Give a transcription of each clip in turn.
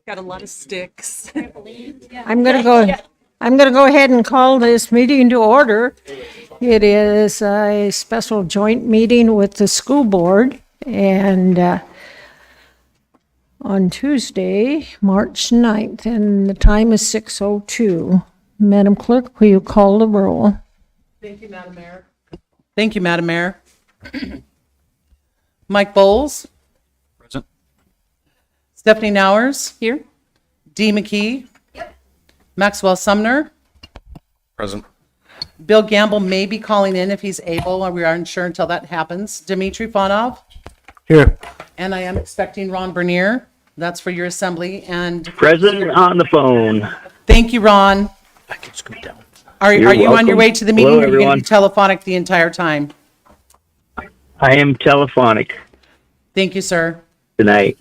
Got a lot of sticks. I'm going to go ahead and call this meeting to order. It is a special joint meeting with the school board, and on Tuesday, March 9th, and the time is 6:02. Madam Clerk, will you call the roll? Thank you, Madam Mayor. Thank you, Madam Mayor. Mike Bowles. Present. Stephanie Nowers. Here. Dee McKee. Yep. Maxwell Sumner. Present. Bill Gamble may be calling in if he's able, or we aren't sure until that happens. Dimitri Fonov. Here. And I am expecting Ron Bernier. That's for your assembly. And Present on the phone. thank you, Ron. I can scoot down. Are You're you on your welcome. way to the meeting, Hello, or are you going to be everyone. telephonic the entire time? I am telephonic Thank you, sir. tonight.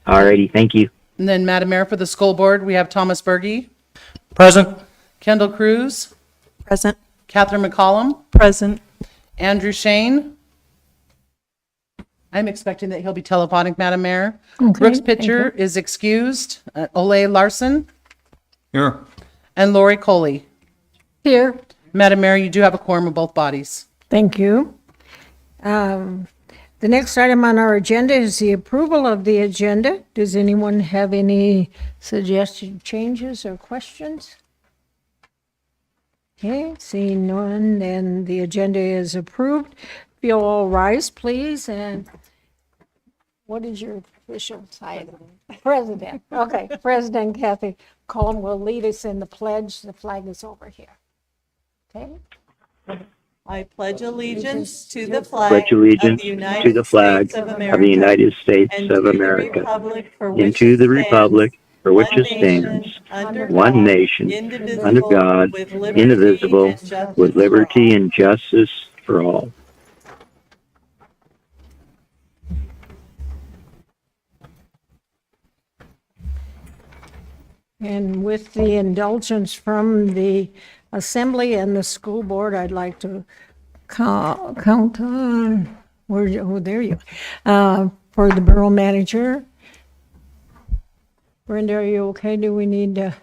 Alrighty, thank you. And then, Madam Mayor, for the school board, we have Thomas Berge, Present. Kendall Cruz, Present. Catherine McCollum, Present. Andrew Shane. I'm expecting that he'll be telephonic, Madam Mayor. Okay, Brooks thank Pitcher is excused. Ole Larson Here. and Lori Coley. Here. Madam Mayor, you do have a quorum of both bodies. Thank you. The next item on our agenda is the approval of the agenda. Does anyone have any suggested changes or questions? Okay, seeing none, then the agenda is approved. If you'll all rise, please, and what is your official title? President. Okay, President Kathy Cullen will lead us in the pledge. The flag is over here. Okay? I pledge allegiance to the flag Pledge allegiance to the flag of of the United States and of to the America republic for and which to it the stands, republic for which one it stands, nation, under one God, nation, indivisible, under God, with liberty indivisible, and justice with for liberty all. and justice for all. And with the indulgence from the assembly and the school board, I'd like to count on, there you are, for the borough manager. Brenda, are you okay? Do we need to?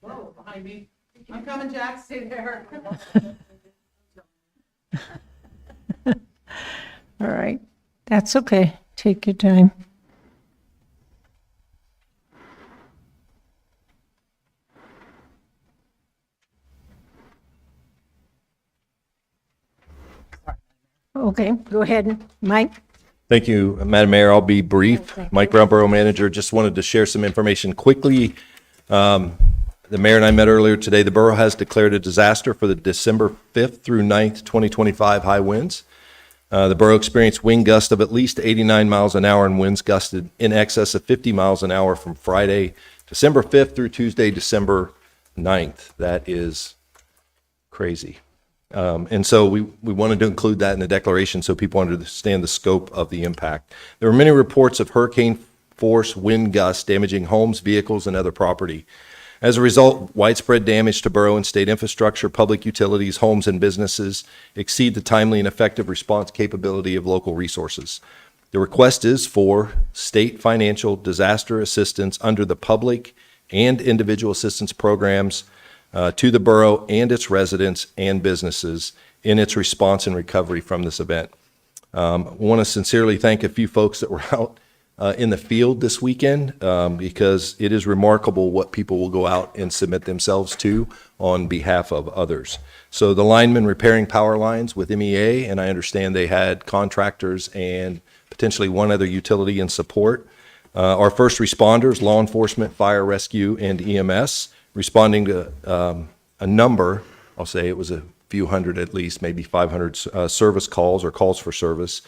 Whoa, behind me. I'm coming, Jack. Stay there. All right, that's okay. Take your time. Okay, go ahead, Mike. Thank you, Madam Mayor. I'll be brief. Mike Brown, Borough Manager. Just wanted to share some information quickly. The mayor and I met earlier today. The borough has declared a disaster for the December 5th through 9th, 2025 high winds. The borough experienced wind gusts of at least 89 miles an hour and winds gusted in excess of 50 miles an hour from Friday, December 5th through Tuesday, December 9th. That is crazy. And so we wanted to include that in the declaration so people understand the scope of the impact. There were many reports of hurricane force wind gusts damaging homes, vehicles, and other property. As a result, widespread damage to borough and state infrastructure, public utilities, homes, and businesses exceed the timely and effective response capability of local resources. The request is for state financial disaster assistance under the public and individual assistance programs to the borough and its residents and businesses in its response and recovery from this event. I want to sincerely thank a few folks that were out in the field this weekend because it is remarkable what people will go out and submit themselves to on behalf of others. So the linemen repairing power lines with MEA, and I understand they had contractors and potentially one other utility in support. Our first responders, law enforcement, fire rescue, and EMS, responding to a number, I'll say it was a few hundred at least, maybe 500 service calls or calls for service.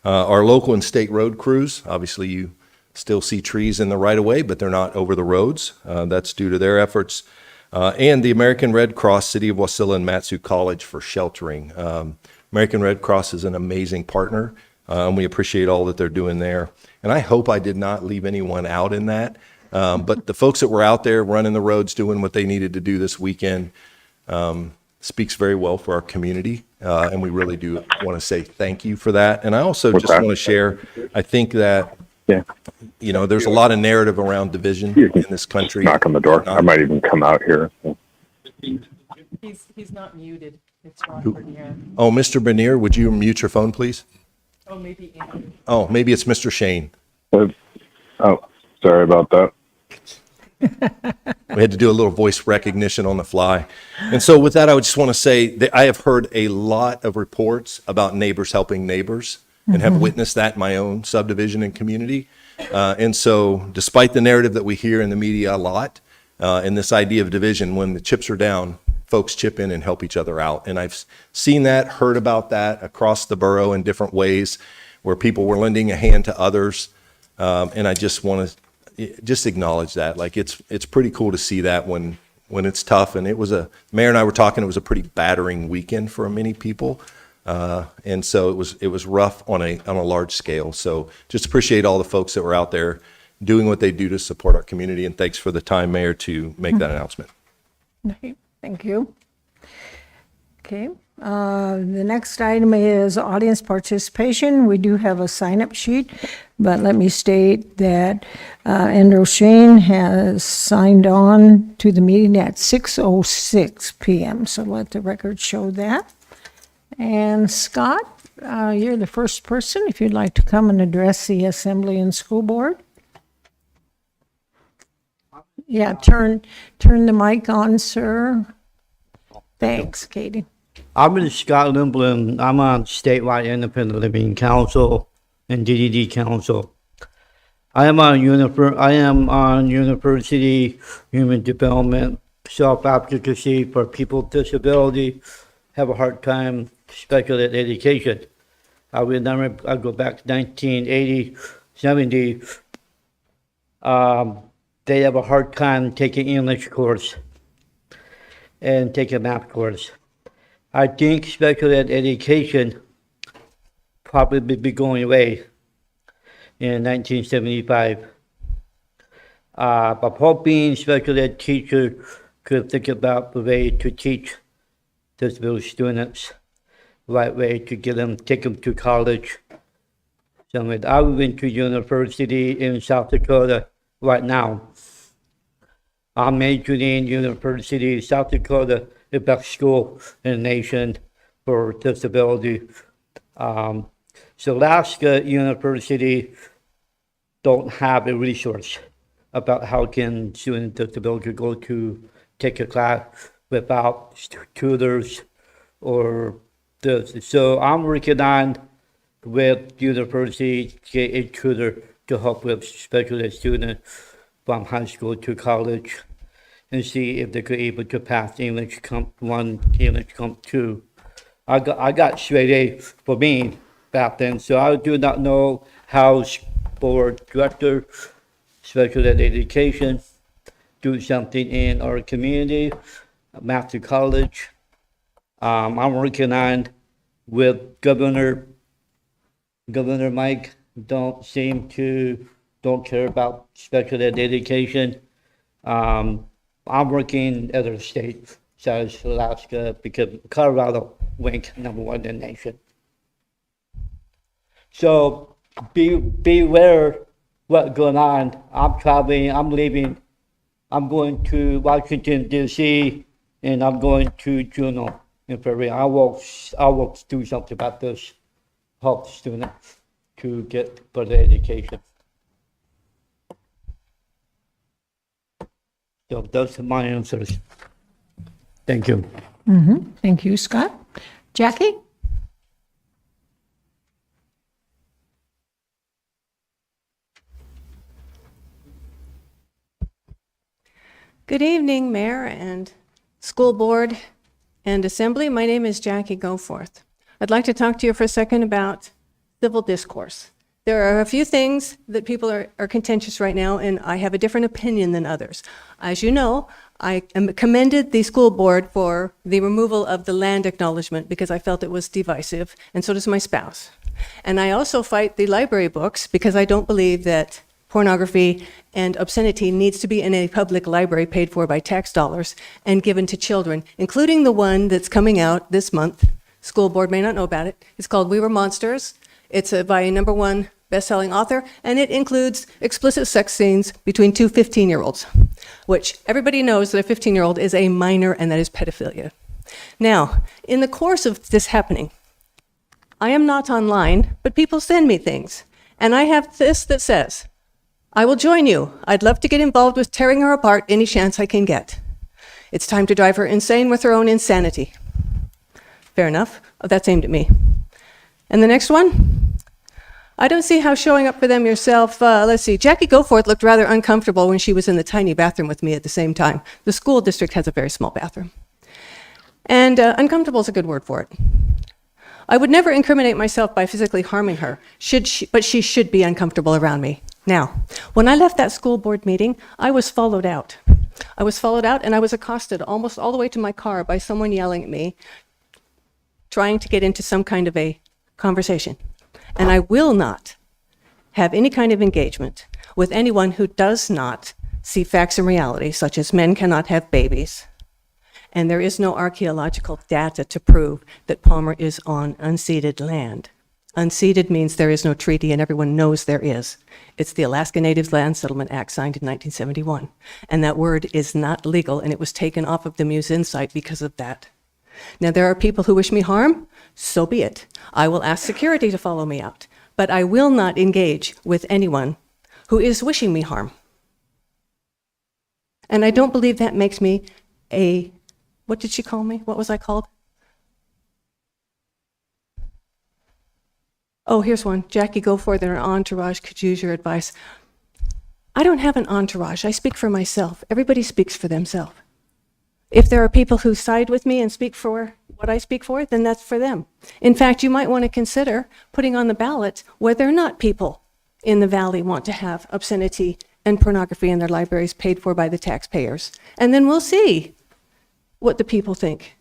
Our local and state road crews, obviously you still see trees in the right of way, but they're not over the roads. That's due to their efforts. And the American Red Cross, City of Wasilla, and Matsu College for sheltering. American Red Cross is an amazing partner, and we appreciate all that they're doing there. And I hope I did not leave anyone out in that. But the folks that were out there running the roads, doing what they needed to do this weekend, speaks very well for our community. And we really do want to say thank you for that. And I also just want to share, I think that Yeah. You know, there's a lot of narrative around division in this country. Knock on the door. I might even come out here. He's not muted. It's Ron Bernier. Oh, Mr. Bernier, would you mute your phone, please? Oh, maybe Andrew. Oh, maybe it's Mr. Shane. Oh, sorry about that. We had to do a little voice recognition on the fly. And so with that, I would just want to say that I have heard a lot of reports about neighbors helping neighbors and have witnessed that in my own subdivision and community. And so despite the narrative that we hear in the media a lot, and this idea of division, when the chips are down, folks chip in and help each other out. And I've seen that, heard about that across the borough in different ways where people were lending a hand to others. And I just want to just acknowledge that. Like it's pretty cool to see that when it's tough. And Mayor and I were talking, it was a pretty battering weekend for many people. And so it was rough on a large scale. So just appreciate all the folks that were out there doing what they do to support our community. And thanks for the time, Mayor, to make that announcement. Okay, thank you. Okay, the next item is audience participation. We do have a sign-up sheet, but let me state that Andrew Shane has signed on to the meeting at 6:06 PM. So let the record show that. And Scott, you're the first person, if you'd like to come and address the Assembly and School Board. Yeah, turn the mic on, sir. Thanks, Katie. I'm in Scott Limblin. I'm on statewide independent living council and DDD council. I am on university human development, self-advocacy for people with disability, have a hard time special ed education. I go back to 1980, 70. They have a hard time taking English course and taking math course. I think special ed education probably be going away in 1975. But hoping special ed teacher could think about the way to teach disability students, right way to get them, take them to college. So I went to university in South Dakota right now. I'm majoring in University of South Dakota, the best school in the nation for disability. So Alaska University don't have a resource about how can students with disability go to take a class without tutors or this. So I'm working on with university to get a tutor to help with special ed students from high school to college and see if they could able to pass English Comp 1, English Comp 2. I got straight A for me back then, so I do not know how board director, special ed education, do something in our community, Master College. I'm working on with Governor Mike, don't care about special ed education. I'm working in other states, such as Alaska, because Colorado ranked #1 in the nation. So beware what's going on. I'm traveling, I'm leaving. I'm going to Washington, D.C., and I'm going to Juneau in February. I will do something about this, help students to get further education. So those are my answers. Thank you. Thank you, Scott. Jackie? Good evening, Mayor and School Board and Assembly. My name is Jackie Goforth. I'd like to talk to you for a second about civil discourse. There are a few things that people are contentious right now, and I have a different opinion than others. As you know, I commended the school board for the removal of the land acknowledgement because I felt it was divisive, and so does my spouse. And I also fight the library books because I don't believe that pornography and obscenity needs to be in a public library paid for by tax dollars and given to children, including the one that's coming out this month. School board may not know about it. It's called We Were Monsters. It's by a #1 best-selling author, and it includes explicit sex scenes between two 15-year-olds, which everybody knows that a 15-year-old is a minor and that is pedophilia. Now, in the course of this happening, I am not online, but people send me things. And I have this that says, I will join you. I'd love to get involved with tearing her apart any chance I can get. It's time to drive her insane with her own insanity. Fair enough. Oh, that's aimed at me. And the next one? I don't see how showing up for them yourself, let's see, Jackie Goforth looked rather uncomfortable when she was in the tiny bathroom with me at the same time. The school district has a very small bathroom. And uncomfortable is a good word for it. I would never incriminate myself by physically harming her, but she should be uncomfortable around me. Now, when I left that school board meeting, I was followed out. I was followed out and I was accosted almost all the way to my car by someone yelling at me, trying to get into some kind of a conversation. And I will not have any kind of engagement with anyone who does not see facts and reality, such as men cannot have babies. And there is no archaeological data to prove that Palmer is on unceded land. Unceded means there is no treaty, and everyone knows there is. It's the Alaska Native Land Settlement Act signed in 1971. And that word is not legal, and it was taken off of the Museum site because of that. Now, there are people who wish me harm, so be it. I will ask security to follow me out, but I will not engage with anyone who is wishing me harm. And I don't believe that makes me a, what did she call me? What was I called? Oh, here's one. Jackie Goforth and her entourage could use your advice. I don't have an entourage. I speak for myself. Everybody speaks for themselves. If there are people who side with me and speak for what I speak for, then that's for them. In fact, you might want to consider putting on the ballot whether or not people in the valley want to have obscenity and pornography in their libraries paid for by the taxpayers. And then we'll see what the people think.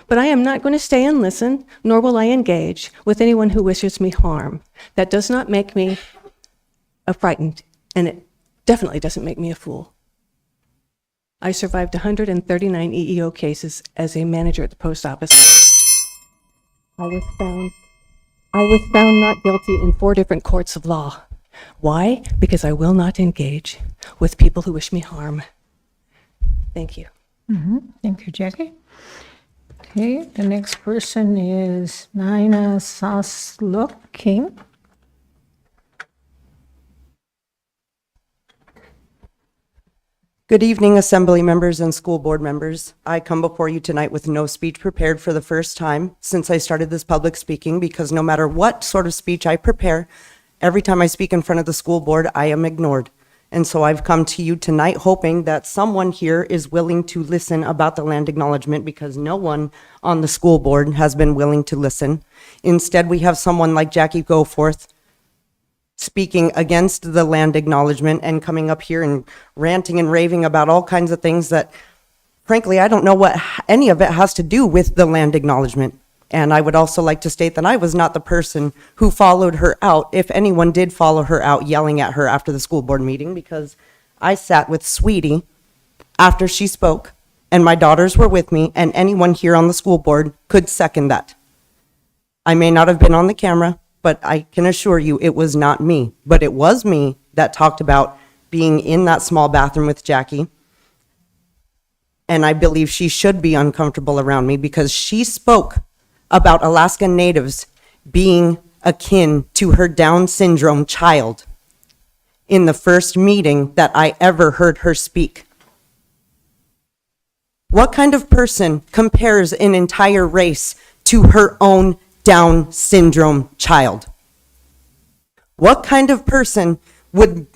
But I am not going to stay and listen, nor will I engage with anyone who wishes me harm. That does not make me frightened, and it definitely doesn't make me a fool. I survived 139 EEO cases as a manager at the post office. I was found not guilty in 4 different courts of law. Why? Because I will not engage with people who wish me harm. Thank you. Thank you, Jackie. Okay, the next person is Matanuska-Susitna. Good evening, Assembly members and school board members. I come before you tonight with no speech prepared for the first time since I started this public speaking, because no matter what sort of speech I prepare, every time I speak in front of the school board, I am ignored. And so I've come to you tonight hoping that someone here is willing to listen about the land acknowledgement, because no one on the school board has been willing to listen. Instead, we have someone like Jackie Goforth speaking against the land acknowledgement and coming up here and ranting and raving about all kinds of things that, frankly, I don't know what any of it has to do with the land acknowledgement. And I would also like to state that I was not the person who followed her out, if anyone did follow her out, yelling at her after the school board meeting, because I sat with Sweetie after she spoke, and my daughters were with me, and anyone here on the school board could second that. I may not have been on the camera, but I can assure you it was not me. But it was me that talked about being in that small bathroom with Jackie. And I believe she should be uncomfortable around me, because she spoke about Alaska Natives being akin to her Down syndrome child in the first meeting that I ever heard her speak. What kind of person compares an entire race to her own Down syndrome child? What kind of person would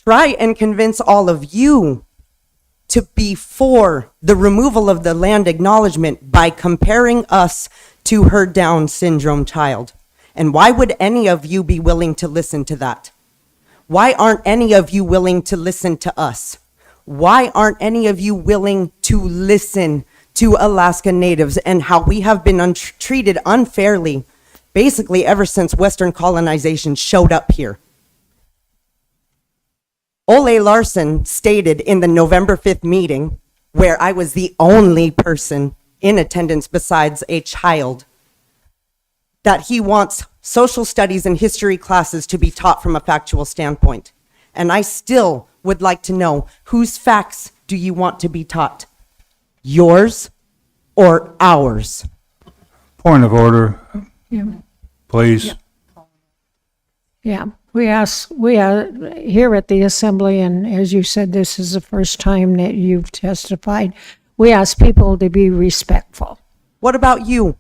try and convince all of you to be for the removal of the land acknowledgement by comparing us to her Down syndrome child? And why would any of you be willing to listen to that? Why aren't any of you willing to listen to us? Why aren't any of you willing to listen to Alaska Natives and how we have been treated unfairly, basically ever since Western colonization showed up here? Ole Larson stated in the November 5th meeting, where I was the only person in attendance besides a child, that he wants social studies and history classes to be taught from a factual standpoint. And I still would like to know, whose facts do you want to be taught? Yours or ours? Point of order, Yeah. please. Yeah, we are here at the assembly, and as you said, this is the first time that you've testified. We ask people to be respectful. What about you?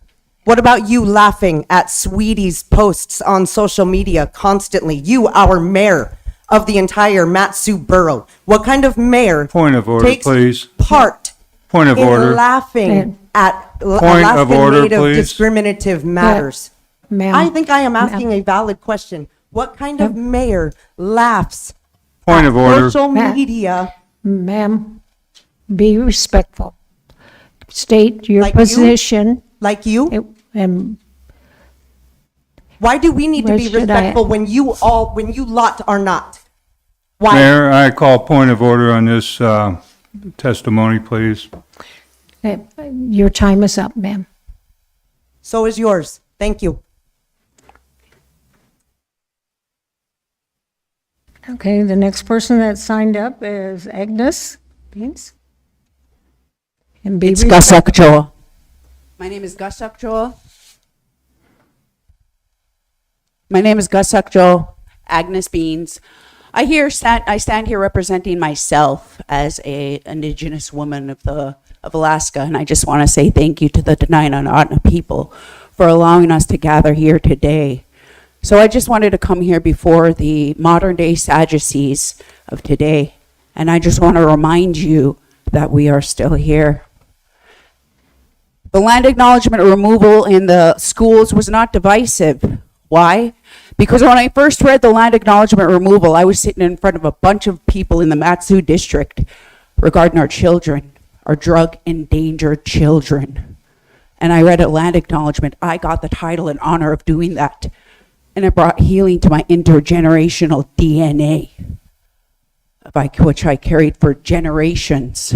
What about you laughing at Sweetie's posts on social media constantly? You, our mayor of the entire Matsu borough. What kind of mayor Point of order, takes please. part Point of in order. laughing at Point of Alaskan order, Native please. discriminative matters? Ma'am. I think I am asking a valid question. What kind of mayor laughs Point at of order. social Ma'am. media Ma'am, be respectful. State your Like you? position. like you? And Why do we need to Where be should I- respectful when you lot are not? Why? Mayor, I call point of order on this testimony, please. your time is up, ma'am. So is yours. Thank you. Okay, the next person that signed up is Agnes Beans. And be respectful. Joel. My name is Gusak Joel. My name is Gusak Joel, Agnes Beans. I stand here representing myself as a indigenous woman of Alaska, and I just want to say thank you to the Dena'ina people for allowing us to gather here today. So I just wanted to come here before the modern day Sadducees of today, and I just want to remind you that we are still here. The land acknowledgement removal in the schools was not divisive. Why? Because when I first read the land acknowledgement removal, I was sitting in front of a bunch of people in the Matsu district regarding our children, our drug endangered children. And I read a land acknowledgement. I got the title and honor of doing that. And it brought healing to my intergenerational DNA, which I carried for generations.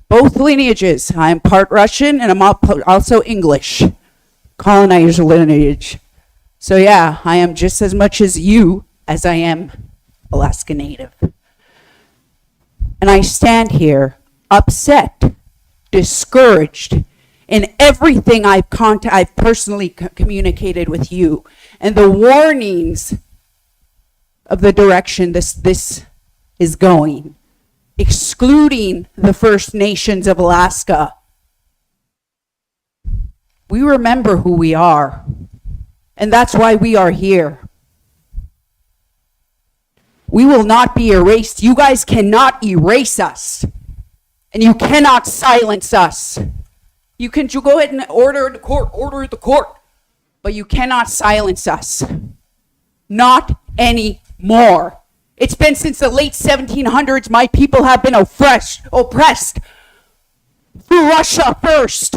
Both lineages. I'm part Russian and I'm also English. Colonizer lineage. So yeah, I am just as much as you as I am Alaska Native. And I stand here upset, discouraged in everything I've personally communicated with you, and the warnings of the direction this is going, excluding the First Nations of Alaska. We remember who we are, and that's why we are here. We will not be erased. You guys cannot erase us, and you cannot silence us. You can go ahead and order the court, but you cannot silence us. Not anymore. It's been since the late 1700s my people have been oppressed through Russia first.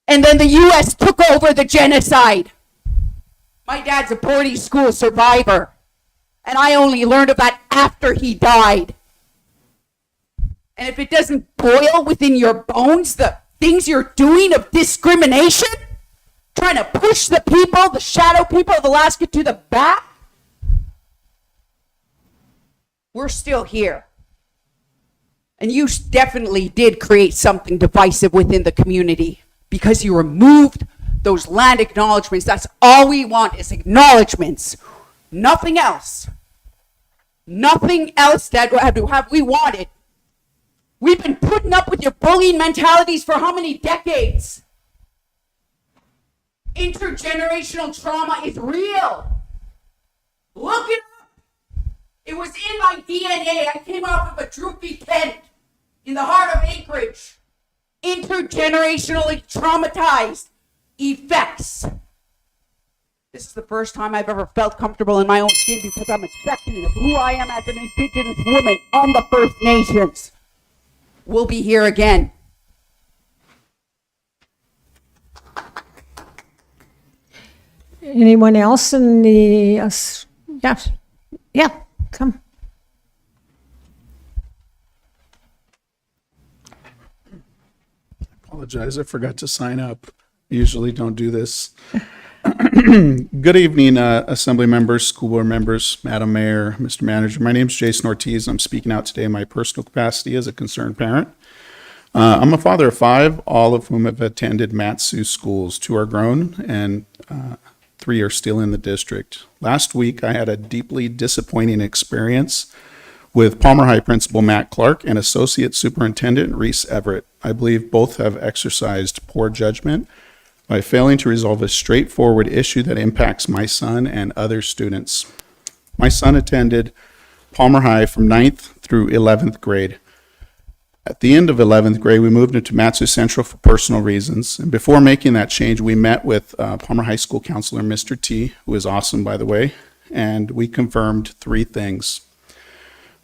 And then the US took over the genocide. My dad's a boarding school survivor, and I only learned of that after he died. And if it doesn't boil within your bones, the things you're doing of discrimination, trying to push the people, the shadow people of Alaska to the back, we're still here. And you definitely did create something divisive within the community because you removed those land acknowledgements. That's all we want is acknowledgements. Nothing else. Nothing else that have we wanted. We've been putting up with your bullying mentalities for how many decades? Intergenerational trauma is real. Look it up. It was in my DNA. I came off of a droopy tent in the heart of Anchorage. Intergenerationally traumatized effects. This is the first time I've ever felt comfortable in my own skin because I'm accepting of who I am as an Indigenous woman on the First Nations. We'll be here again. Anyone else in the, yeah, come. Apologize, I forgot to sign up. Usually don't do this. Good evening, Assembly members, school board members, Madam Mayor, Mr. Manager. My name is Jason Ortiz. I'm speaking out today in my personal capacity as a concerned parent. I'm a father of 5, all of whom have attended Matsu schools. 2 are grown and 3 are still in the district. Last week, I had a deeply disappointing experience with Palmer High Principal Matt Clark and Associate Superintendent Reese Everett. I believe both have exercised poor judgment by failing to resolve a straightforward issue that impacts my son and other students. My son attended Palmer High from 9th through 11th grade. At the end of 11th grade, we moved into Matsu Central for personal reasons. And before making that change, we met with Palmer High School counselor, Mr. T, who is awesome, by the way, and we confirmed 3 things.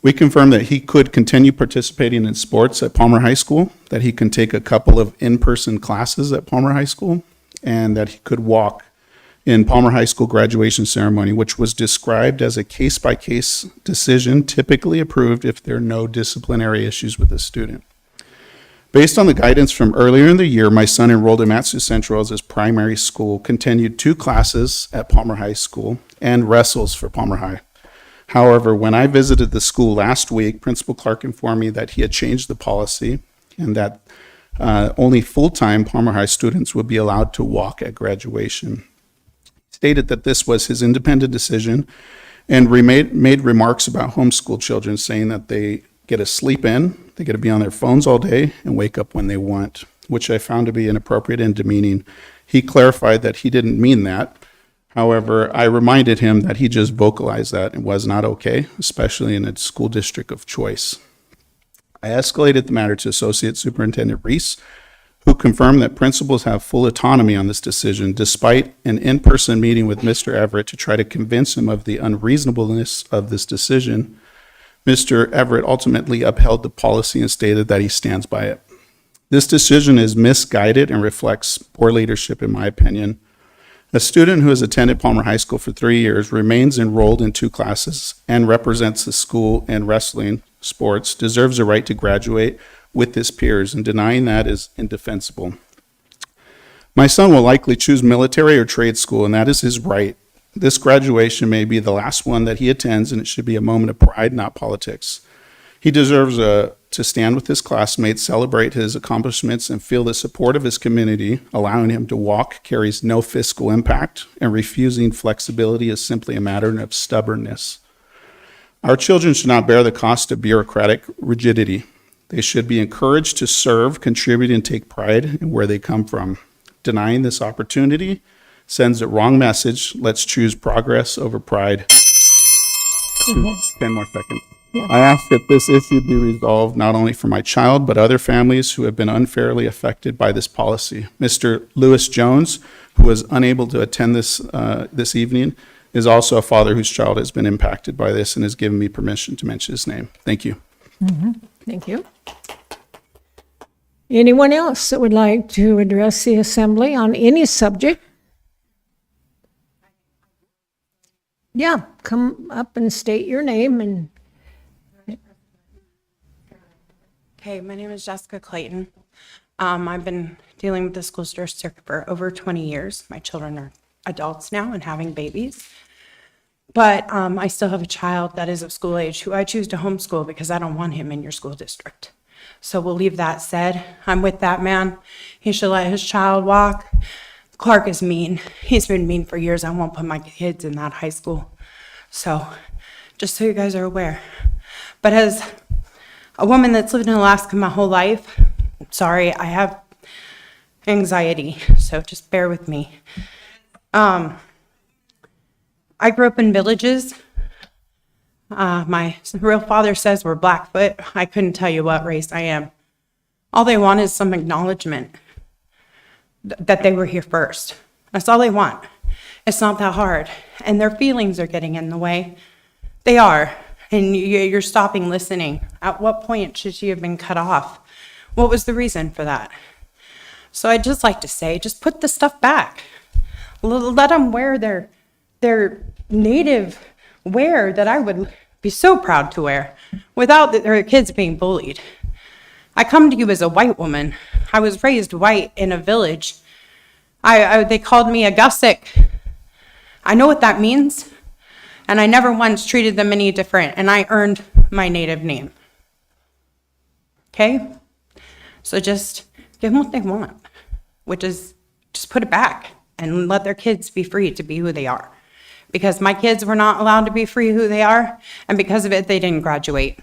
We confirmed that he could continue participating in sports at Palmer High School, that he can take a couple of in-person classes at Palmer High School, and that he could walk in Palmer High School graduation ceremony, which was described as a case-by-case decision typically approved if there are no disciplinary issues with the student. Based on the guidance from earlier in the year, my son enrolled in Matsu Central as his primary school, continued 2 classes at Palmer High School, and wrestles for Palmer High. However, when I visited the school last week, Principal Clark informed me that he had changed the policy and that only full-time Palmer High students would be allowed to walk at graduation. He stated that this was his independent decision and made remarks about homeschool children, saying that they get to sleep in, they get to be on their phones all day, and wake up when they want, which I found to be inappropriate and demeaning. He clarified that he didn't mean that. However, I reminded him that he just vocalized that and was not okay, especially in a school district of choice. I escalated the matter to Associate Superintendent Reese, who confirmed that principals have full autonomy on this decision, despite an in-person meeting with Mr. Everett to try to convince him of the unreasonableness of this decision. Mr. Everett ultimately upheld the policy and stated that he stands by it. This decision is misguided and reflects poor leadership, in my opinion. A student who has attended Palmer High School for 3 years, remains enrolled in 2 classes, and represents the school in wrestling sports deserves a right to graduate with his peers, and denying that is indefensible. My son will likely choose military or trade school, and that is his right. This graduation may be the last one that he attends, and it should be a moment of pride, not politics. He deserves to stand with his classmates, celebrate his accomplishments, and feel the support of his community. Allowing him to walk carries no fiscal impact, and refusing flexibility is simply a matter of stubbornness. Our children should not bear the cost of bureaucratic rigidity. They should be encouraged to serve, contribute, and take pride in where they come from. Denying this opportunity sends a wrong message. Let's choose progress over pride. 10 more seconds. Yeah. I ask that this issue be resolved not only for my child, but other families who have been unfairly affected by this policy. Mr. Lewis Jones, who was unable to attend this evening, is also a father whose child has been impacted by this and has given me permission to mention his name. Thank you. Thank you. Anyone else that would like to address the assembly on any subject? Yeah, come up and state your name and. Okay, my name is Jessica Clayton. I've been dealing with the school district for over 20 years. My children are adults now and having babies. But I still have a child that is of school age who I choose to homeschool because I don't want him in your school district. So we'll leave that said. I'm with that man. He should let his child walk. Clark is mean. He's been mean for years. I won't put my kids in that high school. So just so you guys are aware. But as a woman that's lived in Alaska my whole life, sorry, I have anxiety, so just bear with me. I grew up in villages. My real father says we're Blackfoot. I couldn't tell you what race I am. All they want is some acknowledgement that they were here first. That's all they want. It's not that hard. And their feelings are getting in the way. They are. And you're stopping listening. At what point should she have been cut off? What was the reason for that? So I'd just like to say, just put the stuff back. Let them wear their native wear that I would be so proud to wear without their kids being bullied. I come to you as a white woman. I was raised white in a village. They called me a Gussick. I know what that means, and I never once treated them any different, and I earned my native name. Okay? So just give them what they want, which is just put it back and let their kids be free to be who they are. Because my kids were not allowed to be free who they are, and because of it, they didn't graduate.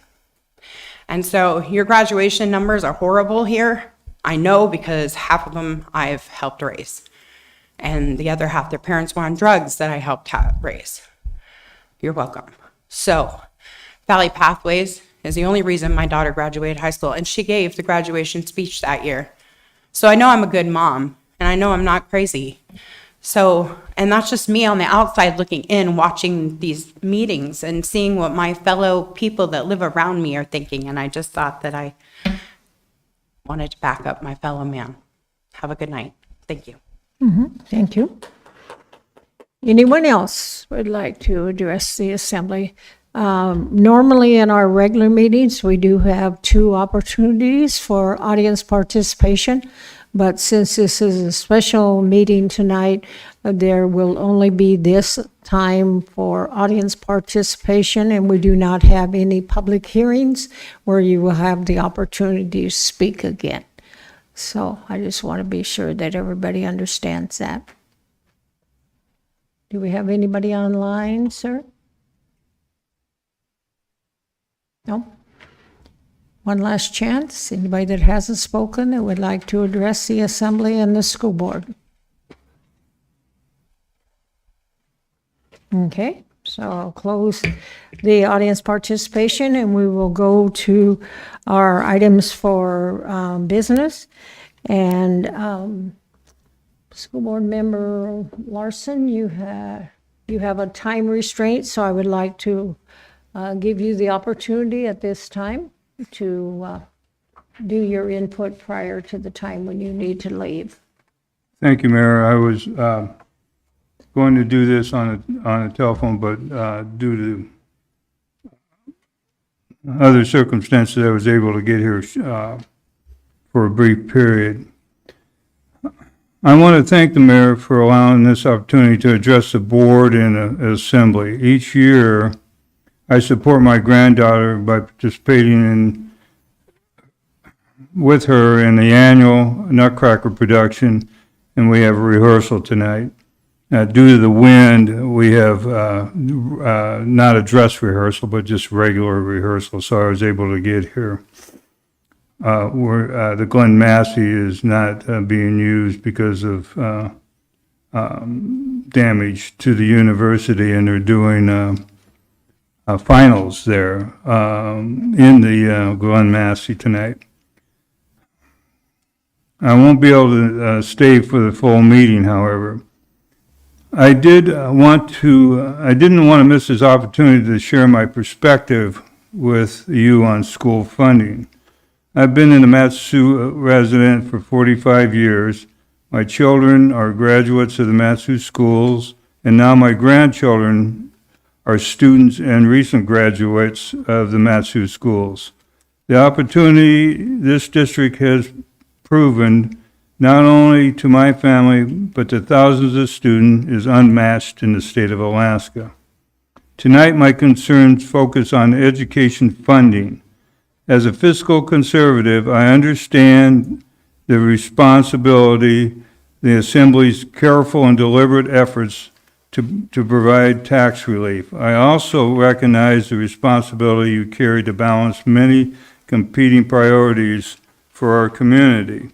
And so your graduation numbers are horrible here. I know, because half of them I've helped raise. And the other half, their parents were on drugs that I helped raise. You're welcome. So Valley Pathways is the only reason my daughter graduated high school, and she gave the graduation speech that year. So I know I'm a good mom, and I know I'm not crazy. So, and that's just me on the outside looking in, watching these meetings and seeing what my fellow people that live around me are thinking. And I just thought that I wanted to back up my fellow man. Have a good night. Thank you. Thank you. Anyone else would like to address the assembly? Normally in our regular meetings, we do have 2 opportunities for audience participation, but since this is a special meeting tonight, there will only be this time for audience participation, and we do not have any public hearings where you will have the opportunity to speak again. So I just want to be sure that everybody understands that. Do we have anybody online, sir? No? One last chance. Anybody that hasn't spoken that would like to address the assembly and the school board? Okay, so I'll close the audience participation and we will go to our items for business. And school board member Larson, you have a time restraint, so I would like to give you the opportunity at this time to do your input prior to the time when you need to leave. Thank you, Mayor. I was going to do this on a telephone, but due to other circumstances, I was able to get here for a brief period. I want to thank the mayor for allowing this opportunity to address the board and assembly. Each year, I support my granddaughter by participating with her in the annual Nutcracker production, and we have a rehearsal tonight. Due to the wind, we have not a dress rehearsal, but just regular rehearsal, so I was able to get here. The Glen Massey is not being used because of damage to the university, and they're doing finals there in the Glen Massey tonight. I won't be able to stay for the full meeting, however. I didn't want to miss this opportunity to share my perspective with you on school funding. I've been in the Matsu resident for 45 years. My children are graduates of the Matsu schools, and now my grandchildren are students and recent graduates of the Matsu schools. The opportunity this district has proven, not only to my family, but to thousands of students, is unmatched in the state of Alaska. Tonight, my concerns focus on education funding. As a fiscal conservative, I understand the responsibility, the Assembly's careful and deliberate efforts to provide tax relief. I also recognize the responsibility you carry to balance many competing priorities for our community.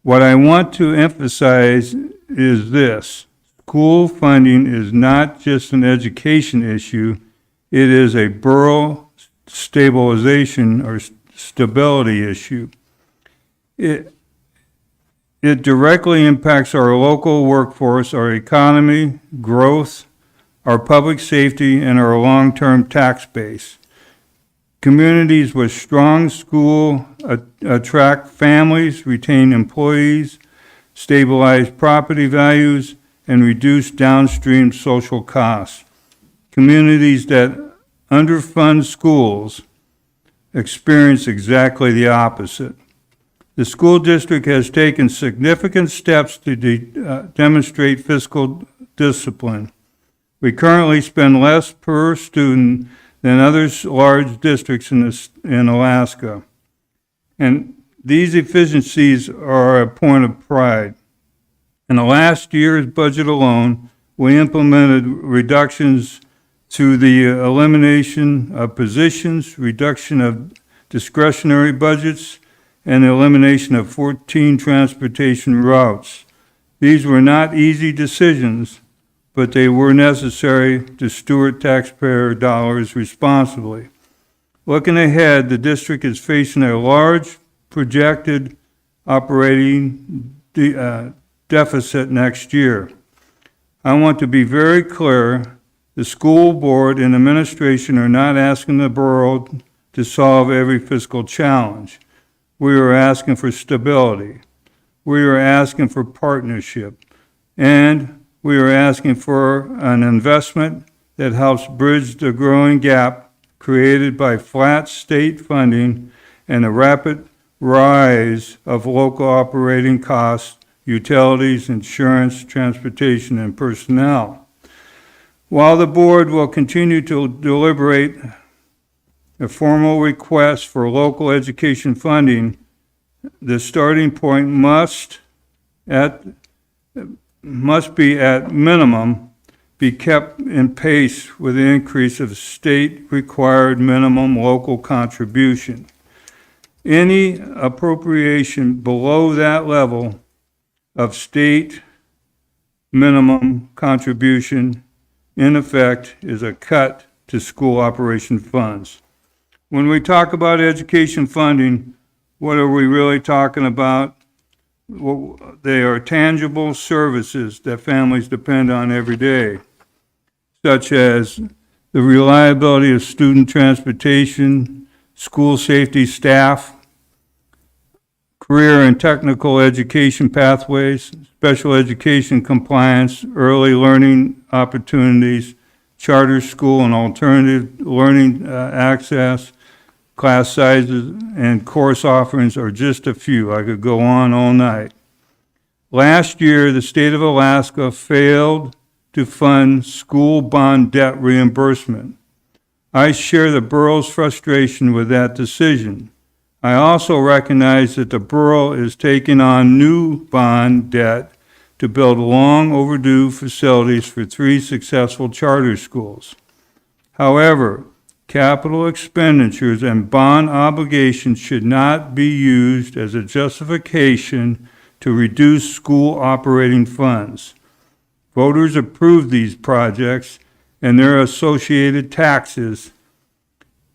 What I want to emphasize is this: school funding is not just an education issue, it is a borough stabilization or stability issue. It directly impacts our local workforce, our economy, growth, our public safety, and our long-term tax base. Communities with strong school attract families, retain employees, stabilize property values, and reduce downstream social costs. Communities that underfund schools experience exactly the opposite. The school district has taken significant steps to demonstrate fiscal discipline. We currently spend less per student than other large districts in Alaska. And these efficiencies are a point of pride. In the last year's budget alone, we implemented reductions through the elimination of positions, reduction of discretionary budgets, and the elimination of 14 transportation routes. These were not easy decisions, but they were necessary to steward taxpayer dollars responsibly. Looking ahead, the district is facing a large projected operating deficit next year. I want to be very clear, the school board and administration are not asking the borough to solve every fiscal challenge. We are asking for stability. We are asking for partnership. And we are asking for an investment that helps bridge the growing gap created by flat state funding and a rapid rise of local operating costs, utilities, insurance, transportation, and personnel. While the board will continue to deliberate a formal request for local education funding, the starting point must be at minimum be kept in pace with the increase of state-required minimum local contribution. Any appropriation below that level of state minimum contribution, in effect, is a cut to school operation funds. When we talk about education funding, what are we really talking about? Well, they are tangible services that families depend on every day, such as the reliability of student transportation, school safety staff, career and technical education pathways, special education compliance, early learning opportunities, charter school and alternative learning access, class sizes, and course offerings are just a few. I could go on all night. Last year, the state of Alaska failed to fund school bond debt reimbursement. I share the borough's frustration with that decision. I also recognize that the borough is taking on new bond debt to build long overdue facilities for 3 successful charter schools. However, capital expenditures and bond obligations should not be used as a justification to reduce school operating funds. Voters approved these projects and their associated taxes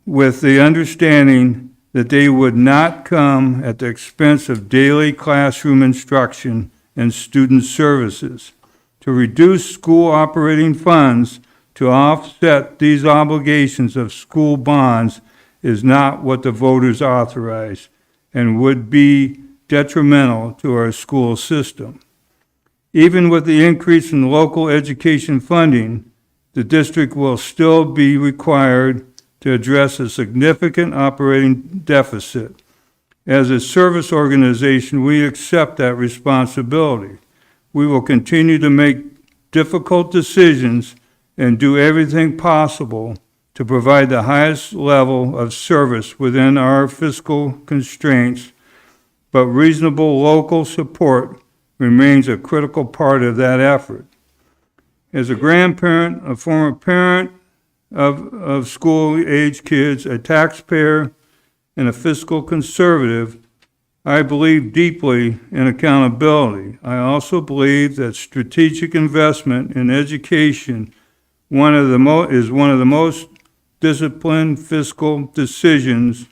with the understanding that they would not come at the expense of daily classroom instruction and student services. To reduce school operating funds to offset these obligations of school bonds is not what the voters authorized and would be detrimental to our school system. Even with the increase in local education funding, the district will still be required to address a significant operating deficit. As a service organization, we accept that responsibility. We will continue to make difficult decisions and do everything possible to provide the highest level of service within our fiscal constraints, but reasonable local support remains a critical part of that effort. As a grandparent, a former parent of school-age kids, a taxpayer, and a fiscal conservative, I believe deeply in accountability. I also believe that strategic investment in education is one of the most disciplined fiscal decisions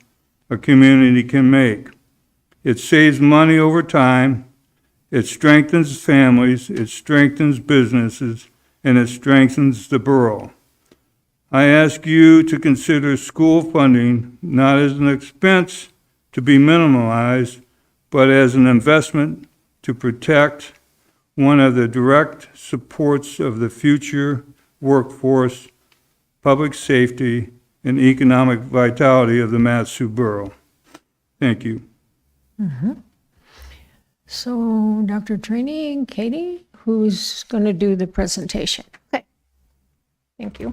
a community can make. It saves money over time, it strengthens families, it strengthens businesses, and it strengthens the borough. I ask you to consider school funding not as an expense to be minimized, but as an investment to protect one of the direct supports of the future workforce, public safety, and economic vitality of the Mat-Su Borough. Thank you. So Dr. Trainee and Katie, who's going to do the presentation? Okay. Thank you.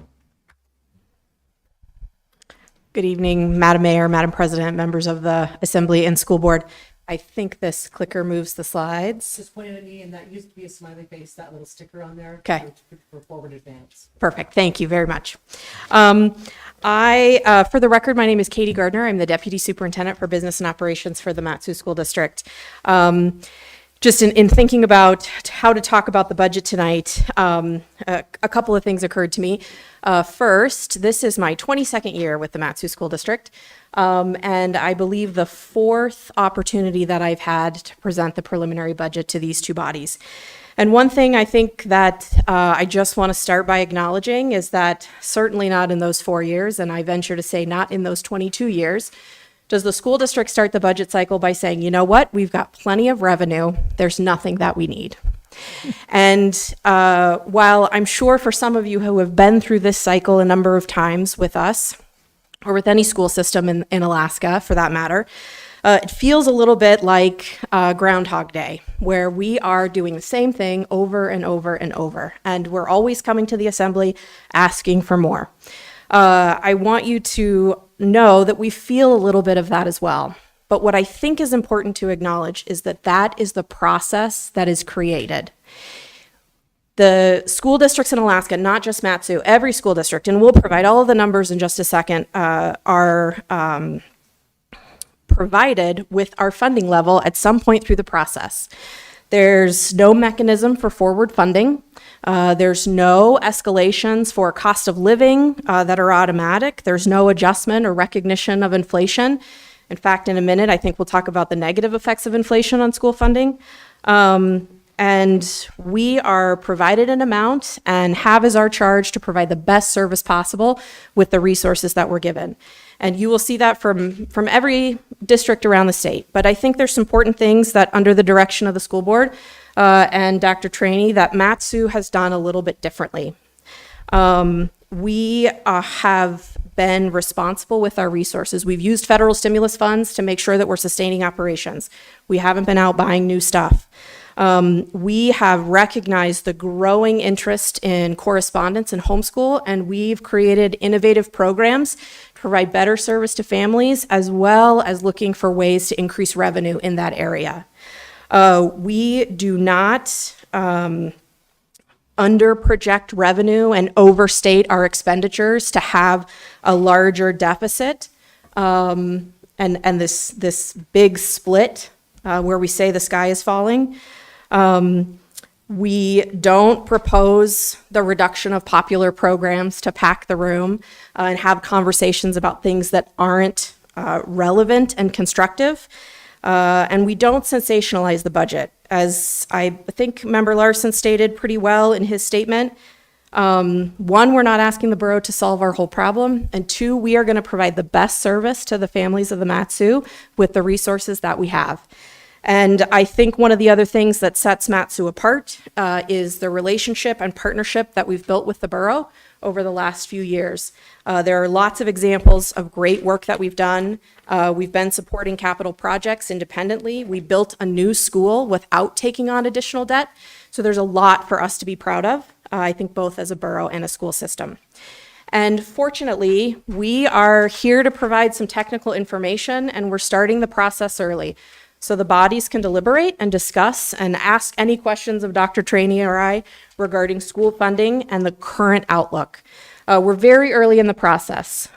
Good evening, Madam Mayor, Madam President, members of the Assembly and School Board. I think this clicker moves the slides. Just pointed at me, and that used to be a smiley face, that little sticker on there. Okay. For forward advance. Perfect. Thank you very much. For the record, my name is Katie Gardner. I'm the Deputy Superintendent for Business and Operations for the Mat-Su School District. Just in thinking about how to talk about the budget tonight, a couple of things occurred to me. First, this is my 22nd year with the Mat-Su School District, and I believe the fourth opportunity that I've had to present the preliminary budget to these two bodies. And one thing I think that I just want to start by acknowledging is that certainly not in those 4 years, and I venture to say not in those 22 years, does the school district start the budget cycle by saying, you know what, we've got plenty of revenue, there's nothing that we need. And while I'm sure for some of you who have been through this cycle a number of times with us, or with any school system in Alaska for that matter, it feels a little bit like Groundhog Day, where we are doing the same thing over and over and over, and we're always coming to the assembly asking for more. I want you to know that we feel a little bit of that as well. But what I think is important to acknowledge is that that is the process that is created. The school districts in Alaska, not just Mat-Su, every school district, and we'll provide all of the numbers in just a second, are provided with our funding level at some point through the process. There's no mechanism for forward funding. There's no escalations for cost of living that are automatic. There's no adjustment or recognition of inflation. In fact, in a minute, I think we'll talk about the negative effects of inflation on school funding. And we are provided an amount and have as our charge to provide the best service possible with the resources that we're given. And you will see that from every district around the state. But I think there's some important things that under the direction of the school board and Dr. Trainee that Mat-Su has done a little bit differently. We have been responsible with our resources. We've used federal stimulus funds to make sure that we're sustaining operations. We haven't been out buying new stuff. We have recognized the growing interest in correspondence and homeschool, and we've created innovative programs to provide better service to families, as well as looking for ways to increase revenue in that area. We do not under-project revenue and overstate our expenditures to have a larger deficit, and this big split where we say the sky is falling. We don't propose the reduction of popular programs to pack the room and have conversations about things that aren't relevant and constructive. And we don't sensationalize the budget. As I think Member Larson stated pretty well in his statement, one, we're not asking the borough to solve our whole problem. And two, we are going to provide the best service to the families of the Mat-Su with the resources that we have. And I think one of the other things that sets Mat-Su apart is the relationship and partnership that we've built with the borough over the last few years. There are lots of examples of great work that we've done. We've been supporting capital projects independently. We built a new school without taking on additional debt. So there's a lot for us to be proud of, I think both as a borough and a school system. And fortunately, we are here to provide some technical information, and we're starting the process early. So the bodies can deliberate and discuss and ask any questions of Dr. Trainee or I regarding school funding and the current outlook. We're very early in the process.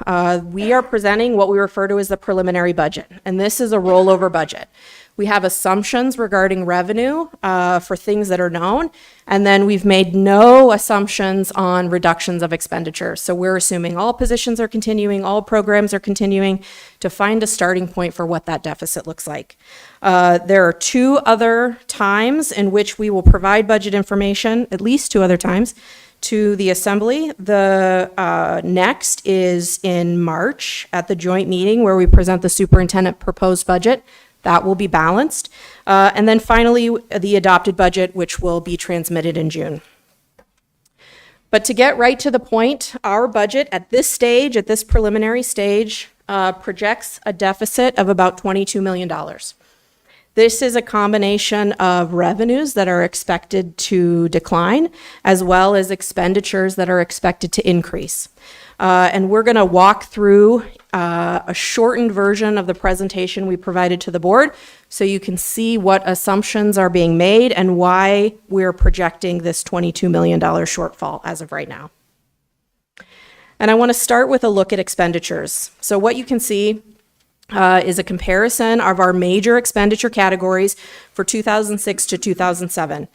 We are presenting what we refer to as the preliminary budget, and this is a rollover budget. We have assumptions regarding revenue for things that are known, and then we've made no assumptions on reductions of expenditure. So we're assuming all positions are continuing, all programs are continuing to find a starting point for what that deficit looks like. There are two other times in which we will provide budget information, at least two other times, to the assembly. The next is in March at the joint meeting where we present the superintendent proposed budget. That will be balanced. And then finally, the adopted budget, which will be transmitted in June. But to get right to the point, our budget at this stage, at this preliminary stage, projects a deficit of about $22 million. This is a combination of revenues that are expected to decline, as well as expenditures that are expected to increase. And we're going to walk through a shortened version of the presentation we provided to the board so you can see what assumptions are being made and why we're projecting this $22 million shortfall as of right now. And I want to start with a look at expenditures. So what you can see is a comparison of our major expenditure categories for 2006 to 2007.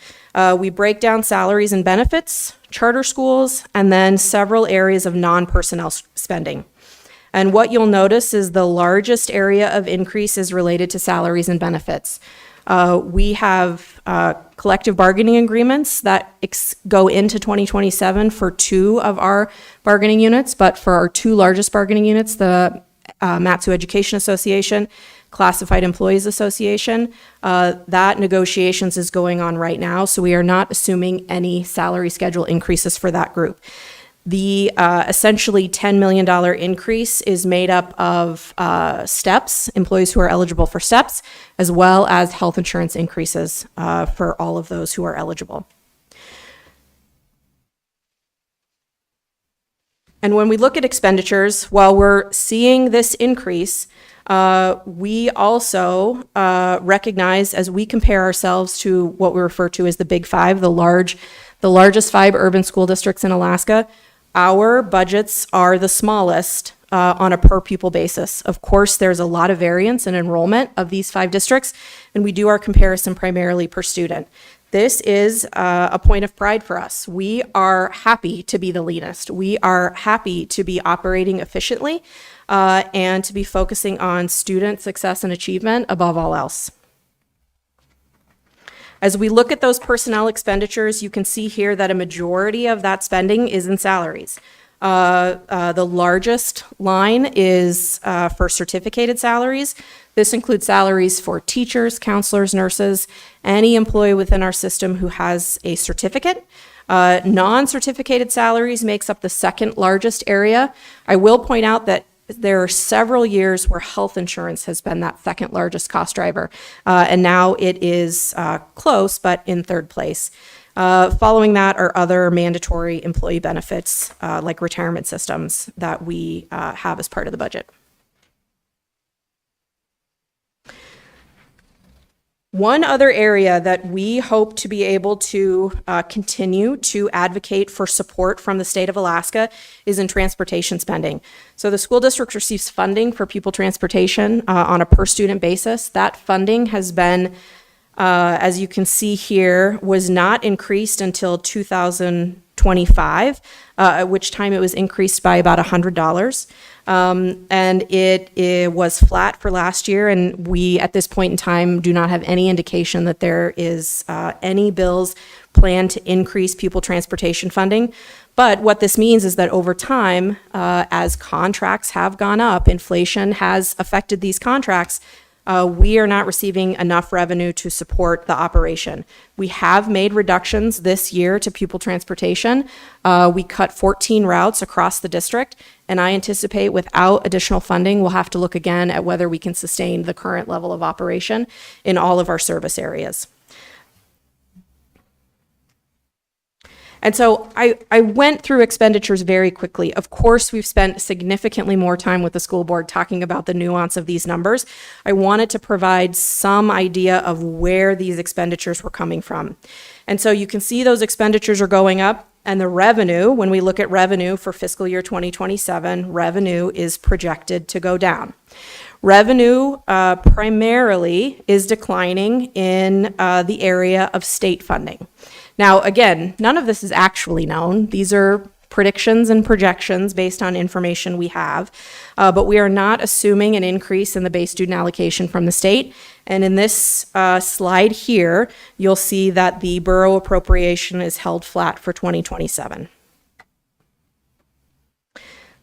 We break down salaries and benefits, charter schools, and then several areas of non-personnel spending. And what you'll notice is the largest area of increase is related to salaries and benefits. We have collective bargaining agreements that go into 2027 for 2 of our bargaining units, but for our 2 largest bargaining units, the Matsu Education Association, Classified Employees Association, that negotiations is going on right now, so we are not assuming any salary schedule increases for that group. The essentially $10 million increase is made up of steps, employees who are eligible for steps, as well as health insurance increases for all of those who are eligible. And when we look at expenditures, while we're seeing this increase, we also recognize, as we compare ourselves to what we refer to as the Big Five, the largest 5 urban school districts in Alaska, our budgets are the smallest on a per pupil basis. Of course, there's a lot of variance in enrollment of these 5 districts, and we do our comparison primarily per student. This is a point of pride for us. We are happy to be the leanest. We are happy to be operating efficiently and to be focusing on student success and achievement above all else. As we look at those personnel expenditures, you can see here that a majority of that spending is in salaries. The largest line is for certificated salaries. This includes salaries for teachers, counselors, nurses, any employee within our system who has a certificate. Non-certificated salaries makes up the second largest area. I will point out that there are several years where health insurance has been that second largest cost driver, and now it is close, but in third place. Following that are other mandatory employee benefits like retirement systems that we have as part of the budget. One other area that we hope to be able to continue to advocate for support from the state of Alaska is in transportation spending. So the school district receives funding for pupil transportation on a per student basis. That funding has been, as you can see here, was not increased until 2025, at which time it was increased by about $100. And it was flat for last year, and we, at this point in time, do not have any indication that there is any bills planned to increase pupil transportation funding. But what this means is that over time, as contracts have gone up, inflation has affected these contracts, we are not receiving enough revenue to support the operation. We have made reductions this year to pupil transportation. We cut 14 routes across the district, and I anticipate without additional funding, we'll have to look again at whether we can sustain the current level of operation in all of our service areas. And so I went through expenditures very quickly. Of course, we've spent significantly more time with the school board talking about the nuance of these numbers. I wanted to provide some idea of where these expenditures were coming from. And so you can see those expenditures are going up, and the revenue, when we look at revenue for fiscal year 2027, revenue is projected to go down. Revenue primarily is declining in the area of state funding. Now, again, none of this is actually known. These are predictions and projections based on information we have, but we are not assuming an increase in the base student allocation from the state. And in this slide here, you'll see that the borough appropriation is held flat for 2027.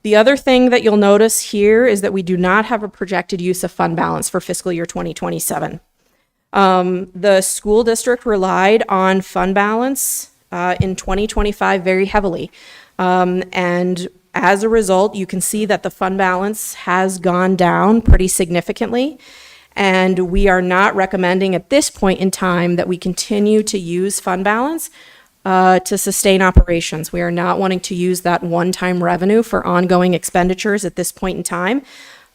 The other thing that you'll notice here is that we do not have a projected use of fund balance for fiscal year 2027. The school district relied on fund balance in 2025 very heavily. And as a result, you can see that the fund balance has gone down pretty significantly. And we are not recommending at this point in time that we continue to use fund balance to sustain operations. We are not wanting to use that one-time revenue for ongoing expenditures at this point in time.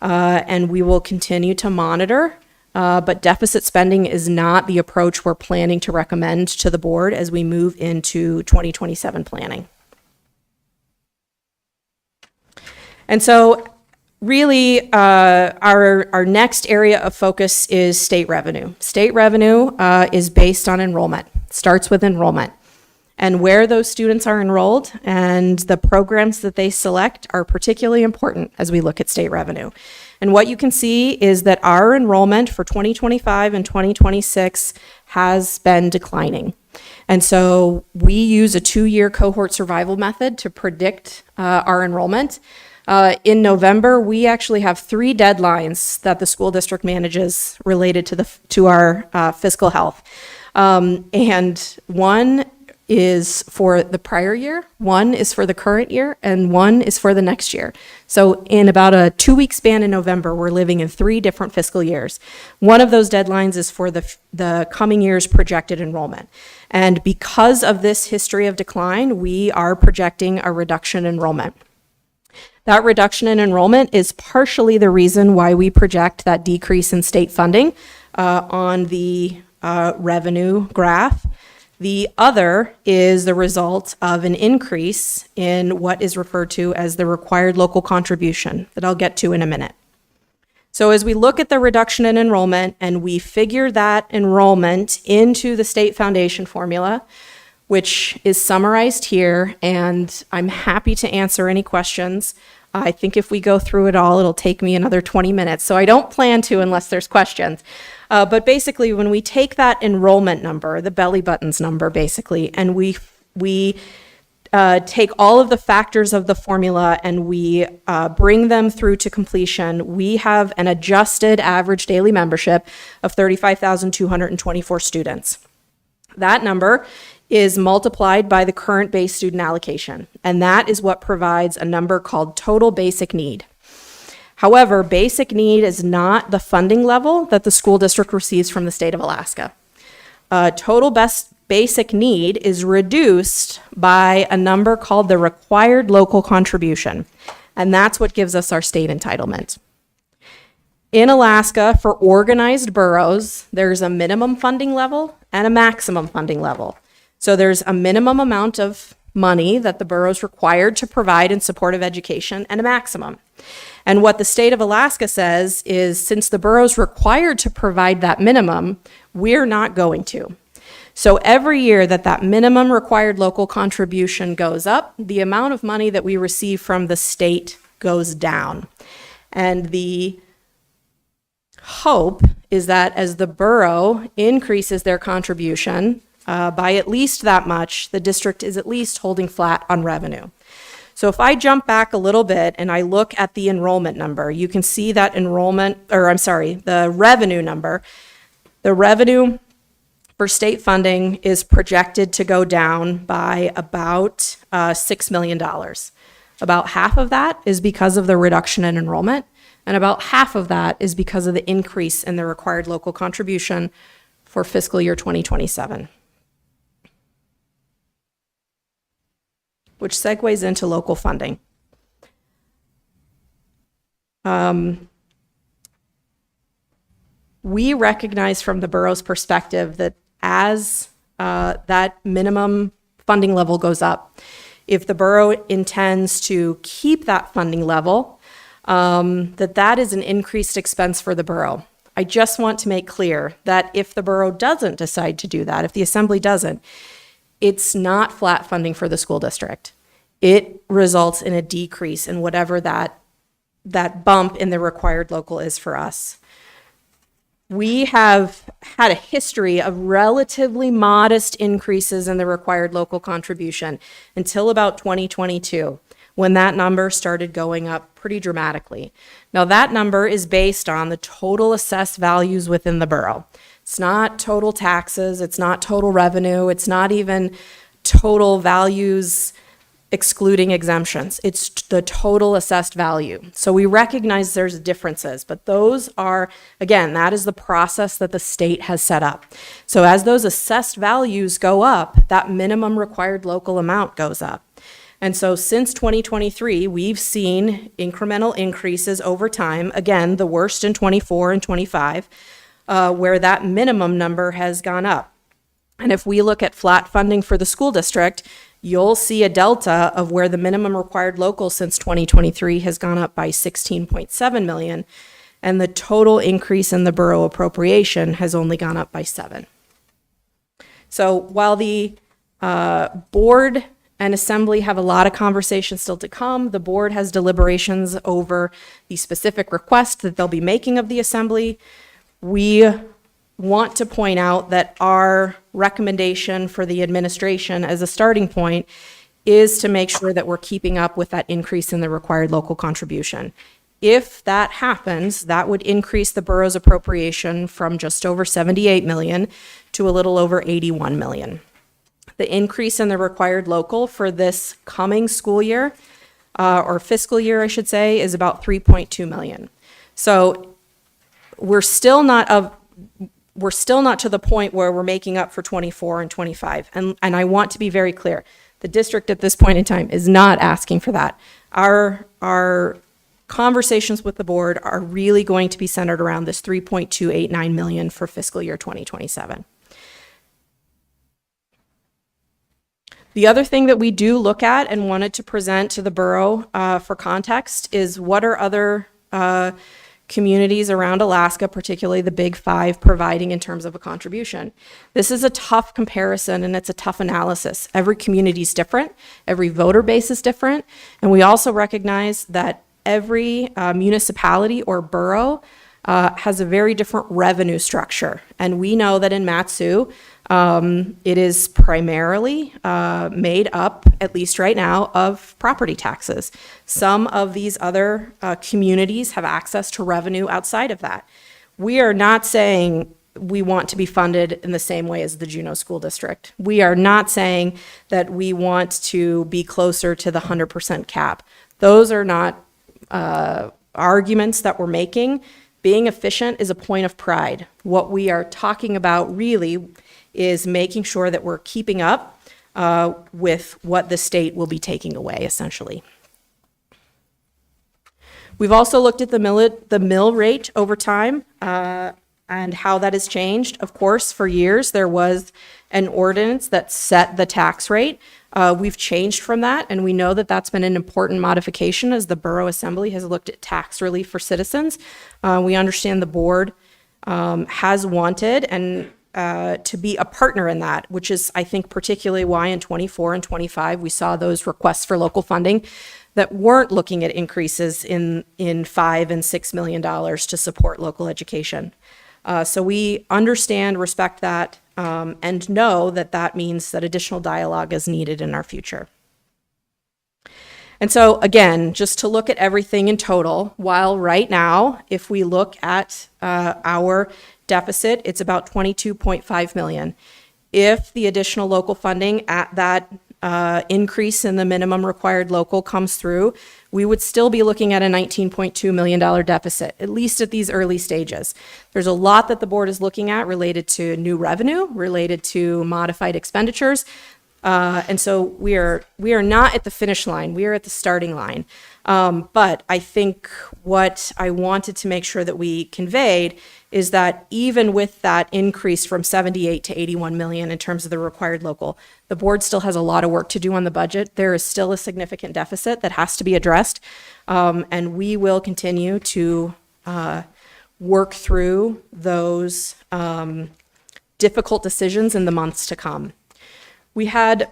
And we will continue to monitor, but deficit spending is not the approach we're planning to recommend to the board as we move into 2027 planning. And so really, our next area of focus is state revenue. State revenue is based on enrollment, starts with enrollment. And where those students are enrolled and the programs that they select are particularly important as we look at state revenue. And what you can see is that our enrollment for 2025 and 2026 has been declining. And so we use a 2-year cohort survival method to predict our enrollment. In November, we actually have 3 deadlines that the school district manages related to our fiscal health. And one is for the prior year, one is for the current year, and one is for the next year. So in about a 2-week span in November, we're living in 3 different fiscal years. One of those deadlines is for the coming year's projected enrollment. And because of this history of decline, we are projecting a reduction in enrollment. That reduction in enrollment is partially the reason why we project that decrease in state funding on the revenue graph. The other is the result of an increase in what is referred to as the required local contribution that I'll get to in a minute. So as we look at the reduction in enrollment and we figure that enrollment into the state foundation formula, which is summarized here, and I'm happy to answer any questions. I think if we go through it all, it'll take me another 20 minutes. So I don't plan to unless there's questions. But basically, when we take that enrollment number, the belly buttons number, basically, and we take all of the factors of the formula and we bring them through to completion, we have an adjusted average daily membership of 35,224 students. That number is multiplied by the current base student allocation, and that is what provides a number called total basic need. However, basic need is not the funding level that the school district receives from the state of Alaska. Total basic need is reduced by a number called the required local contribution, and that's what gives us our state entitlement. In Alaska, for organized boroughs, there's a minimum funding level and a maximum funding level. So there's a minimum amount of money that the borough's required to provide in support of education and a maximum. And what the state of Alaska says is, since the borough's required to provide that minimum, we're not going to. So every year that minimum required local contribution goes up, the amount of money that we receive from the state goes down. And the hope is that as the borough increases their contribution by at least that much, the district is at least holding flat on revenue. So if I jump back a little bit and I look at the enrollment number, you can see that the revenue number. The revenue for state funding is projected to go down by about $6 million. About half of that is because of the reduction in enrollment, and about half of that is because of the increase in the required local contribution for fiscal year 2027. Which segues into local funding. We recognize from the borough's perspective that as that minimum funding level goes up, if the borough intends to keep that funding level, that is an increased expense for the borough. I just want to make clear that if the borough doesn't decide to do that, if the assembly doesn't, it's not flat funding for the school district. It results in a decrease in whatever that bump in the required local is for us. We have had a history of relatively modest increases in the required local contribution until about 2022, when that number started going up pretty dramatically. Now, that number is based on the total assessed values within the borough. It's not total taxes, it's not total revenue, it's not even total values excluding exemptions. It's the total assessed value. So we recognize there's differences, but those are, again, that is the process that the state has set up. So as those assessed values go up, that minimum required local amount goes up. And so since 2023, we've seen incremental increases over time, again, the worst in 24 and 25, where that minimum number has gone up. And if we look at flat funding for the school district, you'll see a delta of where the minimum required local since 2023 has gone up by 16.7 million, and the total increase in the borough appropriation has only gone up by 7. So while the board and assembly have a lot of conversations still to come, the board has deliberations over the specific request that they'll be making of the assembly. We want to point out that our recommendation for the administration as a starting point is to make sure that we're keeping up with that increase in the required local contribution. If that happens, that would increase the borough's appropriation from just over 78 million to a little over 81 million. The increase in the required local for this coming school year, or fiscal year, I should say, is about 3.2 million. So we're still not to the point where we're making up for 24 and 25. And I want to be very clear. The district at this point in time is not asking for that. Our conversations with the board are really going to be centered around this 3.289 million for fiscal year 2027. The other thing that we do look at and wanted to present to the borough for context is what are other communities around Alaska, particularly the Big Five, providing in terms of a contribution. This is a tough comparison and it's a tough analysis. Every community is different, every voter base is different, and we also recognize that every municipality or borough has a very different revenue structure. And we know that in Mat-Su, it is primarily made up, at least right now, of property taxes. Some of these other communities have access to revenue outside of that. We are not saying we want to be funded in the same way as the Juneau School District. We are not saying that we want to be closer to the 100% cap. Those are not arguments that we're making. Being efficient is a point of pride. What we are talking about really is making sure that we're keeping up with what the state will be taking away, essentially. We've also looked at the mill rate over time and how that has changed. Of course, for years, there was an ordinance that set the tax rate. We've changed from that, and we know that that's been an important modification as the Borough Assembly has looked at tax relief for citizens. We understand the board has wanted and to be a partner in that, which is, I think, particularly why in 24 and 25 we saw those requests for local funding that weren't looking at increases in $5 and $6 million to support local education. So we understand, respect that, and know that that means that additional dialogue is needed in our future. And so again, just to look at everything in total, while right now, if we look at our deficit, it's about 22.5 million. If the additional local funding at that increase in the minimum required local comes through, we would still be looking at a $19.2 million deficit, at least at these early stages. There's a lot that the board is looking at related to new revenue, related to modified expenditures. And so we are not at the finish line, we are at the starting line. But I think what I wanted to make sure that we conveyed is that even with that increase from 78 to 81 million in terms of the required local, the board still has a lot of work to do on the budget. There is still a significant deficit that has to be addressed. And we will continue to work through those difficult decisions in the months to come. We had,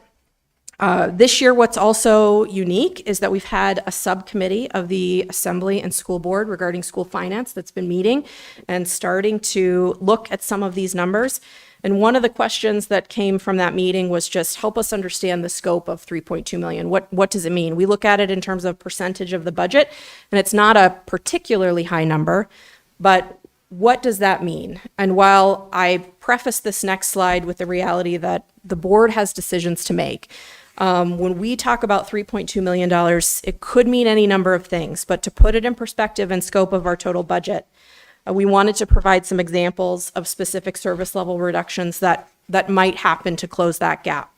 this year, what's also unique is that we've had a subcommittee of the Assembly and School Board regarding school finance that's been meeting and starting to look at some of these numbers. And one of the questions that came from that meeting was just help us understand the scope of 3.2 million. What does it mean? We look at it in terms of percentage of the budget, and it's not a particularly high number, but what does that mean? And while I preface this next slide with the reality that the board has decisions to make, when we talk about $3.2 million, it could mean any number of things, but to put it in perspective and scope of our total budget, we wanted to provide some examples of specific service level reductions that might happen to close that gap.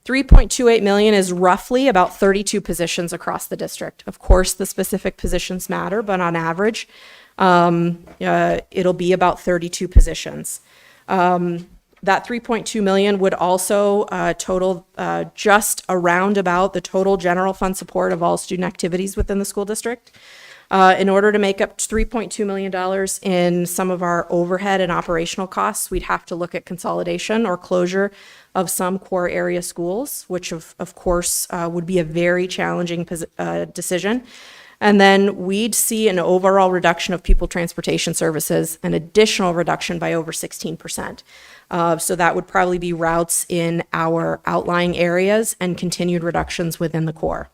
3.28 million is roughly about 32 positions across the district. Of course, the specific positions matter, but on average, it'll be about 32 positions. That 3.2 million would also total just around about the total general fund support of all student activities within the school district. In order to make up $3.2 million in some of our overhead and operational costs, we'd have to look at consolidation or closure of some core area schools, which of course would be a very challenging decision. And then we'd see an overall reduction of pupil transportation services, an additional reduction by over 16%. So that would probably be routes in our outlying areas and continued reductions within the core.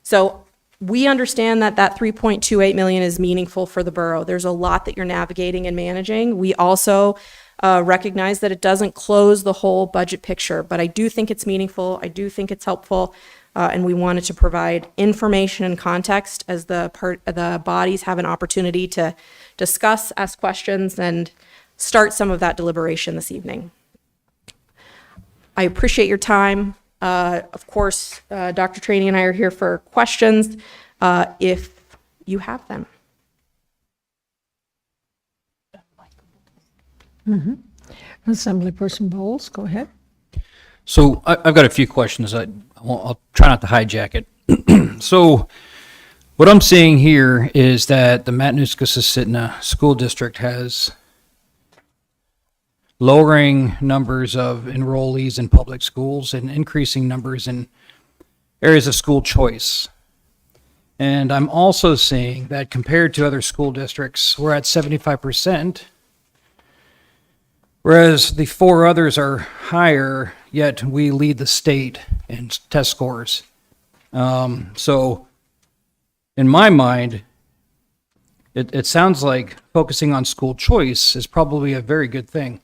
So we understand that that 3.28 million is meaningful for the borough. There's a lot that you're navigating and managing. We also recognize that it doesn't close the whole budget picture, but I do think it's meaningful. I do think it's helpful. And we wanted to provide information and context as the bodies have an opportunity to discuss, ask questions, and start some of that deliberation this evening. I appreciate your time. Of course, Dr. Traney and I are here for questions if you have them. Assemblyperson Bowles, go ahead. So I've got a few questions. I'll try not to hijack it. So what I'm seeing here is that the Matanuska-Susitna School District has lowering numbers of enrollees in public schools and increasing numbers in areas of school choice. And I'm also seeing that compared to other school districts, we're at 75%, whereas the four others are higher, yet we lead the state in test scores. So in my mind, it sounds like focusing on school choice is probably a very good thing.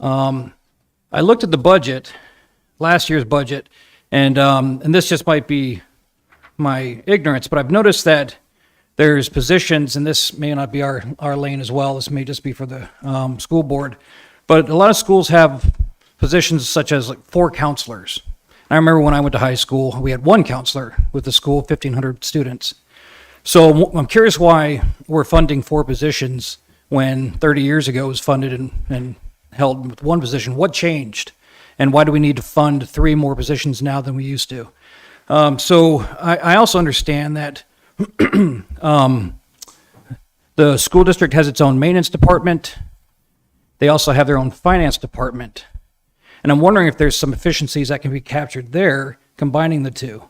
I looked at the budget, last year's budget, and this just might be my ignorance, but I've noticed that there's positions, and this may not be our lane as well, this may just be for the school board, but a lot of schools have positions such as like 4 counselors. I remember when I went to high school, we had 1 counselor with the school, 1,500 students. So I'm curious why we're funding 4 positions when 30 years ago it was funded and held with 1 position. What changed? And why do we need to fund 3 more positions now than we used to? So I also understand that the school district has its own maintenance department. They also have their own finance department. And I'm wondering if there's some efficiencies that can be captured there, combining the two,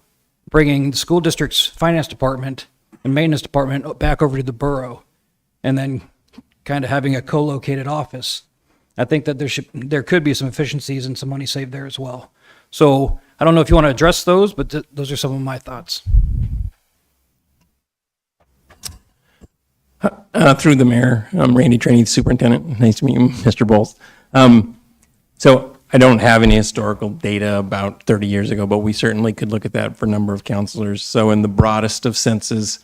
bringing the school district's finance department and maintenance department back over to the borough, and then kind of having a co-located office. I think that there could be some efficiencies and some money saved there as well. So I don't know if you want to address those, but those are some of my thoughts. Through the mayor, I'm Randy Traney, superintendent. Nice to meet you, Mr. Bowles. So I don't have any historical data about 30 years ago, but we certainly could look at that for a number of counselors. So in the broadest of senses,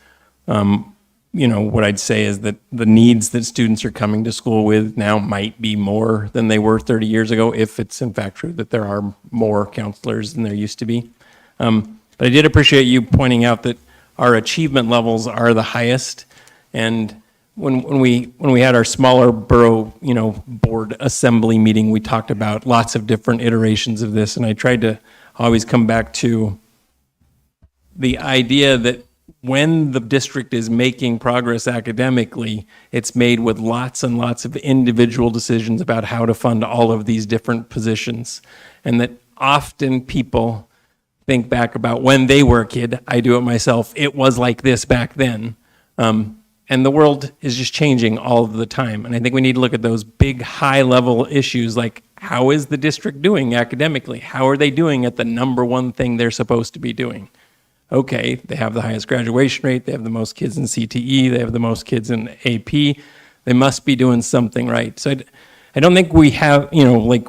what I'd say is that the needs that students are coming to school with now might be more than they were 30 years ago, if it's in fact true that there are more counselors than there used to be. But I did appreciate you pointing out that our achievement levels are the highest. And when we had our smaller borough, board assembly meeting, we talked about lots of different iterations of this. And I tried to always come back to the idea that when the district is making progress academically, it's made with lots and lots of individual decisions about how to fund all of these different positions. And that often people think back about when they were a kid, I do it myself, it was like this back then. And the world is just changing all of the time. And I think we need to look at those big high-level issues like, how is the district doing academically? How are they doing at the number one thing they're supposed to be doing? Okay, they have the highest graduation rate, they have the most kids in CTE, they have the most kids in AP, They must be doing something right. So I don't think we have, like,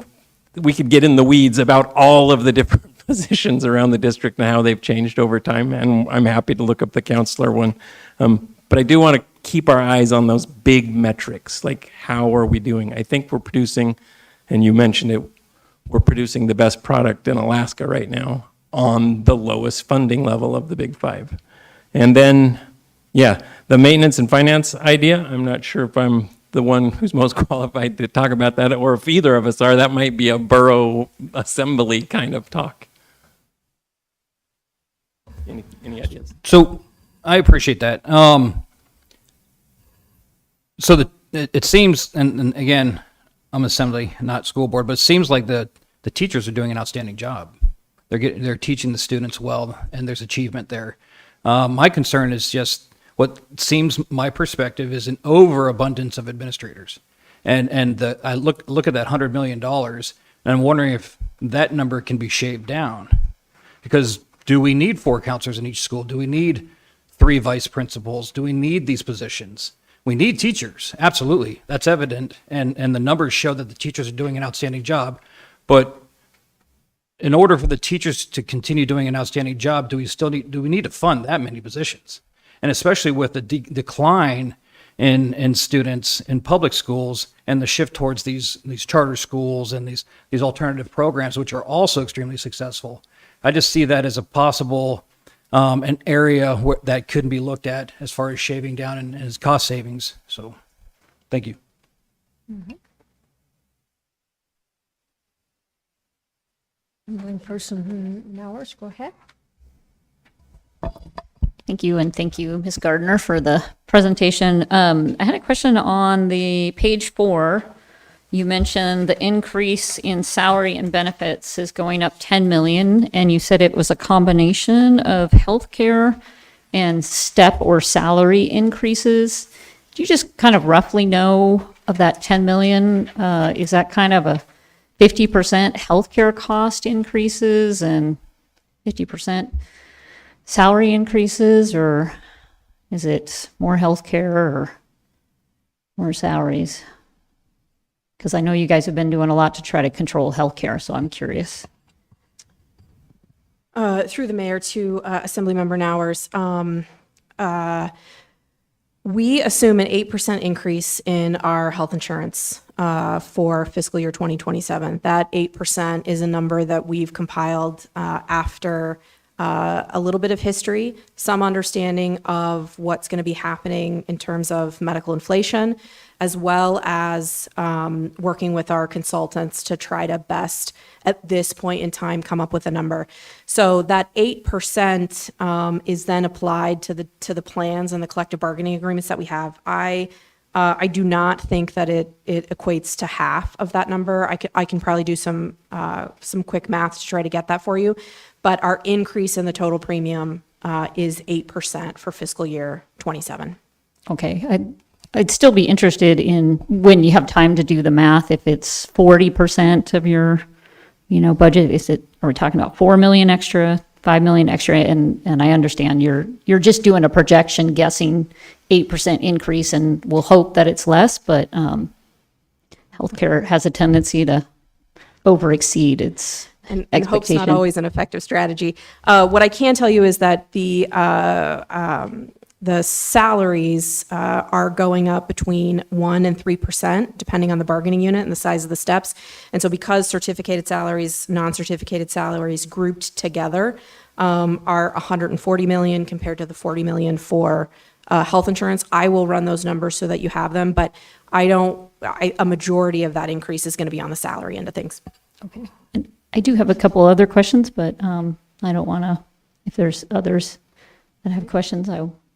we could get in the weeds about all of the different positions around the district and how they've changed over time, and I'm happy to look up the counselor one. But I do want to keep our eyes on those big metrics, like how are we doing? I think we're producing, and you mentioned it, we're producing the best product in Alaska right now on the lowest funding level of the big five. And then, yeah, the maintenance and finance idea, I'm not sure if I'm the one who's most qualified to talk about that, or if either of us are. That might be a borough assembly kind of talk. Any ideas? So I appreciate that. So it seems, and again, I'm assembly, not school board, but it seems like the teachers are doing an outstanding job. They're teaching the students well, and there's achievement there. My concern is just what seems, my perspective, is an overabundance of administrators. And I look at that $100 million, and I'm wondering if that number can be shaved down. Because do we need 4 counselors in each school? Do we need 3 vice principals? Do we need these positions? We need teachers, absolutely. That's evident, and the numbers show that the teachers are doing an outstanding job. But in order for the teachers to continue doing an outstanding job, do we need to fund that many positions? And especially with the decline in students in public schools and the shift towards these charter schools and these alternative programs, which are also extremely successful. I just see that as a possible an area that could be looked at as far as shaving down and as cost savings. So, thank you. Person Mowers, go ahead. Thank you, and thank you, Ms. Gardner, for the presentation. I had a question on the page 4. You mentioned the increase in salary and benefits is going up 10 million, and you said it was a combination of healthcare and step or salary increases. Do you just kind of roughly know of that 10 million? Is that kind of a 50% healthcare cost increases and 50% salary increases, or is it more healthcare or more salaries? Because I know you guys have been doing a lot to try to control healthcare, so I'm curious. Through the mayor to Assemblymember Nowers, we assume an 8% increase in our health insurance for fiscal year 2027. That 8% is a number that we've compiled after a little bit of history, some understanding of what's going to be happening in terms of medical inflation, as well as working with our consultants to try to best, at this point in time, come up with a number. So that 8% is then applied to the plans and the collective bargaining agreements that we have. I do not think that it equates to half of that number. I can probably do some quick math to try to get that for you. But our increase in the total premium is 8% for fiscal year 27. Okay, I'd still be interested in, when you have time to do the math, if it's 40% of your, budget, are we talking about 4 million extra, 5 million extra? And I understand you're just doing a projection, guessing 8% increase, and we'll hope that it's less, but healthcare has a tendency to over exceed its and expectation. Hope's not always an effective strategy. What I can tell you is that the salaries are going up between 1% and 3%, depending on the bargaining unit and the size of the steps. And so because certificated salaries, non-certificated salaries grouped together are 140 million compared to the 40 million for health insurance, I will run those numbers so that you have them, but a majority of that increase is going to be on the salary end of things. Okay. And I do have a couple other questions, but I don't want to, if there's others that have questions,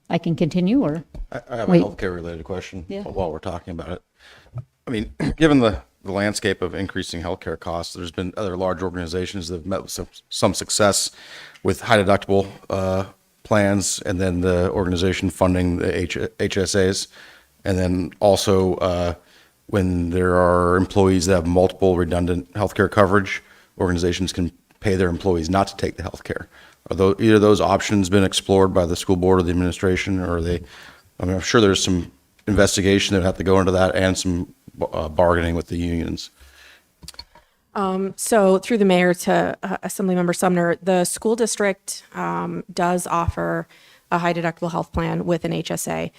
I can continue, or? I have wait. a healthcare related question Yeah. while we're talking about it. I mean, given the landscape of increasing healthcare costs, there's been other large organizations that have met with some success with high deductible plans, and then the organization funding the HSAs. And then also when there are employees that have multiple redundant healthcare coverage, organizations can pay their employees not to take the healthcare. Are either of those options been explored by the school board or the administration, or are they? I mean, I'm sure there's some investigation that would have to go into that and some bargaining with the unions. So through the mayor to Assemblymember Sumner, the school district does offer a high deductible health plan with an HSA.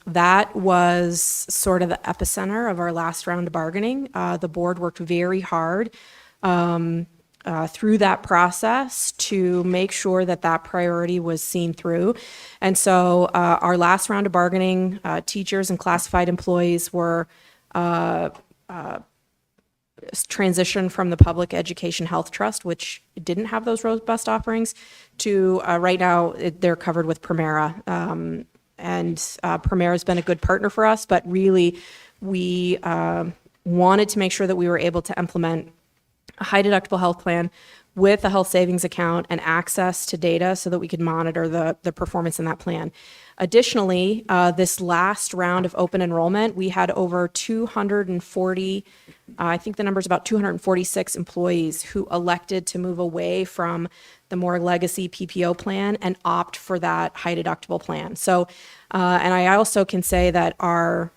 That was sort of the epicenter of our last round of bargaining. The board worked very hard through that process to make sure that that priority was seen through. And so our last round of bargaining, teachers and classified employees were transition from the Public Education Health Trust, which didn't have those robust offerings, to right now they're covered with Premera. And Premera has been a good partner for us, but really we wanted to make sure that we were able to implement a high deductible health plan with a health savings account and access to data so that we could monitor the performance in that plan. Additionally, this last round of open enrollment, we had over 240, I think the number is about 246 employees who elected to move away from the more legacy PPO plan and opt for that high deductible plan. So, and I also can say that our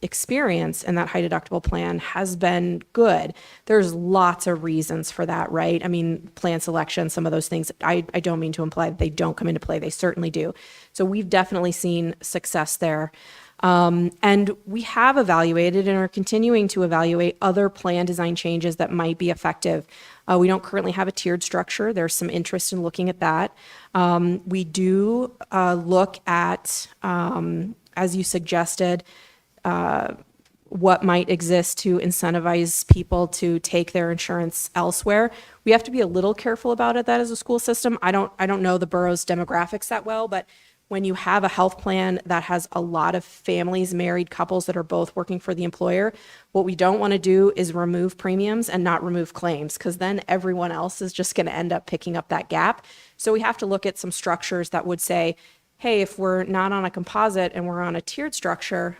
experience in that high deductible plan has been good. There's lots of reasons for that, right? I mean, plan selection, some of those things, I don't mean to imply that they don't come into play. They certainly do. So we've definitely seen success there. And we have evaluated and are continuing to evaluate other plan design changes that might be effective. We don't currently have a tiered structure. There's some interest in looking at that. We do look at, as you suggested, what might exist to incentivize people to take their insurance elsewhere. We have to be a little careful about it, that as a school system. I don't know the borough's demographics that well, but when you have a health plan that has a lot of families, married couples that are both working for the employer, what we don't want to do is remove premiums and not remove claims, because then everyone else is just going to end up picking up that gap. So we have to look at some structures that would say, hey, if we're not on a composite and we're on a tiered structure,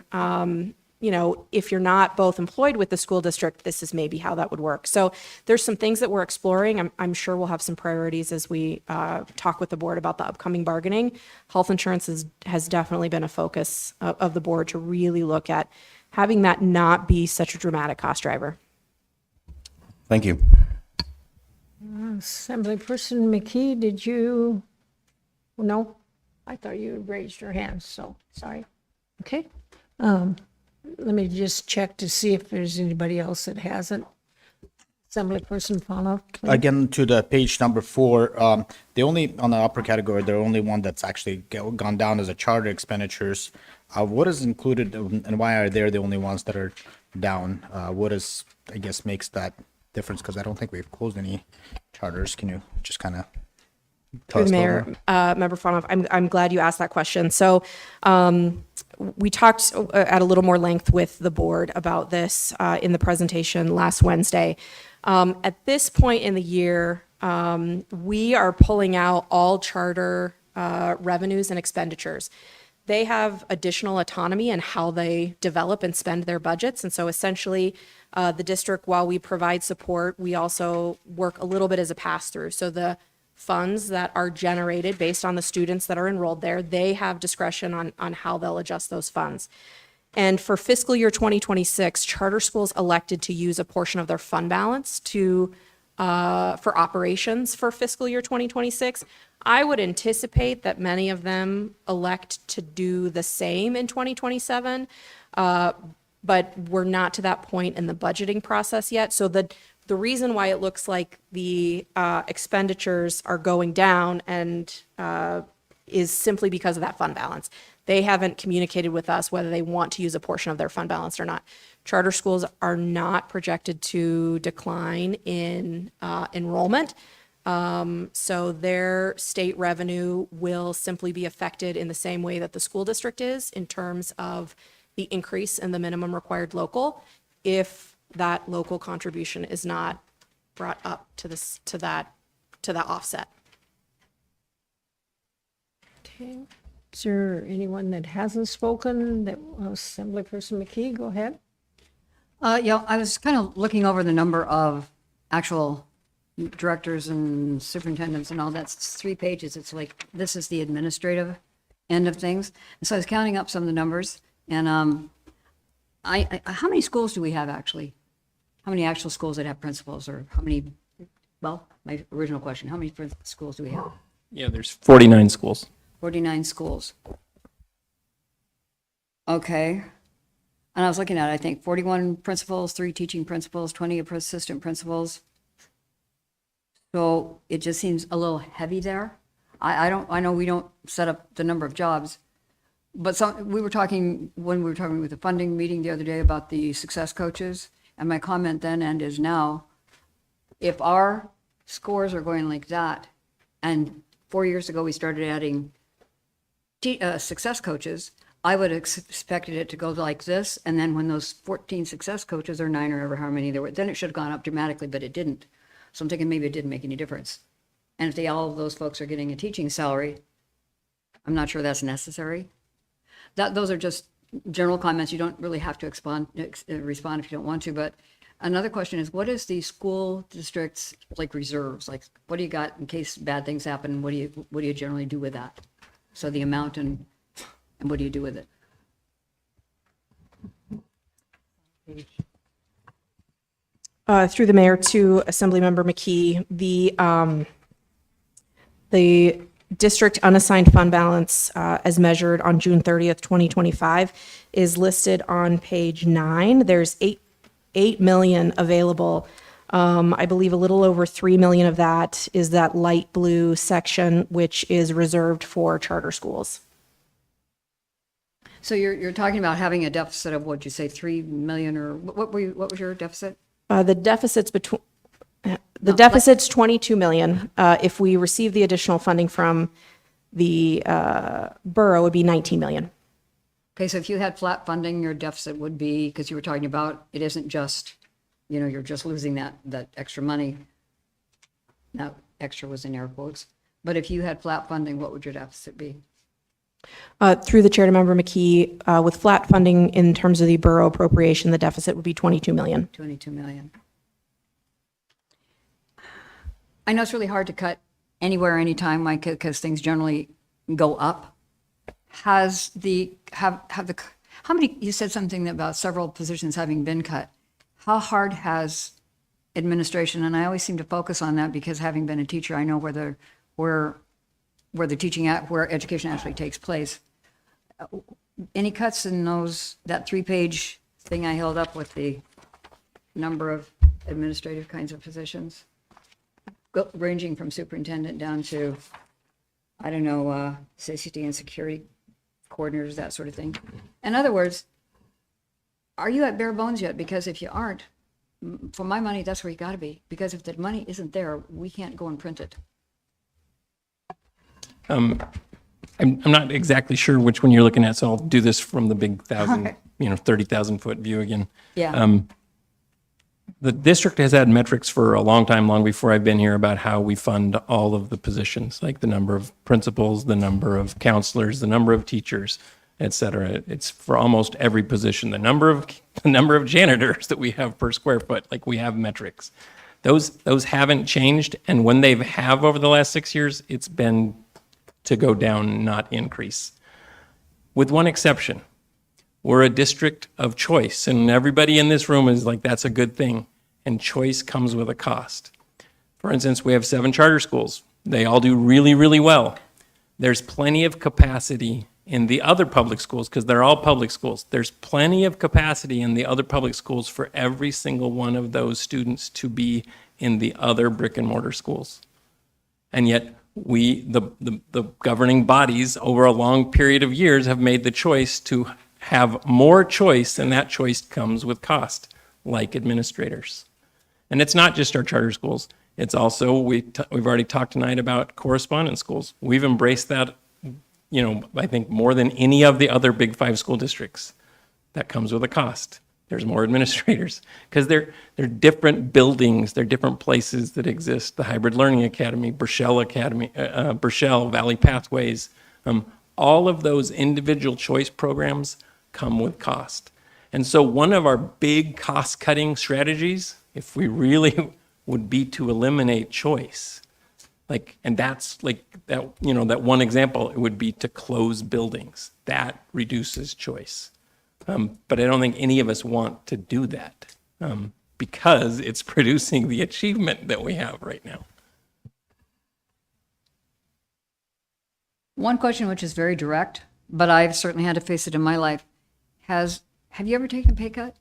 you know, if you're not both employed with the school district, this is maybe how that would work. So there's some things that we're exploring. I'm sure we'll have some priorities as we talk with the board about the upcoming bargaining. Health insurance has definitely been a focus of the board to really look at having that not be such a dramatic cost driver. Thank you. Assemblyperson McKee, did you? No, I thought you had raised your hand, so sorry. Okay. Let me just check to see if there's anybody else that hasn't. Assemblyperson Fano. Again, to the page number 4, the only, on the upper category, the only one that's actually gone down is the charter expenditures. What is included and why are they the only ones that are down? What is, I guess, makes that difference? Because I don't think we've closed any charters. Can you just kind of Through the mayor, Member Fanoff, I'm glad you asked that question. So we talked at a little more length with the board about this in the presentation last Wednesday. At this point in the year, we are pulling out all charter revenues and expenditures. They have additional autonomy in how they develop and spend their budgets. And so essentially, the district, while we provide support, we also work a little bit as a pass-through. So the funds that are generated based on the students that are enrolled there, they have discretion on how they'll adjust those funds. And for fiscal year 2026, charter schools elected to use a portion of their fund balance to for operations for fiscal year 2026. I would anticipate that many of them elect to do the same in 2027, but we're not to that point in the budgeting process yet. So the reason why it looks like the expenditures are going down and is simply because of that fund balance. They haven't communicated with us whether they want to use a portion of their fund balance or not. Charter schools are not projected to decline in enrollment. So their state revenue will simply be affected in the same way that the school district is in terms of the increase in the minimum required local if that local contribution is not brought up to that offset. Okay. Is there anyone that hasn't spoken? That Assemblyperson McKee, go ahead. Yeah, I was kind of looking over the number of actual directors and superintendents and all that. It's 3 pages. It's like, this is the administrative end of things. And so I was counting up some of the numbers. And how many schools do we have actually? How many actual schools that have principals, or how many? Well, my original question: how many schools do we have? Yeah, there's 49 schools. 49 schools. Okay. And I was looking at, I think, 41 principals, 3 teaching principals, 20 assistant principals. So it just seems a little heavy there. I know we don't set up the number of jobs, but we were talking, when we were talking with the funding meeting the other day about the success coaches, and my comment then and is now, if our scores are going like that, and 4 years ago we started adding success coaches, I would have expected it to go like this, and then when those 14 success coaches, or 9 or ever how many there were, then it should have gone up dramatically, but it didn't. So I'm thinking maybe it didn't make any difference. And if all of those folks are getting a teaching salary, I'm not sure that's necessary. Those are just general comments. You don't really have to respond if you don't want to. But another question is, what is the school district's like reserves? Like, what do you got in case bad things happen? What do you generally do with that? So the amount and what do you do with it? Through the mayor to Assemblymember McKee, the district unassigned fund balance as measured on June 30th, 2025 is listed on page 9. There's 8 million available. I believe a little over 3 million of that is that light blue section, which is reserved for charter schools. So you're talking about having a deficit of, what'd you say, 3 million, or what was your deficit? The deficit's 22 million. If we receive the additional funding from the borough, it would be 19 million. Okay, so if you had flat funding, your deficit would be, because you were talking about, it isn't just, you're just losing that extra money. That extra was in air quotes. But if you had flat funding, what would your deficit be? Through the chair to member McKee, with flat funding in terms of the borough appropriation, the deficit would be 22 million. 22 million. I know it's really hard to cut anywhere, anytime, because things generally go up. How many, you said something about several positions having been cut. How hard has administration, and I always seem to focus on that because having been a teacher, I know where education actually takes place. Any cuts in that 3-page thing I held up with the number of administrative kinds of positions? Ranging from superintendent down to, I don't know, safety and security coordinators, that sort of thing. In other words, are you at bare bones yet? Because if you aren't, for my money, that's where you got to be. Because if the money isn't there, we can't go and print it. I'm not exactly sure which one you're looking at, so I'll do this from the big 30,000 foot view again. Yeah. The district has had metrics for a long time, long before I've been here, about how we fund all of the positions, like the number of principals, the number of counselors, the number of teachers, et cetera. It's for almost every position. The number of janitors that we have per square foot, like we have metrics. Those haven't changed, and when they have over the last 6 years, it's been to go down, not increase. With one exception. We're a district of choice, and everybody in this room is like, that's a good thing. And choice comes with a cost. For instance, we have 7 charter schools. They all do really, really well. There's plenty of capacity in the other public schools, because they're all public schools. There's plenty of capacity in the other public schools for every single one of those students to be in the other brick and mortar schools. And yet, the governing bodies over a long period of years have made the choice to have more choice, and that choice comes with cost, like administrators. And it's not just our charter schools. It's also, we've already talked tonight about correspondence schools. We've embraced that, I think more than any of the other big 5 school districts. That comes with a cost. There's more administrators, because they're different buildings, they're different places that exist. The Hybrid Learning Academy, Burchell, Valley Pathways, all of those individual choice programs come with cost. And so one of our big cost-cutting strategies, if we really would be to eliminate choice, and that's like that, that one example, it would be to close buildings. That reduces choice. But I don't think any of us want to do that because it's producing the achievement that we have right now. One question which is very direct, but I've certainly had to face it in my life. Have you ever taken a pay cut?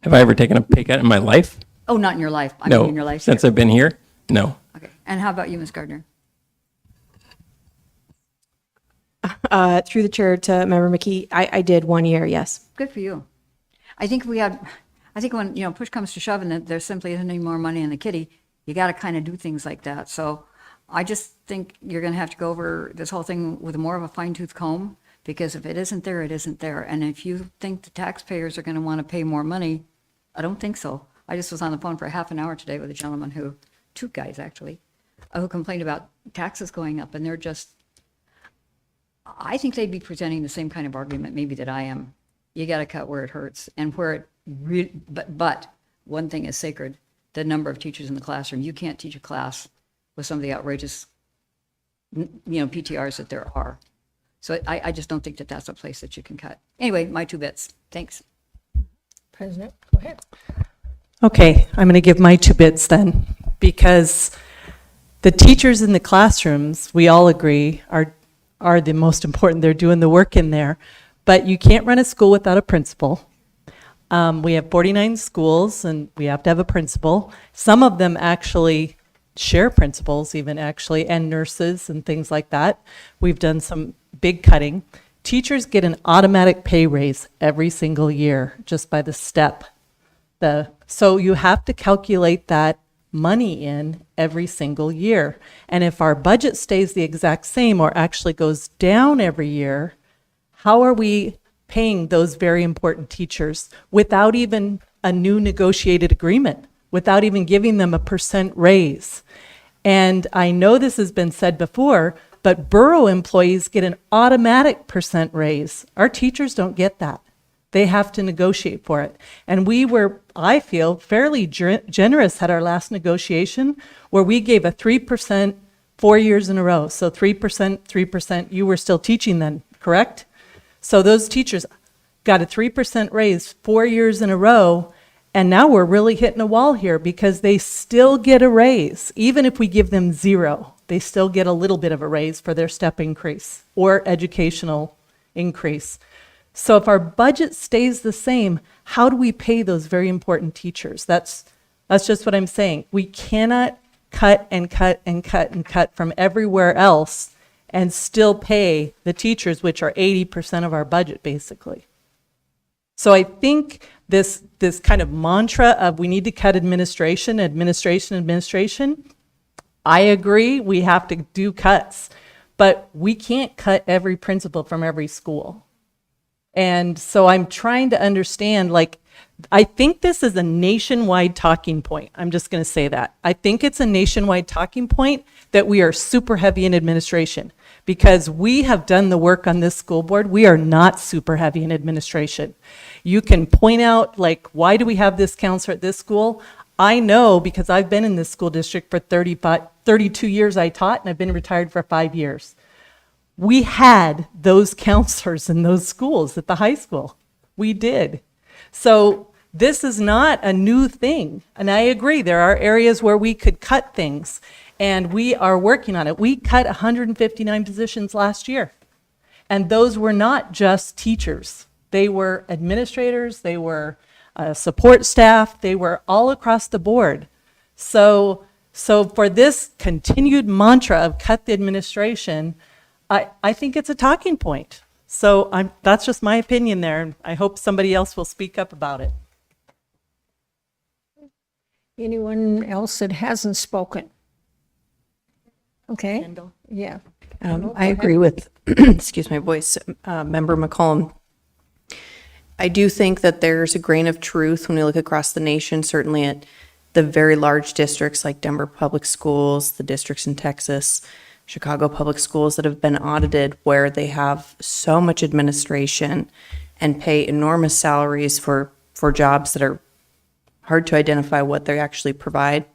Have I ever taken a pay cut in my life? Oh, not in your life. I No. mean in your life. Since I've been here? No. Okay. And how about you, Ms. Gardner? Through the chair to Member McKee, I did 1 year, yes. Good for you. I think when, push comes to shove and that there simply isn't any more money in the kitty, you got to kind of do things like that. So I just think you're going to have to go over this whole thing with more of a fine-tooth comb, because if it isn't there, it isn't there. And if you think the taxpayers are going to want to pay more money, I don't think so. I just was on the phone for half an hour today with a gentleman two guys actually, who complained about taxes going up, and they're just, I think they'd be presenting the same kind of argument maybe that I am. You got to cut where it hurts and where it really, but one thing is sacred, the number of teachers in the classroom. You can't teach a class with some of the outrageous, PTRs that there are. So I just don't think that that's a place that you can cut. Anyway, my 2 bits. Thanks. President, go ahead. Okay, I'm going to give my 2 bits then, because the teachers in the classrooms, we all agree, are the most important. They're doing the work in there. But you can't run a school without a principal. We have 49 schools, and we have to have a principal. Some of them actually share principals even actually, and nurses and things like that. We've done some big cutting. Teachers get an automatic pay raise every single year just by the step. So you have to calculate that money in every single year. And if our budget stays the exact same or actually goes down every year, how are we paying those very important teachers without even a new negotiated agreement, without even giving them a % raise? And I know this has been said before, but borough employees get an automatic % raise. Our teachers don't get that. They have to negotiate for it. And we were, I feel, fairly generous at our last negotiation, where we gave a 3% 4 years in a row. So 3%, 3%, you were still teaching then, correct? So those teachers got a 3% raise 4 years in a row, and now we're really hitting a wall here because they still get a raise. Even if we give them 0, they still get a little bit of a raise for their step increase or educational increase. So if our budget stays the same, how do we pay those very important teachers? That's just what I'm saying. We cannot cut and cut and cut and cut from everywhere else and still pay the teachers, which are 80% of our budget, basically. So I think this kind of mantra of we need to cut administration, I agree, we have to do cuts, but we can't cut every principal from every school. And so I'm trying to understand, I think this is a nationwide talking point. I'm just going to say that. I think it's a nationwide talking point that we are super heavy in administration, because we have done the work on this school board. We are not super heavy in administration. You can point out, why do we have this counselor at this school? I know because I've been in this school district for 32 years I taught, and I've been retired for 5 years. We had those counselors in those schools at the high school. We did. So this is not a new thing. And I agree, there are areas where we could cut things, and we are working on it. We cut 159 positions last year. And those were not just teachers. They were administrators, they were support staff, they were all across the board. So for this continued mantra of cut the administration, I think it's a talking point. So that's just my opinion there, and I hope somebody else will speak up about it. Anyone else that hasn't spoken? Okay. Yeah. I agree with, excuse my voice, Member McCollum. I do think that there's a grain of truth when we look across the nation, certainly at the very large districts like Denver Public Schools, the districts in Texas, Chicago Public Schools that have been audited, where they have so much administration and pay enormous salaries for jobs that are hard to identify what they actually provide.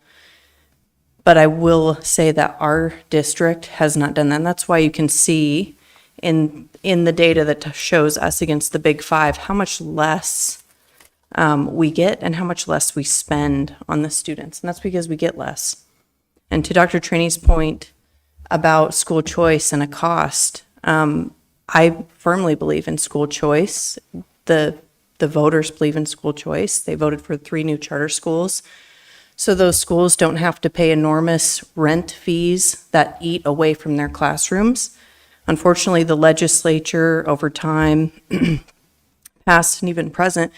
But I will say that our district has not done that. And that's why you can see in the data that shows us against the big five, how much less we get and how much less we spend on the students. And that's because we get less. And to Dr. Triney's point about school choice and a cost, I firmly believe in school choice. The voters believe in school choice. They voted for 3 new charter schools. So those schools don't have to pay enormous rent fees that eat away from their classrooms. Unfortunately, the legislature over time, past and even present,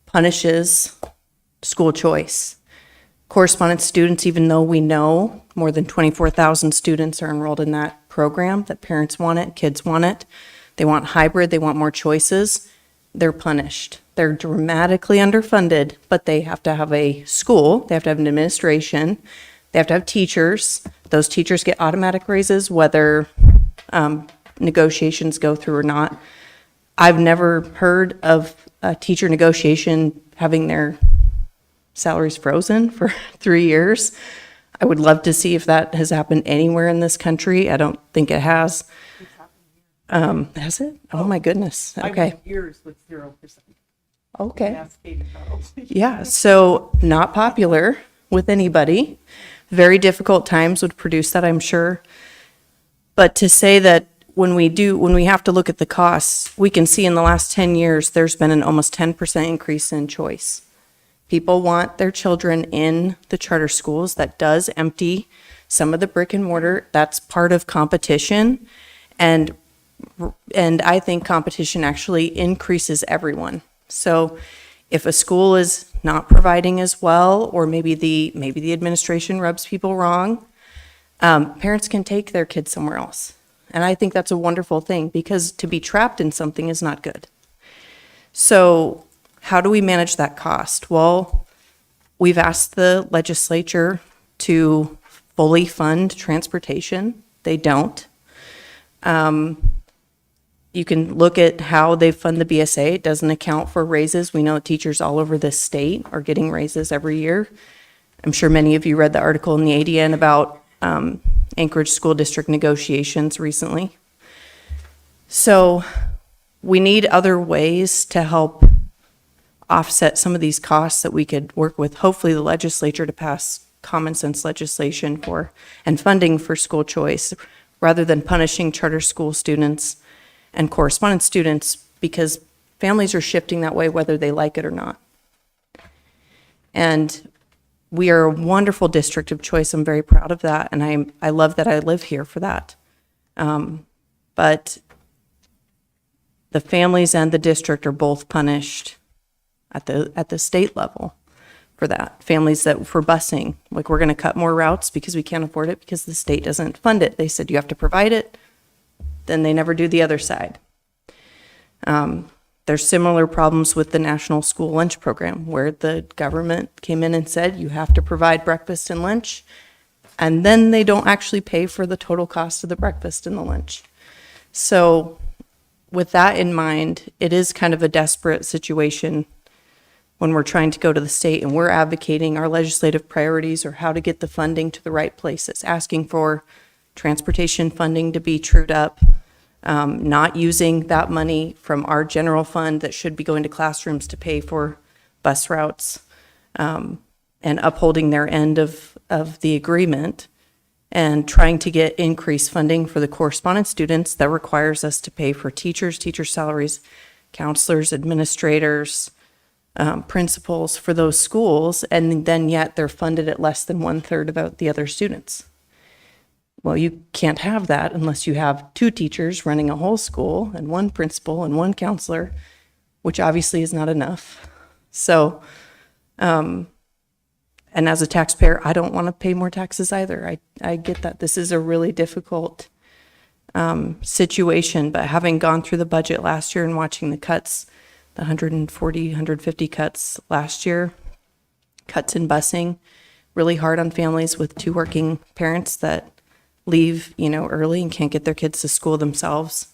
punishes school choice. Correspondence students, even though we know more than 24,000 students are enrolled in that program, that parents want it, kids want it, they want hybrid, they want more choices, they're punished. They're dramatically underfunded, but they have to have a school, they have to have an administration, they have to have teachers. Those teachers get automatic raises whether negotiations go through or not. I've never heard of a teacher negotiation having their salaries frozen for 3 years. I would love to see if that has happened anywhere in this country. I don't think it has. Has it? Oh my goodness. Okay. Years with 0%. Okay. Yeah, so not popular with anybody. Very difficult times would produce that, I'm sure. But to say that when we have to look at the costs, we can see in the last 10 years, there's been an almost 10% increase in choice. People want their children in the charter schools. That does empty some of the brick and mortar. That's part of competition. And I think competition actually increases everyone. So if a school is not providing as well, or maybe the administration rubs people wrong, parents can take their kids somewhere else. And I think that's a wonderful thing, because to be trapped in something is not good. So how do we manage that cost? Well, we've asked the legislature to fully fund transportation. They don't. You can look at how they fund the BSA. It doesn't account for raises. We know that teachers all over this state are getting raises every year. I'm sure many of you read the article in the ADN about Anchorage School District negotiations recently. So we need other ways to help offset some of these costs that we could work with, hopefully the legislature, to pass common sense legislation for and funding for school choice, rather than punishing charter school students and correspondence students, because families are shifting that way whether they like it or not. And we are a wonderful district of choice. I'm very proud of that, and I love that I live here for that. But the families and the district are both punished at the state level for that. Families that, for busing, like, we're going to cut more routes because we can't afford it because the state doesn't fund it. They said you have to provide it, then they never do the other side. There's similar problems with the National School Lunch Program, where the government came in and said you have to provide breakfast and lunch, and then they don't actually pay for the total cost of the breakfast and the lunch. So with that in mind, it is kind of a desperate situation when we're trying to go to the state and we're advocating our legislative priorities or how to get the funding to the right places, asking for transportation funding to be trued up, not using that money from our general fund that should be going to classrooms to pay for bus routes, and upholding their end of the agreement, and trying to get increased funding for the correspondence students. That requires us to pay for teachers, teacher salaries, counselors, administrators, principals for those schools, and then yet they're funded at less than 1/3 of the other students. Well, you can't have that unless you have 2 teachers running a whole school and 1 principal and 1 counselor, which obviously is not enough. So, and as a taxpayer, I don't want to pay more taxes either. I get that this is a really difficult situation, but having gone through the budget last year and watching the cuts, the 140, 150 cuts last year, cuts in busing, really hard on families with 2 working parents that leave, early and can't get their kids to school themselves.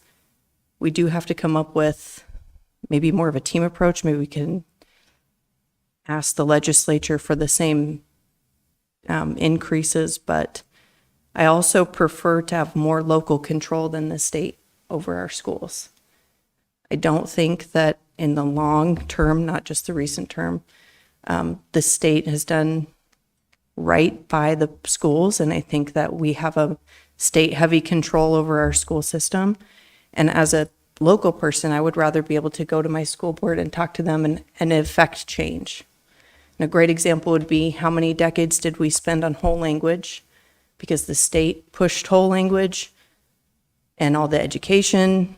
We do have to come up with maybe more of a team approach. Maybe we can ask the legislature for the same increases, but I also prefer to have more local control than the state over our schools. I don't think that in the long term, not just the recent term, the state has done right by the schools, and I think that we have a state-heavy control over our school system. And as a local person, I would rather be able to go to my school board and talk to them and effect change. And a great example would be, how many decades did we spend on whole language? Because the state pushed whole language, and all the education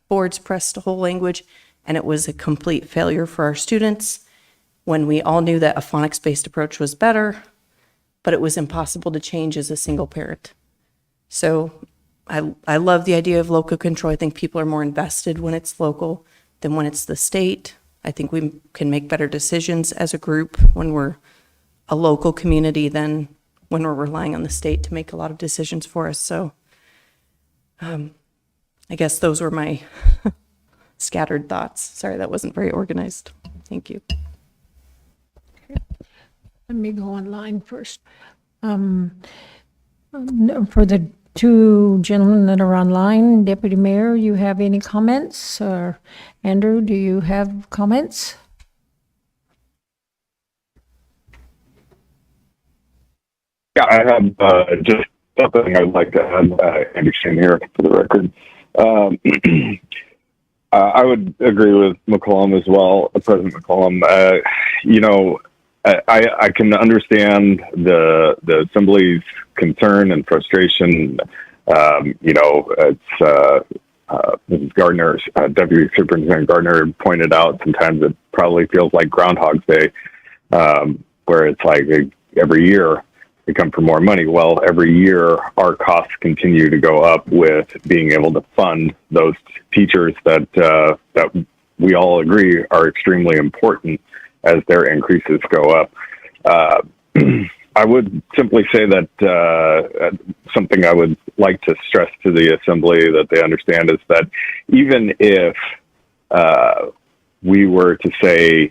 boards pressed whole language, and it was a complete failure for our students when we all knew that a phonics-based approach was better, but it was impossible to change as a single parent. So I love the idea of local control. I think people are more invested when it's local than when it's the state. I think we can make better decisions as a group when we're a local community than when we're relying on the state to make a lot of decisions for us. So I guess those were my scattered thoughts. Sorry, that wasn't very organized. Thank you. Let me go online first. For the two gentlemen that are online, Deputy Mayor, you have any comments? Or Andrew, do you have comments? Yeah, I have just something I'd like to add. Andy Shane here for the record. I would agree with McCollum as well, President McCollum. I can understand the Assembly's concern and frustration. It's Mrs. Gardner, Deputy Superintendent Gardner pointed out sometimes it probably feels like Groundhog's Day, where it's like every year we come for more money. Well, every year our costs continue to go up with being able to fund those teachers that we all agree are extremely important as their increases go up. I would simply say that something I would like to stress to the Assembly that they understand is that even if we were to say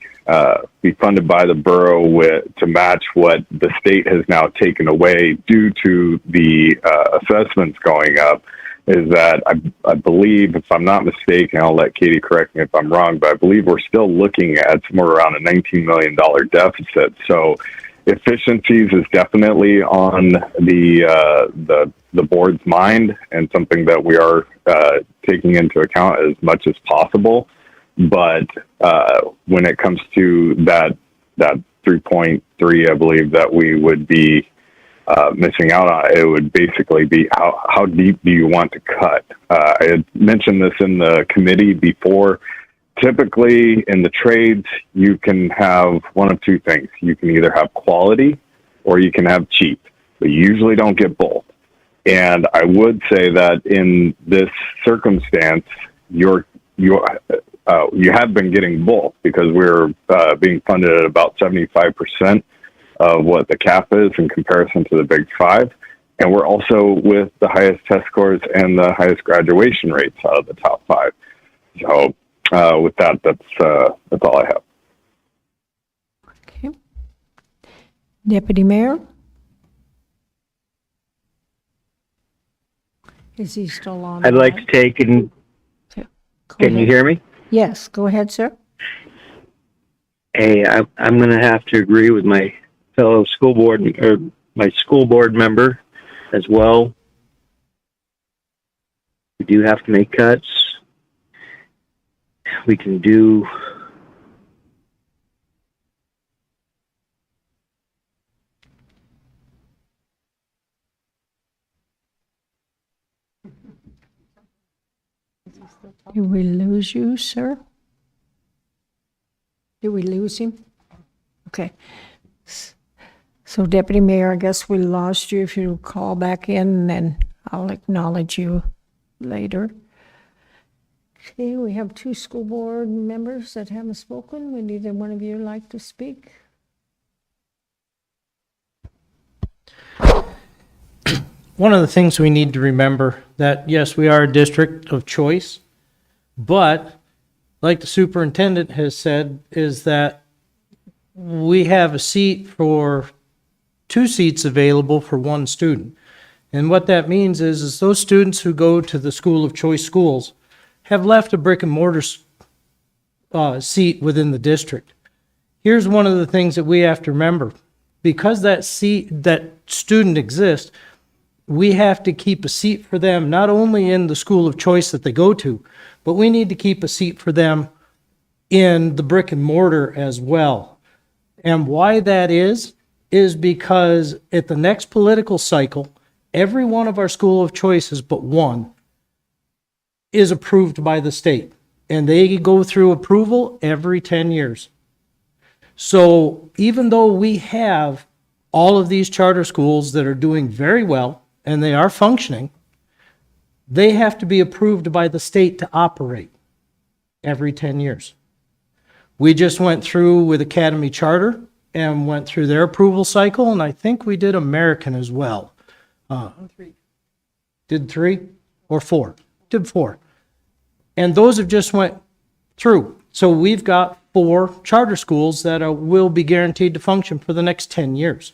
be funded by the borough to match what the state has now taken away due to the assessments going up, is that I believe, if I'm not mistaken, I'll let Katie correct me if I'm wrong, but I believe we're still looking at somewhere around a $19 million deficit. So efficiencies is definitely on the board's mind and something that we are taking into account as much as possible. But when it comes to that 3.3, I believe that we would be missing out on, it would basically be how deep do you want to cut? I had mentioned this in the committee before. Typically in the trades, you can have one of two things. You can either have quality or you can have cheap, but you usually don't get both. And I would say that in this circumstance, you have been getting both, because we're being funded at about 75% of what the cap is in comparison to the Big Five. And we're also with the highest test scores and the highest graduation rates out of the top five. So with that, that's all I have. Okay. Deputy Mayor? Is he still on? I'd like to take and, can you hear me? Yes, go ahead, sir. Hey, I'm going to have to agree with my fellow school board, or my school board member as well. We do have to make cuts. We can do Did we lose you, sir? Did we lose him? Okay. So Deputy Mayor, I guess we lost you. If you call back in, then I'll acknowledge you later. Okay, we have two school board members that haven't spoken. Would either one of you like to speak? One of the things we need to remember that, yes, we are a district of choice, but like the superintendent has said, is that we have a seat for 2 seats available for 1 student. And what that means is those students who go to the school of choice schools have left a brick and mortar seat within the district. Here's one of the things that we have to remember. Because that student exists, we have to keep a seat for them, not only in the school of choice that they go to, but we need to keep a seat for them in the brick and mortar as well. And why that is because at the next political cycle, every one of our school of choices but one is approved by the state. And they go through approval every 10 years. So even though we have all of these charter schools that are doing very well and they are functioning, they have to be approved by the state to operate every 10 years. We just went through with Academy Charter and went through their approval cycle, and I think we did American as well. Did 3 or 4? Did 4. And those have just went through. So we've got 4 charter schools that will be guaranteed to function for the next 10 years.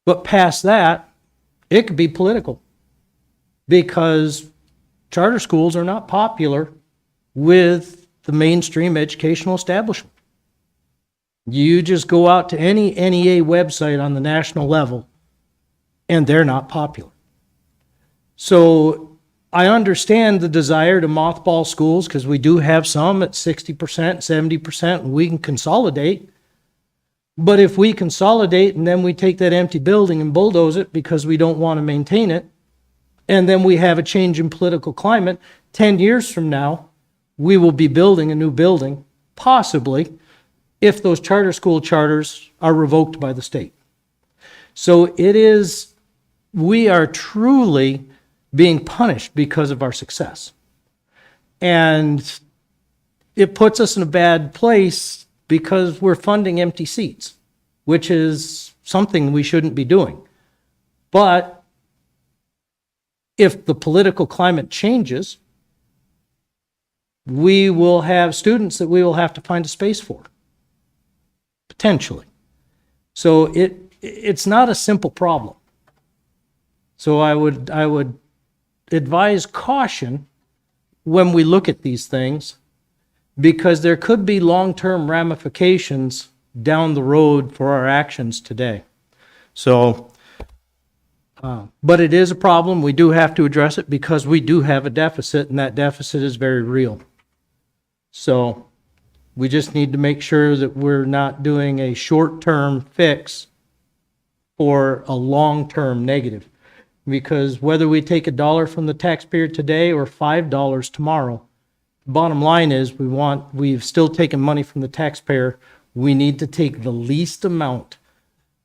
But past that, it could be political because charter schools are not popular with the mainstream educational establishment. You just go out to any NEA website on the national level and they're not popular. So I understand the desire to mothball schools because we do have some at 60%, 70%, and we can consolidate. But if we consolidate and then we take that empty building and bulldoze it because we don't want to maintain it, and then we have a change in political climate, 10 years from now, we will be building a new building, possibly, if those charter school charters are revoked by the state. So we are truly being punished because of our success. And it puts us in a bad place because we're funding empty seats, which is something we shouldn't be doing. But if the political climate changes, we will have students that we will have to find a space for, potentially. So it's not a simple problem. So I would advise caution when we look at these things, because there could be long-term ramifications down the road for our actions today. So, but it is a problem. We do have to address it because we do have a deficit, and that deficit is very real. So we just need to make sure that we're not doing a short-term fix for a long-term negative. Because whether we take $1 from the taxpayer today or $5 tomorrow, bottom line is we've still taken money from the taxpayer. We need to take the least amount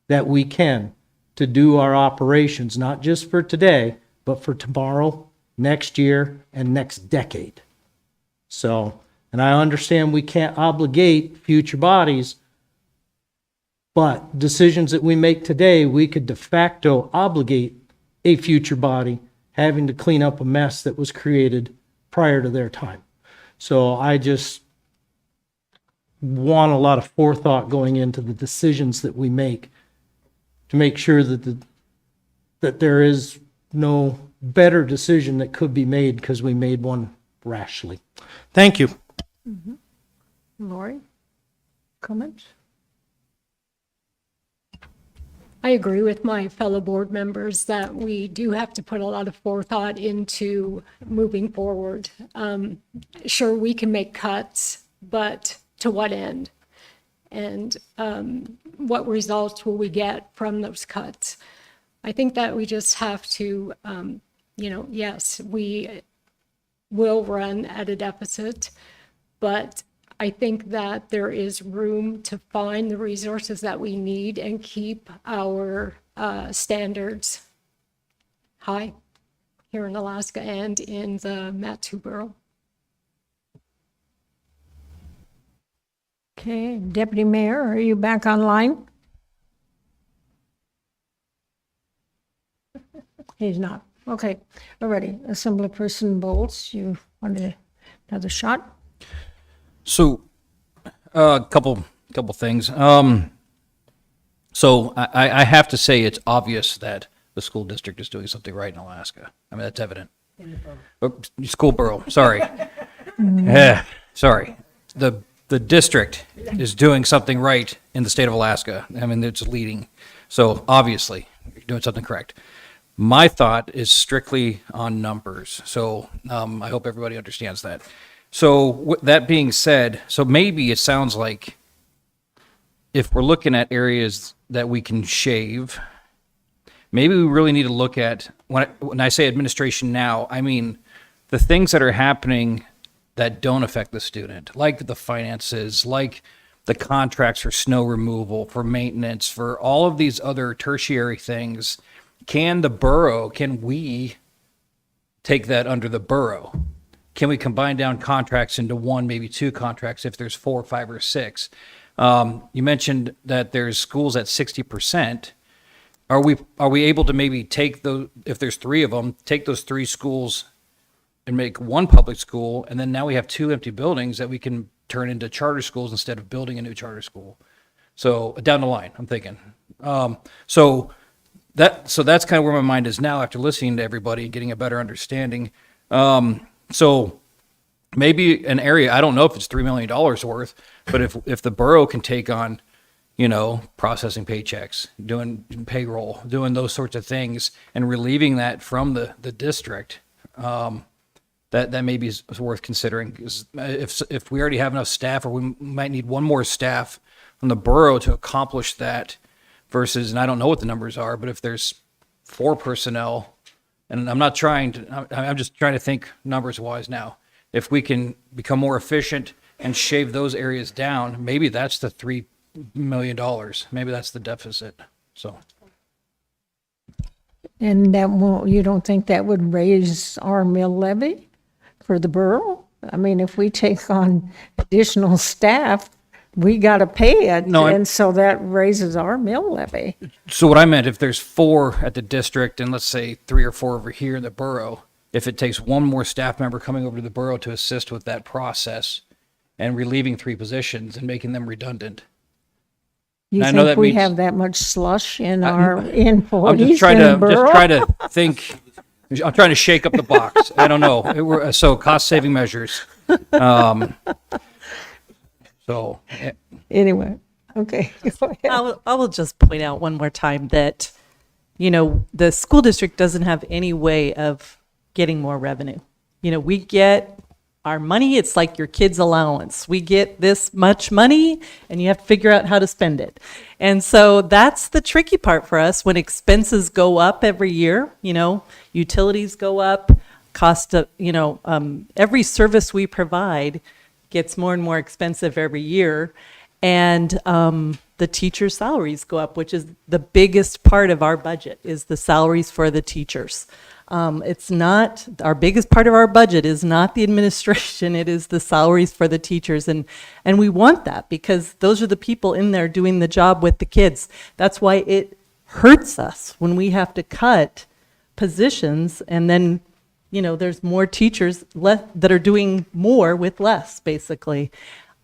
that we can to do our operations, not just for today, but for tomorrow, next year, and next decade. So, and I understand we can't obligate future bodies, but decisions that we make today, we could de facto obligate a future body having to clean up a mess that was created prior to their time. So I just want a lot of forethought going into the decisions that we make to make sure that that there is no better decision that could be made because we made one rashly. Thank you. Mm-hmm. Lori, comments? I agree with my fellow board members that we do have to put a lot of forethought into moving forward. Sure, we can make cuts, but to what end? And what results will we get from those cuts? I think that we just have to, yes, we will run at a deficit, but I think that there is room to find the resources that we need and keep our standards high here in Alaska and in the Mat-Su borough. Okay, Deputy Mayor, are you back online? He's not. Okay, already. Assemblyperson Bowles, you wanted another shot? So, a couple things. So I have to say it's obvious that the school district is doing something right in Alaska. I mean, that's evident. School borough, sorry. Sorry. The district is doing something right in the state of Alaska. I mean, it's leading. So obviously, you're doing something correct. My thought is strictly on numbers. So I hope everybody understands that. So that being said, so maybe it sounds like if we're looking at areas that we can shave, maybe we really need to look at, when I say administration now, I mean the things that are happening that don't affect the student, like the finances, like the contracts for snow removal, for maintenance, for all of these other tertiary things. Can we take that under the borough? Can we combine down contracts into one, maybe two contracts if there's 4, 5, or 6? You mentioned that there's schools at 60%. Are we able to maybe take those, if there's 3 of them, take those 3 schools and make one public school, and then now we have 2 empty buildings that we can turn into charter schools instead of building a new charter school? So down the line, I'm thinking. So that's kind of where my mind is now after listening to everybody and getting a better understanding. So maybe an area, I don't know if it's $3 million worth, but if the borough can take on, processing paychecks, doing payroll, doing those sorts of things, and relieving that from the district, that maybe is worth considering. Because if we already have enough staff, or we might need one more staff from the borough to accomplish that, versus, and I don't know what the numbers are, but if there's 4 personnel, and I'm just trying to think numbers wise now. If we can become more efficient and shave those areas down, maybe that's the $3 million. Maybe that's the deficit. So. And you don't think that would raise our mill levy for the borough? I mean, if we take on additional staff, we got to pay it. No, and so that raises our mill levy. So what I meant, if there's 4 at the district and let's say 3 or 4 over here in the borough, if it takes one more staff member coming over to the borough to assist with that process and relieving 3 positions and making them redundant. You I know think that we means- have that much slush in our employees I'm just in trying the to borough? think. I'm trying to shake up the box. I don't know. So cost saving measures. Anyway, okay. Go ahead. I will just point out one more time that, the school district doesn't have any way of getting more revenue. We get our money, it's like your kid's allowance. We get this much money and you have to figure out how to spend it. And so that's the tricky part for us when expenses go up every year, utilities go up, cost of, every service we provide gets more and more expensive every year. And the teachers' salaries go up, which is the biggest part of our budget, is the salaries for the teachers. It's not, our biggest part of our budget is not the administration, it is the salaries for the teachers. And we want that because those are the people in there doing the job with the kids. That's why it hurts us when we have to cut positions and then, there's more teachers that are doing more with less, basically.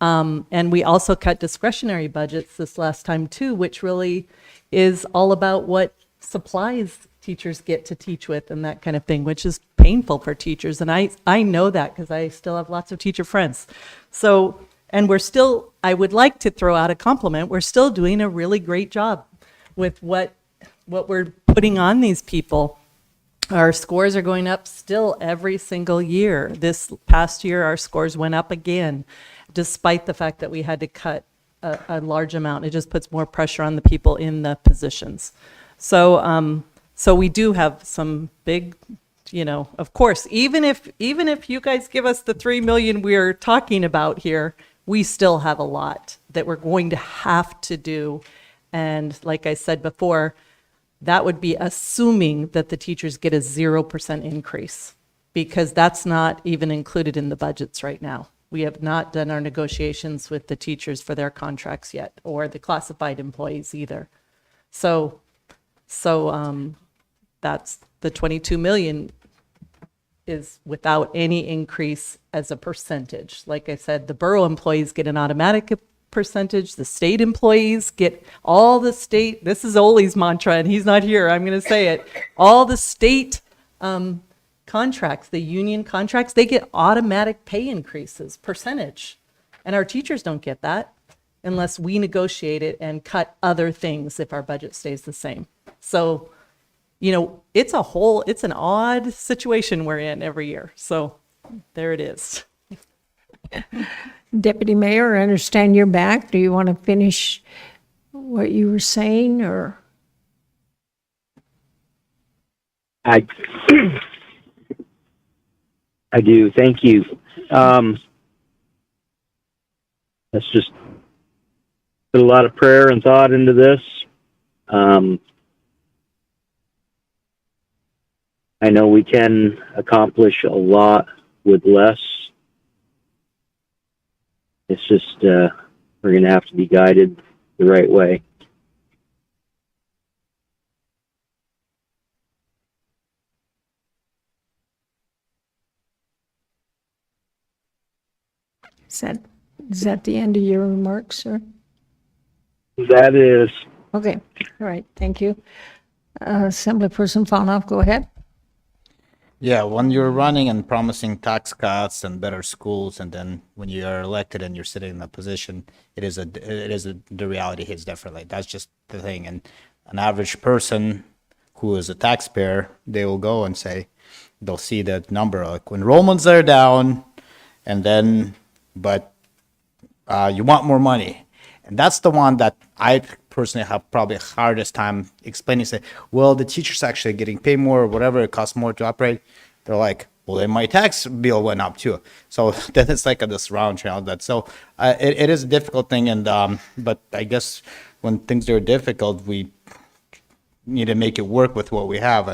And we also cut discretionary budgets this last time too, which really is all about what supplies teachers get to teach with and that kind of thing, which is painful for teachers. And I know that because I still have lots of teacher friends. So, and I would like to throw out a compliment. We're still doing a really great job with what we're putting on these people. Our scores are going up still every single year. This past year, our scores went up again, despite the fact that we had to cut a large amount. It just puts more pressure on the people in the positions. So we do have some big, of course, even if you guys give us the 3 million we're talking about here, we still have a lot that we're going to have to do. And like I said before, that would be assuming that the teachers get a 0% increase, because that's not even included in the budgets right now. We have not done our negotiations with the teachers for their contracts yet, or the classified employees either. So that's the 22 million is without any increase as a percentage. Like I said, the borough employees get an automatic percentage. The state employees get all the state, this is Oli's mantra, and he's not here, I'm going to say it. All the state contracts, the union contracts, they get automatic pay increases, percentage. And our teachers don't get that unless we negotiate it and cut other things if our budget stays the same. So, you know, it's an odd situation we're in every year. So there it is. Deputy Mayor, I understand you're back. Do you want to finish what you were saying, or? I do. Thank you. Let's just put a lot of prayer and thought into this. I know we can accomplish a lot with less. It's just we're going to have to be guided the right way. Is that the end of your remarks, sir? That is. Okay, all right, thank you. Assemblyperson Fanoff, go ahead. Yeah, when you're running and promising tax cuts and better schools, and then when you are elected and you're sitting in a position, the reality hits differently. That's just the thing. And an average person who is a taxpayer, they will go and say, they'll see that number, like enrollments are down, and then, but you want more money. And that's the one that I personally have probably hardest time explaining. Say, well, the teacher's actually getting paid more or whatever, it costs more to operate. They're like, well, then my tax bill went up too. So then it's like this round challenge. That so it is a difficult thing, and but I guess when things are difficult, we need to make it work with what we have,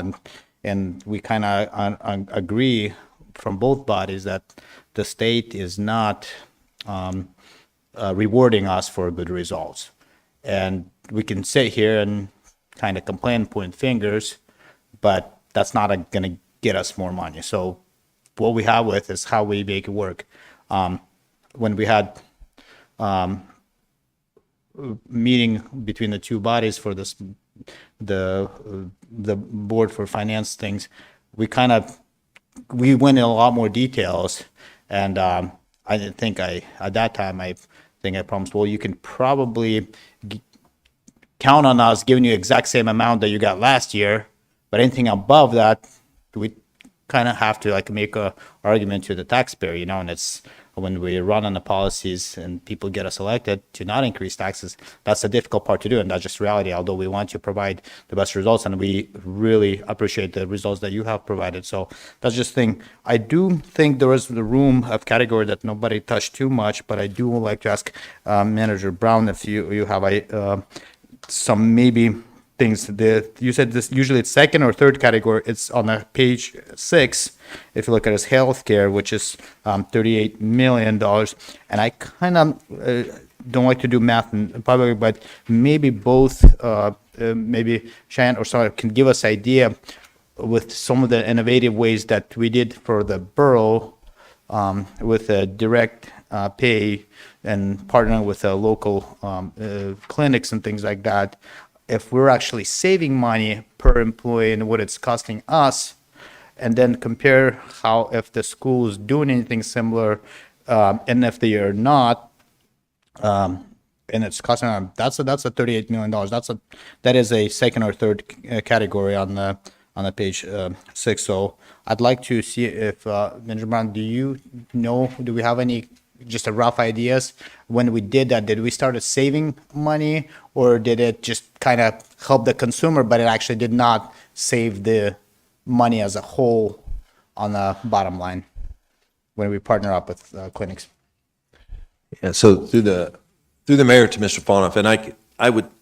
and we kind of agree from both bodies that the state is not rewarding us for good results. And we can sit here and kind of complain, point fingers, but that's not going to get us more money. So what we have with is how we make it work. When we had meeting between the two bodies for this, the board for finance things, we went in a lot more details, and I didn't think at that time I promised, well, you can probably count on us giving you exact same amount that you got last year, but anything above that, we kind of have to like make a argument to the taxpayer, you know. And it's when we run on the policies and people get us elected to not increase taxes, that's the difficult part to do, and that's just reality. Although we want to provide the best results, and we really appreciate the results that you have provided. So that's just thing. I do think there is the room of category that nobody touched too much, but I do like to ask Manager Brown if you have some maybe things that you said this usually it's second or third category. It's on page 6. If you look at his healthcare, which is $38 million, and I kind of don't like to do math in public, but maybe both, maybe Cheyenne or Sarah can give us idea with some of the innovative ways that we did for the borough with a direct pay and partnering with local clinics and things like that. If we're actually saving money per employee and what it's costing us, and then compare how if the school is doing anything similar, and if they are not, and it's costing them, that's a $38 million. That is a second or third category on the page 6. So I'd like to see if Manager Brown, do we have any just a rough ideas when we did that? Did we start saving money, or did it just kind of help the consumer, but it actually did not save the money as a whole on the bottom line when we partner up with clinics? Yeah, so through the mayor to Mr. Fanoff, and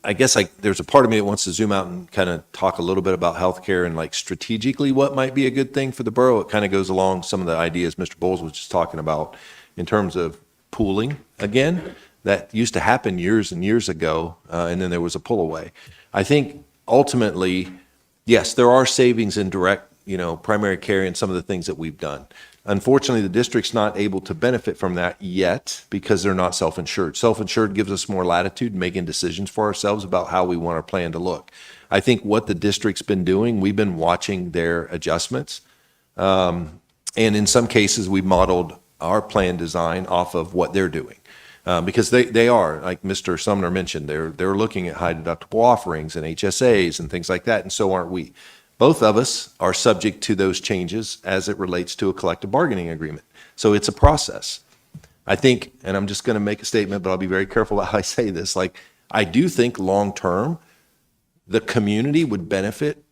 I guess there's a part of me that wants to zoom out and kind of talk a little bit about healthcare and like strategically what might be a good thing for the borough. It kind of goes along some of the ideas Mr. Bowles was just talking about in terms of pooling again. That used to happen years and years ago, and then there was a pull away. I think ultimately, yes, there are savings in direct primary care and some of the things that we've done. Unfortunately, the district's not able to benefit from that yet because they're not self-insured. Self-insured gives us more latitude in making decisions for ourselves about how we want our plan to look. I think what the district's been doing, we've been watching their adjustments. And in some cases, we modeled our plan design off of what they're doing. Because they are, like Mr. Sumner mentioned, they're looking at high deductible offerings and HSAs and things like that, and so aren't we. Both of us are subject to those changes as it relates to a collective bargaining agreement. So it's a process. I think, and I'm just going to make a statement, but I'll be very careful how I say this, like, I do think long-term, the community would benefit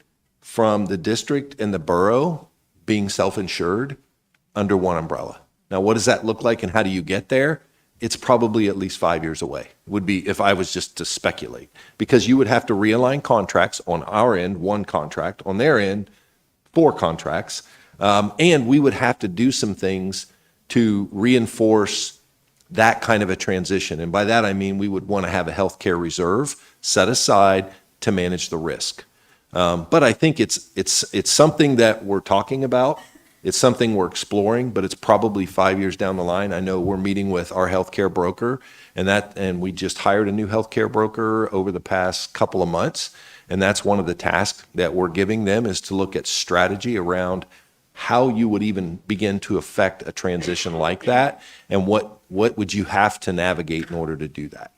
from the district and the borough being self-insured under one umbrella. Now, what does that look like and how do you get there? It's probably at least 5 years away, would be if I was just to speculate. Because you would have to realign contracts on our end, one contract, on their end, 4 contracts. And we would have to do some things to reinforce that kind of a transition. And by that, I mean we would want to have a healthcare reserve set aside to manage the risk. But I think it's something that we're talking about. It's something we're exploring, but it's probably 5 years down the line. I know we're meeting with our healthcare broker, and we just hired a new healthcare broker over the past couple of months. And that's one of the tasks that we're giving them, is to look at strategy around how you would even begin to affect a transition like that, and what would you have to navigate in order to do that.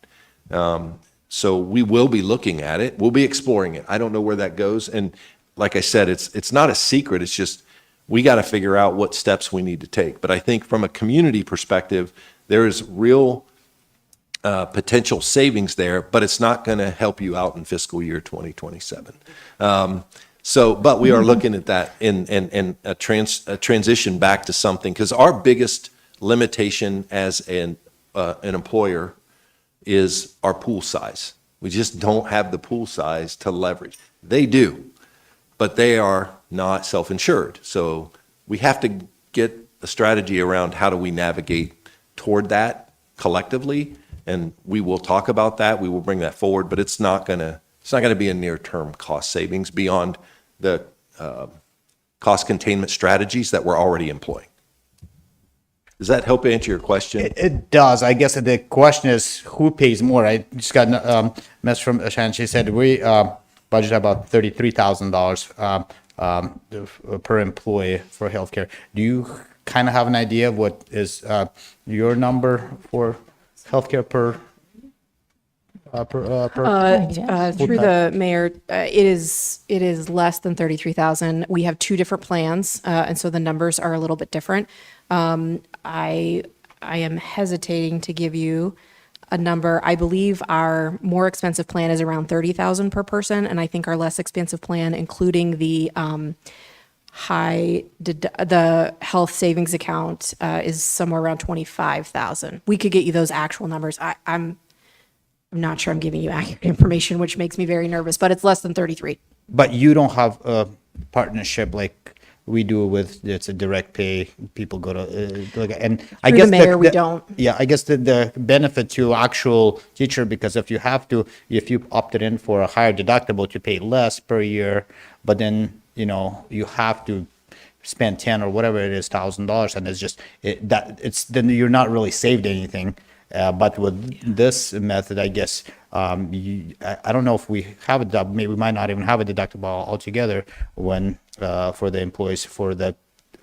So we will be looking at it. We'll be exploring it. I don't know where that goes. And like I said, it's not a secret. It's just we got to figure out what steps we need to take. But I think from a community perspective, there is real potential savings there, but it's not going to help you out in fiscal year 2027. But we are looking at that in a transition back to something, because our biggest limitation as an employer is our pool size. We just don't have the pool size to leverage. They do, but they are not self-insured. So we have to get a strategy around how do we navigate toward that collectively, and we will talk about that. We will bring that forward, but it's not going to be a near-term cost savings beyond the cost containment strategies that we're already employing. Does that help answer your question? It does. I guess the question is who pays more. I just got a message from Shannon. She said we budget about $33,000 per employee for healthcare. Do you kind of have an idea of what is your number for healthcare per? Through the mayor, it is less than 33,000. We have 2 different plans, and so the numbers are a little bit different. I am hesitating to give you a number. I believe our more expensive plan is around 30,000 per person, and I think our less expensive plan, including the the health savings account, is somewhere around 25,000. We could get you those actual numbers. I'm not sure I'm giving you accurate information, which makes me very nervous, but it's less than 33. But you don't have a partnership like we do with, it's a direct pay, people go to, and I Through guess the mayor, we don't. Yeah, I guess the benefit to actual teacher, because if you opted in for a higher deductible to pay less per year, but then, you have to spend 10 or whatever it is, $1,000, and it's just, then you're not really saved anything. But with this method, I guess, I don't know if we have maybe we might not even have a deductible altogether when, for the employees, for the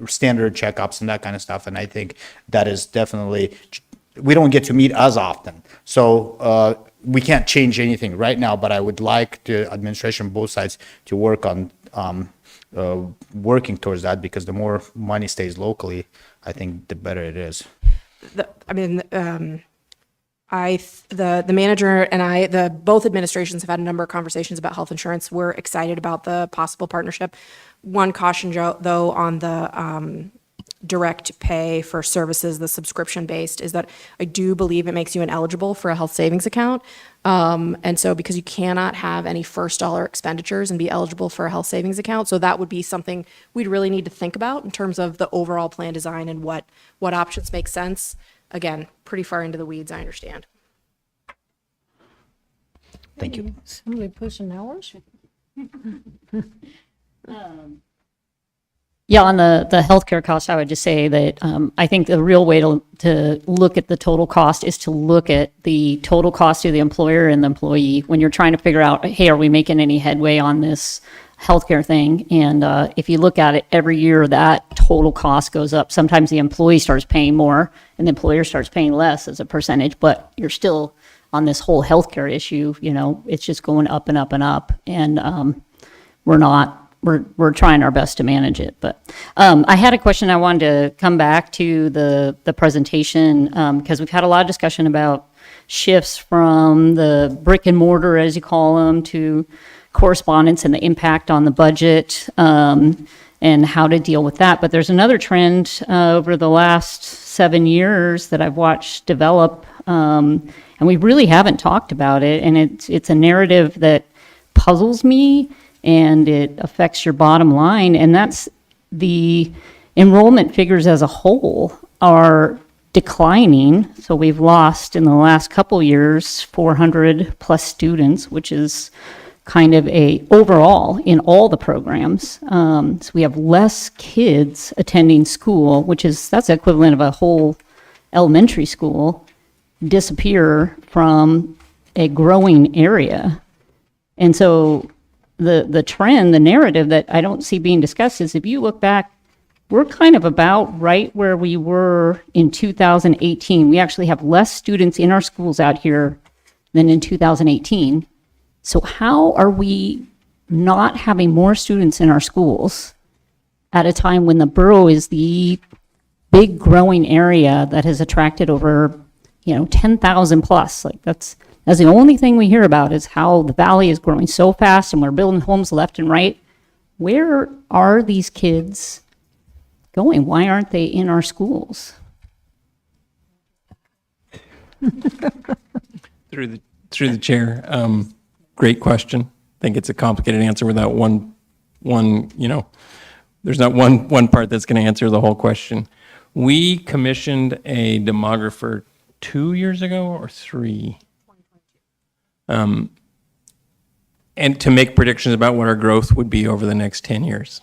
standard checkups and that kind of stuff. And I think that is definitely, we don't get to meet as often. So, we can't change anything right now, but I would like the administration, both sides, to work on, working towards that, because the more money stays locally, I think the better it is. The manager and I, both administrations have had a number of conversations about health insurance. We're excited about the possible partnership. One caution, though, on the direct pay for services, the subscription-based, is that I do believe it makes you ineligible for a health savings account. And so because you cannot have any first dollar expenditures and be eligible for a health savings account, so that would be something we'd really need to think about in terms of the overall plan design and what options make sense. Again, pretty far into the weeds, I understand. Thank you. Somebody pushing hours? Yeah, on the healthcare cost, I would just say that I think the real way to look at the total cost is to look at the total cost to the employer and the employee when you're trying to figure out, hey, are we making any headway on this healthcare thing? And if you look at it every year, that total cost goes up. Sometimes the employee starts paying more and the employer starts paying less as a percentage, but you're still on this whole healthcare issue, it's just going up and up and up. And we're trying our best to manage it. But I had a question. I wanted to come back to the presentation because we've had a lot of discussion about shifts from the brick and mortar, as you call them, to correspondence and the impact on the budget and how to deal with that. But there's another trend over the last 7 years that I've watched develop, and we really haven't talked about it. And it's a narrative that puzzles me, and it affects your bottom line. And that's the enrollment figures as a whole are declining. So we've lost in the last couple years 400 plus students, which is kind of a overall in all the programs. So we have less kids attending school, that's the equivalent of a whole elementary school disappear from a growing area. And so the trend, the narrative that I don't see being discussed is if you look back, we're kind of about right where we were in 2018. We actually have less students in our schools out here than in 2018. So how are we not having more students in our schools at a time when the borough is the big growing area that has attracted over, 10,000 plus? Like that's the only thing we hear about is how the valley is growing so fast and we're building homes left and right. Where are these kids going? Why aren't they in our schools? Through the chair, great question. I think it's a complicated answer without one, there's not one part that's going to answer the whole question. We commissioned a demographer 2 years ago or 3. And to make predictions about what our growth would be over the next 10 years.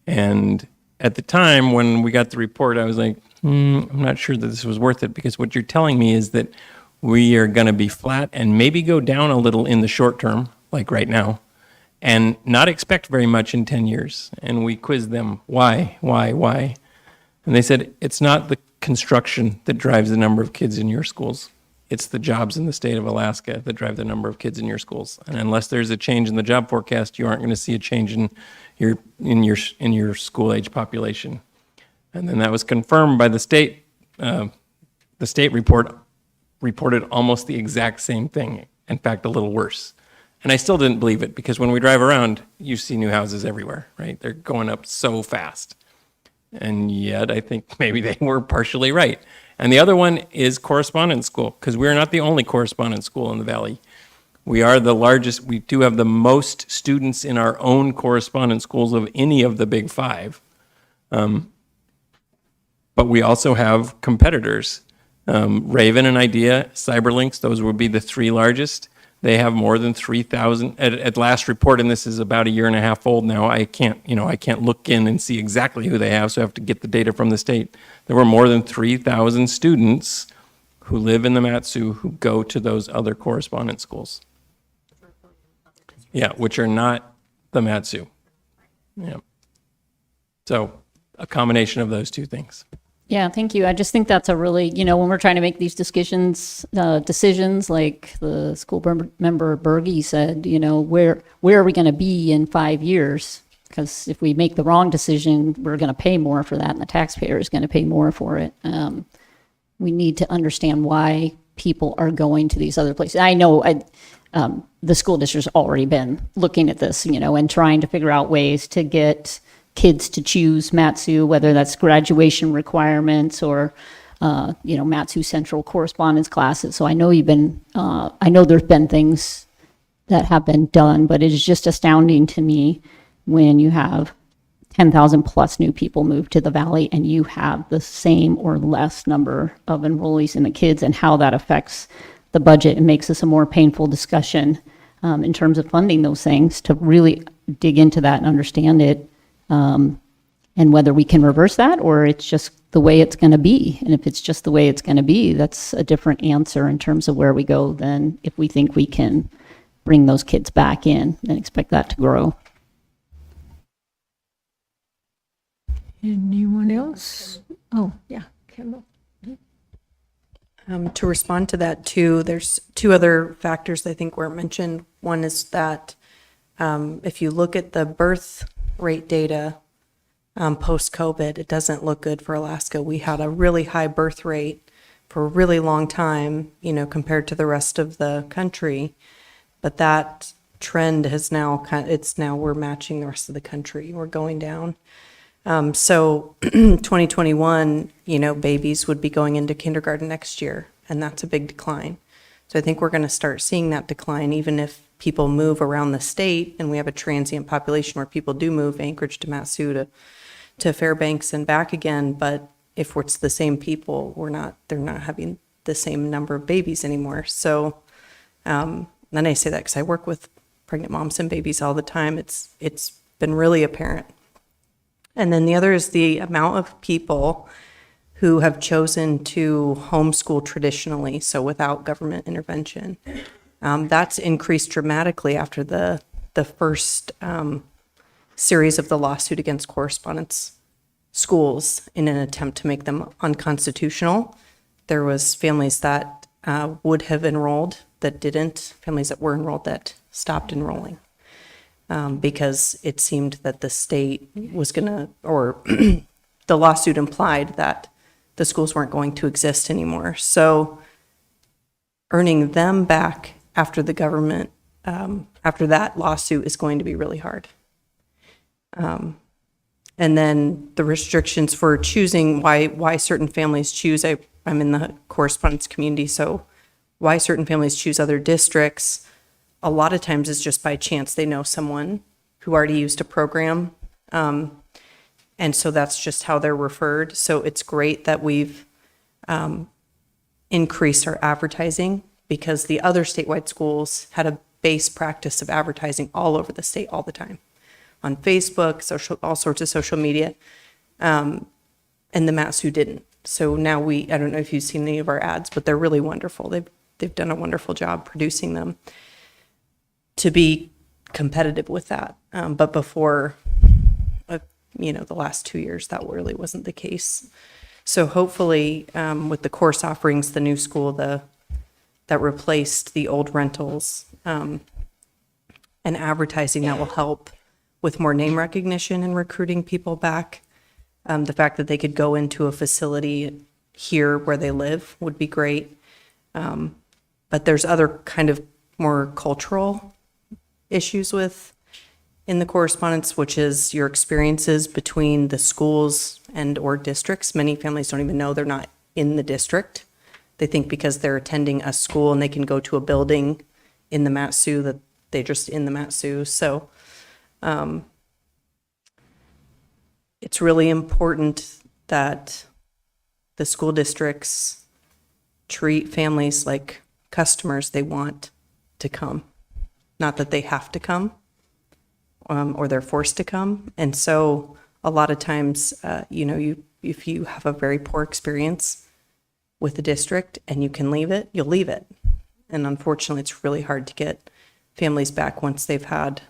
And at the time when we got the report, I was like, I'm not sure that this was worth it, because what you're telling me is that we are going to be flat and maybe go down a little in the short term, like right now, and not expect very much in 10 years. And we quizzed them, why? And they said, it's not the construction that drives the number of kids in your schools. It's the jobs in the state of Alaska that drive the number of kids in your schools. And unless there's a change in the job forecast, you aren't going to see a change in your school age population. And then that was confirmed by the state. The state reported almost the exact same thing. In fact, a little worse. And I still didn't believe it, because when we drive around, you see new houses everywhere, right? They're going up so fast. And yet I think maybe they were partially right. And the other one is correspondence school, because we're not the only correspondence school in the Valley. We are the largest. We do have the most students in our own correspondence schools of any of the big 5. But we also have competitors. Raven and Idea, Cyberlinks, those would be the 3 largest. They have more than 3,000. At last report, and this is about a year and a half old now, I can't look in and see exactly who they have, so I have to get the data from the state. There were more than 3,000 students who live in the Mat-Su who go to those other correspondence schools. Yeah, which are not the Mat-Su. Yeah. So a combination of those two things. Yeah, thank you. I just think that's a really, when we're trying to make these decisions, like the school member Berge said, where are we going to be in 5 years? Because if we make the wrong decision, we're going to pay more for that, and the taxpayer is going to pay more for it. We need to understand why people are going to these other places. I know the school district's already been looking at this, and trying to figure out ways to get kids to choose Mat-Su, whether that's graduation requirements or, Mat-Su Central correspondence classes. So I know I know there's been things that have been done, but it is just astounding to me when you have 10,000 plus new people move to the Valley and you have the same or less number of enrollees in the kids, and how that affects the budget and makes this a more painful discussion in terms of funding those things. To really dig into that and understand it and whether we can reverse that or it's just the way it's going to be. And if it's just the way it's going to be, that's a different answer in terms of where we go than if we think we can bring those kids back in and expect that to grow. Anyone else? Oh, yeah, Kendall. To respond to that too, there's two other factors I think weren't mentioned. One is that if you look at the birth rate data post-COVID, it doesn't look good for Alaska. We had a really high birth rate for a really long time, you know, compared to the rest of the country. But that trend has now we're matching the rest of the country. We're going down. So 2021, you know, babies would be going into kindergarten next year, and that's a big decline. So I think we're going to start seeing that decline, even if people move around the state and we have a transient population where people do move Anchorage to Mat-Su to Fairbanks and back again. But if it's the same people, they're not having the same number of babies anymore. So, then I say that because I work with pregnant moms and babies all the time. It's been really apparent. And then the other is the amount of people who have chosen to homeschool traditionally, so without government intervention. That's increased dramatically after the first series of the lawsuit against correspondence schools in an attempt to make them unconstitutional. There was families that would have enrolled that didn't, families that were enrolled that stopped enrolling. Because it seemed that the state was or the lawsuit implied that the schools weren't going to exist anymore. So earning them back after the government, after that lawsuit is going to be really hard. And then the restrictions for choosing why certain families choose, I'm in the correspondence community, so why certain families choose other districts, a lot of times it's just by chance they know someone who already used a program. And so that's just how they're referred. So it's great that we've increased our advertising because the other statewide schools had a base practice of advertising all over the state all the time on Facebook, all sorts of social media. And the Mat-Su didn't. So now I don't know if you've seen any of our ads, but they're really wonderful. They've done a wonderful job producing them to be competitive with that. But before, the last 2 years, that really wasn't the case. So hopefully, with the course offerings, the new school, that replaced the old rentals, and advertising, that will help with more name recognition and recruiting people back. The fact that they could go into a facility here where they live would be great. But there's other kind of more cultural issues in the correspondence, which is your experiences between the schools and or districts. Many families don't even know they're not in the district. They think because they're attending a school and they can go to a building in the Mat-Su that they're just in the Mat-Su. So it's really important that the school districts treat families like customers they want to come, not that they have to come or they're forced to come. And so a lot of times, if you have a very poor experience with the district and you can leave it, you'll leave it. And unfortunately, it's really hard to get families back once they've had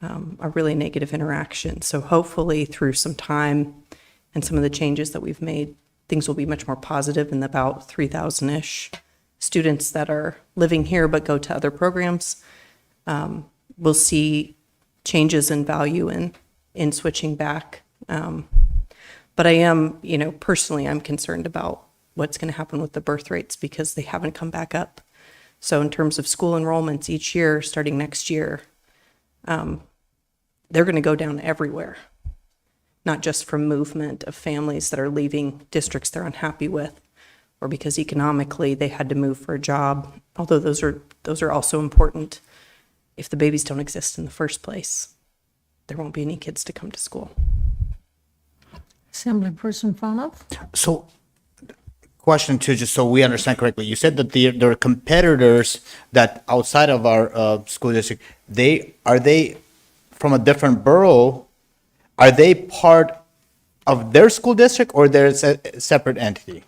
a really negative interaction. So hopefully through some time and some of the changes that we've made, things will be much more positive, and about 3,000-ish students that are living here but go to other programs will see changes in value in switching back. But I am, personally, I'm concerned about what's going to happen with the birth rates because they haven't come back up. So in terms of school enrollments each year, starting next year, they're going to go down everywhere, not just from movement of families that are leaving districts they're unhappy with, or because economically they had to move for a job, although those are also important. If the babies don't exist in the first place, there won't be any kids to come to school. Assemblyperson Fonoff? So, question two, just so we understand correctly. You said that there are competitors that outside of our school district, are they from a different borough? Are they part of their school district, or there's a separate entity?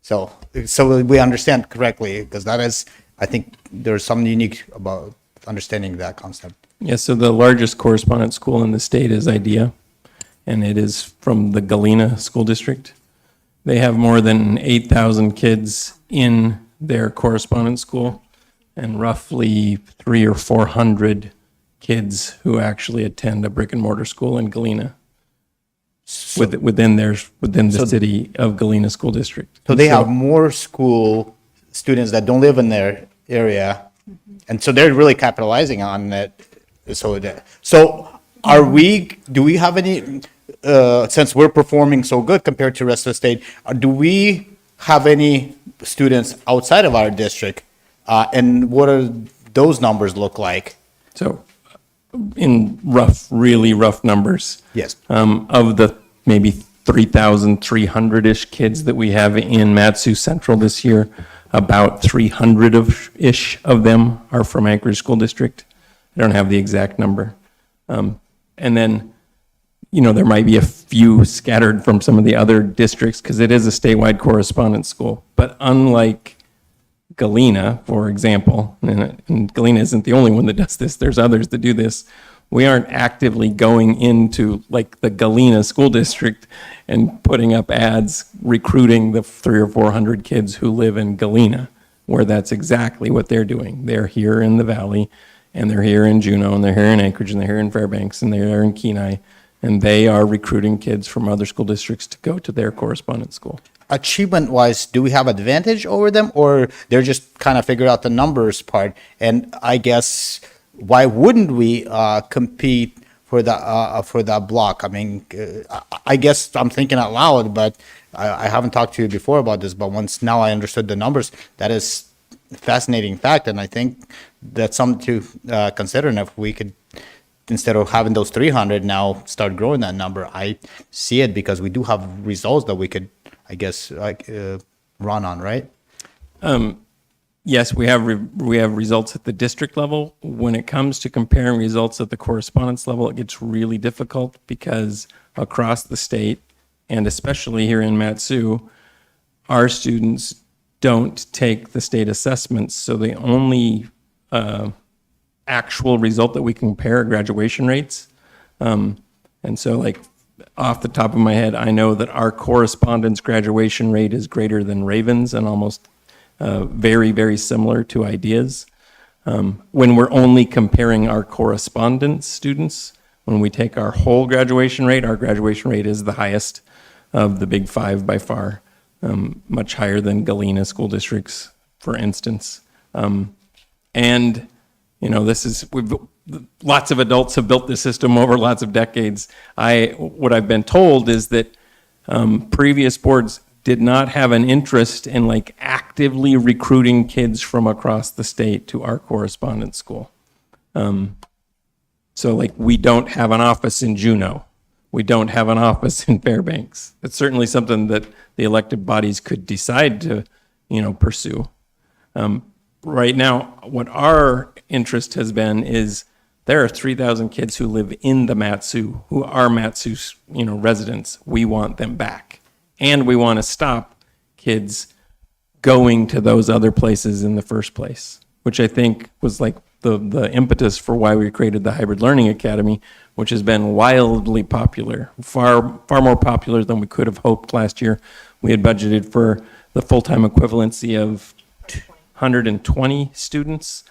So we understand correctly, because that is, I think there's something unique about understanding that concept. Yeah, so the largest correspondent school in the state is IDEA, and it is from the Galena School District. They have more than 8,000 kids in their correspondent school, and roughly 300 or 400 kids who actually attend a brick and mortar school in Galena, within the city of Galena School District. So they have more school students that don't live in their area, and so they're really capitalizing on it. So do we have any, since we're performing so good compared to the rest of the state, do we have any students outside of our district? And what are those numbers look like? So in really rough numbers. Yes. Of the maybe 3,300-ish kids that we have in Mat-Su Central this year, about 300-ish of them are from Anchorage School District. I don't have the exact number. And then, there might be a few scattered from some of the other districts, because it is a statewide correspondence school. But unlike Galena, for example, and Galena isn't the only one that does this, there's others that do this, we aren't actively going into like the Galena School District and putting up ads recruiting the 300 or 400 kids who live in Galena, where that's exactly what they're doing. They're here in the Valley, and they're here in Juneau, and they're here in Anchorage, and they're here in Fairbanks, and they're in Kenai, and they are recruiting kids from other school districts to go to their correspondence school. Achievement-wise, do we have advantage over them, or they're just kind of figure out the numbers part? And I guess, why wouldn't we compete for that block? I mean, I guess I'm thinking out loud, but I haven't talked to you before about this. But once now I understood the numbers, that is a fascinating fact, and I think that's something to consider. And if we could, instead of having those 300, now start growing that number, I see it, because we do have results that we could, I guess, run on, right? Yes, we have results at the district level. When it comes to comparing results at the correspondence level, it gets really difficult, because across the state, and especially here in Mat-Su, our students don't take the state assessments. So the only actual result that we compare are graduation rates. And so, like, off the top of my head, I know that our correspondence graduation rate is greater than Ravens, and almost very, very similar to IDEA's. When we're only comparing our correspondence students, when we take our whole graduation rate, our graduation rate is the highest of the Big Five by far, much higher than Galena school districts, for instance. And, lots of adults have built this system over lots of decades. What I've been told is that previous boards did not have an interest in like actively recruiting kids from across the state to our correspondence school. So like, we don't have an office in Juneau. We don't have an office in Fairbanks. It's certainly something that the elected bodies could decide to, pursue. Right now, what our interest has been is there are 3,000 kids who live in the Mat-Su, who are Mat-Su, residents. We want them back. And we want to stop kids going to those other places in the first place, which I think was like the impetus for why we created the Hybrid Learning Academy, which has been wildly popular, far more popular than we could have hoped last year. We had budgeted for the full-time equivalency of 120 students.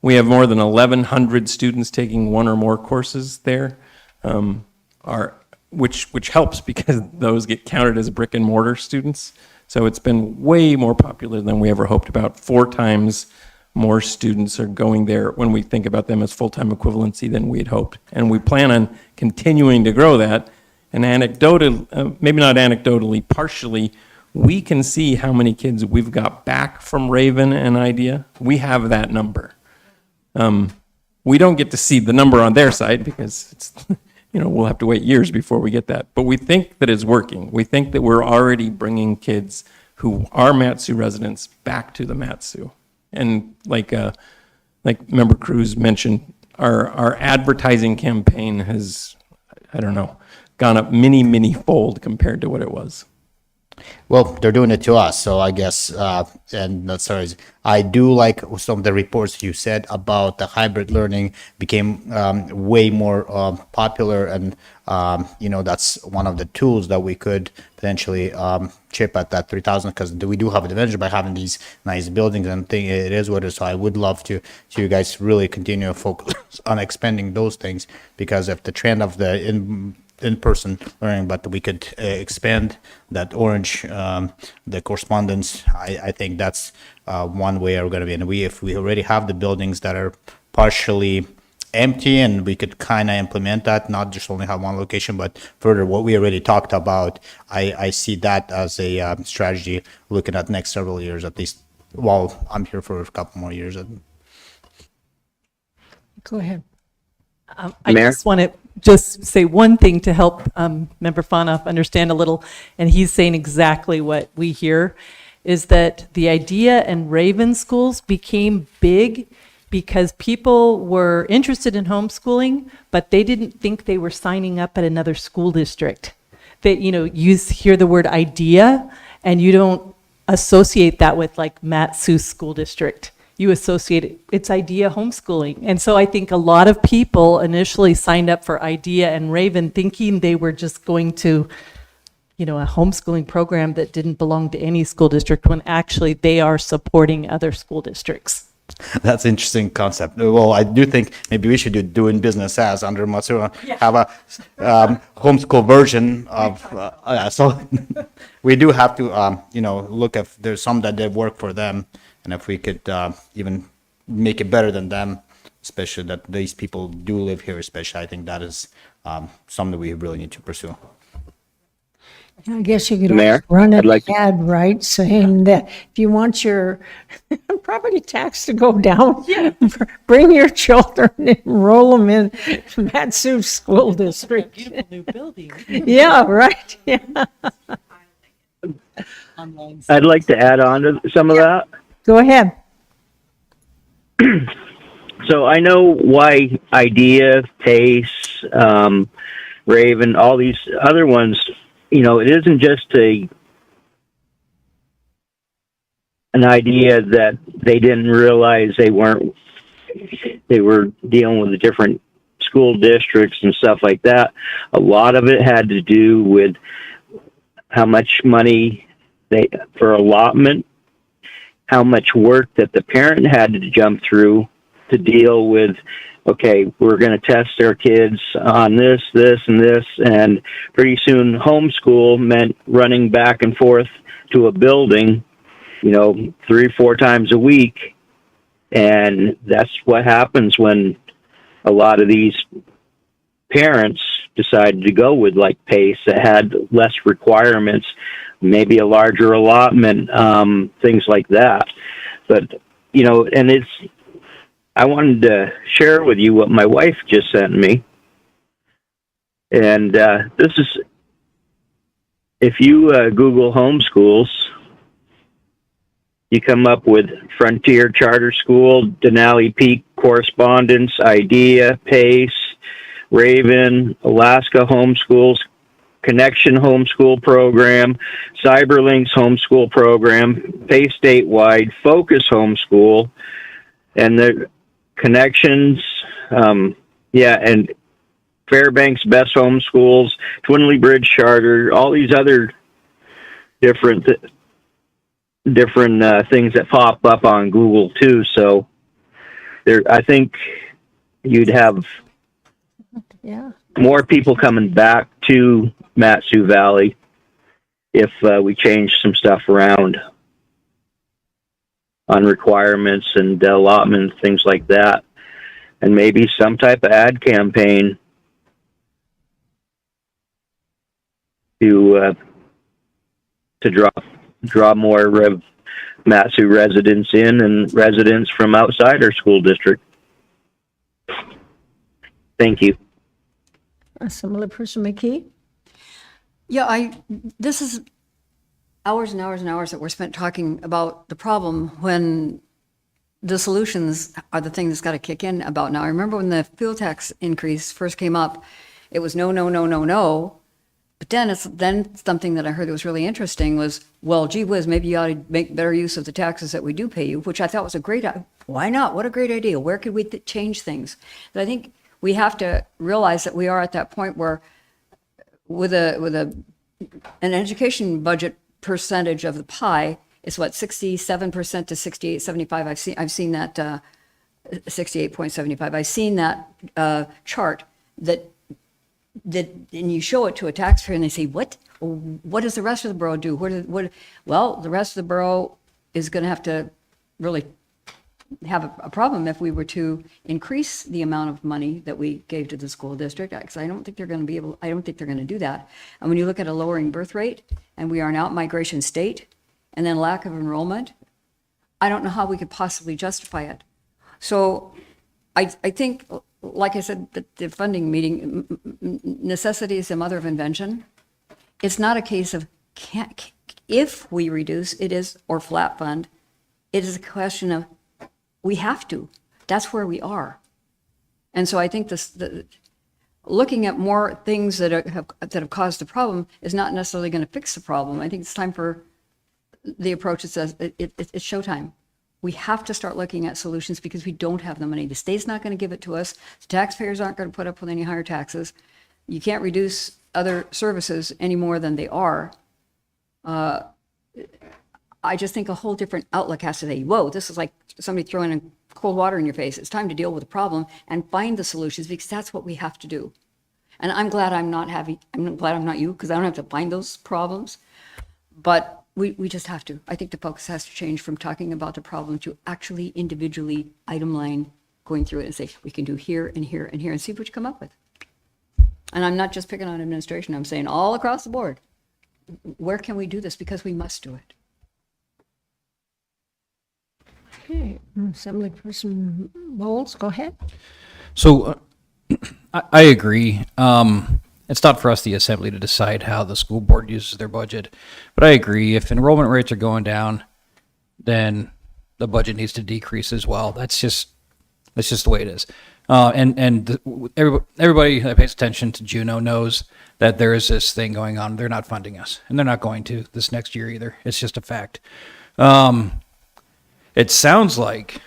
We have more than 1,100 students taking one or more courses there, which helps, because those get counted as brick and mortar students. So it's been way more popular than we ever hoped. About 4 times more students are going there when we think about them as full-time equivalency than we had hoped. And we plan on continuing to grow that. And maybe not anecdotally, partially, we can see how many kids we've got back from Raven and IDEA. We have that number. We don't get to see the number on their side, because it's, we'll have to wait years before we get that. But we think that it's working. We think that we're already bringing kids who are Mat-Su residents back to the Mat-Su. And like Member Cruz mentioned, our advertising campaign has, gone up many, many fold compared to what it was. Well, they're doing it to us, so I guess, and that's sorry. I do like some of the reports you said about the hybrid learning became way more popular, and that's one of the tools that we could potentially chip at that 3,000, because we do have an advantage by having these nice buildings and thing. It is what it is. So I would love to you guys really continue to focus on expanding those things, because if the trend of the in-person learning, but we could expand that orange, the correspondence. I think that's one way we're going to be. And if we already have the buildings that are partially empty, and we could kind of implement that, not just only have one location, but further what we already talked about, I see that as a strategy looking at next several years, at least while I'm here for a couple more years. Go ahead. I just want to say one thing to help Member Fonoff understand a little, and he's saying exactly what we hear, is that the Idea and Raven schools became big because people were interested in homeschooling, but they didn't think they were signing up at another school district. That, you hear the word idea, and you don't associate that with like Mat-Su School District. You associate it's Idea homeschooling. And so I think a lot of people initially signed up for Idea and Raven thinking they were just going to, a homeschooling program that didn't belong to any school district, when actually they are supporting other school districts. That's an interesting concept. Well, I do think maybe we should do doing business as under Matsura, have a homeschool version of, so we do have to, look if there's some that did work for them, and if we could even make it better than them, especially that these people do live here, especially, I think that is something we really need to pursue. I guess you could Mayor, run I'd an like to- ad, right, saying that if you want your property tax to go down, bring your children, enroll them in Mat-Su School District. Beautiful new building. Yeah, right, yeah. I'd like to add on to some of that. Go ahead. So I know why Idea, Pace, Raven, all these other ones, it isn't just an idea that they didn't realize they were dealing with the different school districts and stuff like that. A lot of it had to do with how much money for allotment, how much work that the parent had to jump through to deal with, okay, we're going to test our kids on this, and this, and pretty soon homeschool meant running back and forth to a building, 3-4 times a week. And that's what happens when a lot of these parents decided to go with like Pace that had less requirements, maybe a larger allotment, things like that. But, and I wanted to share with you what my wife just sent me. And this is, if you Google homeschools, you come up with Frontier Charter School, Denali Peak Correspondence, Idea, Pace, Raven, Alaska Homeschools, Connection Homeschool Program, Cyberlinks Homeschool Program, Pace Statewide, Focus Homeschool, and the Connections, and Fairbanks Best Homeschools, Twinley Bridge Charter, all these other different things that pop up on Google too. So I think you'd have more people coming back to Mat-Su Valley if we change some stuff around on requirements and allotment, things like that, and maybe some type of ad campaign to draw more Mat-Su residents in and residents from outside our school district. Thank you. Assemblyperson McKee? Yeah, this is hours and hours and hours that were spent talking about the problem when the solutions are the thing that's got to kick in about now. I remember when the fuel tax increase first came up, it was no, no, no, no, no. But then something that I heard that was really interesting was, well, gee whiz, maybe you ought to make better use of the taxes that we do pay you, which I thought was a great, why not? What a great idea. Where could we change things? But I think we have to realize that we are at that point where with an education budget percentage of the pie, it's what, 67% to 68.75. I've seen that 68.75. I've seen that chart that and you show it to a taxpayer and they say, what does the rest of the borough do? Well, the rest of the borough is going to have to really have a problem if we were to increase the amount of money that we gave to the school district, because I don't think they're going to do that. And when you look at a lowering birth rate, and we are an out-migration state, and then lack of enrollment, I don't know how we could possibly justify it. So I think, like I said, the funding meeting, necessity is the mother of invention. It's not a case of if we reduce, it is, or flat fund. It is a question of we have to. That's where we are. And so I think looking at more things that have caused the problem is not necessarily going to fix the problem. I think it's time for the approach that says it's showtime. We have to start looking at solutions because we don't have the money. The state's not going to give it to us. The taxpayers aren't going to put up with any higher taxes. You can't reduce other services any more than they are. I just think a whole different outlook has to say, whoa, this is like somebody throwing in cold water in your face. It's time to deal with the problem and find the solutions, because that's what we have to do. And I'm glad I'm not you, because I don't have to find those problems. But we just have to. I think the focus has to change from talking about the problem to actually individually item line going through it and say, we can do here and here and here and see what you come up with. And I'm not just picking on administration. I'm saying all across the board, where can we do this? Because we must do it. Okay, Assemblyperson Bowles, go ahead. So I agree. It's not for us, the assembly, to decide how the school board uses their budget. But I agree, if enrollment rates are going down, then the budget needs to decrease as well. That's just the way it is. Everybody that pays attention to Juneau knows that there is this thing going on. They're not funding us, and they're not going to this next year either. It's just a fact. It sounds like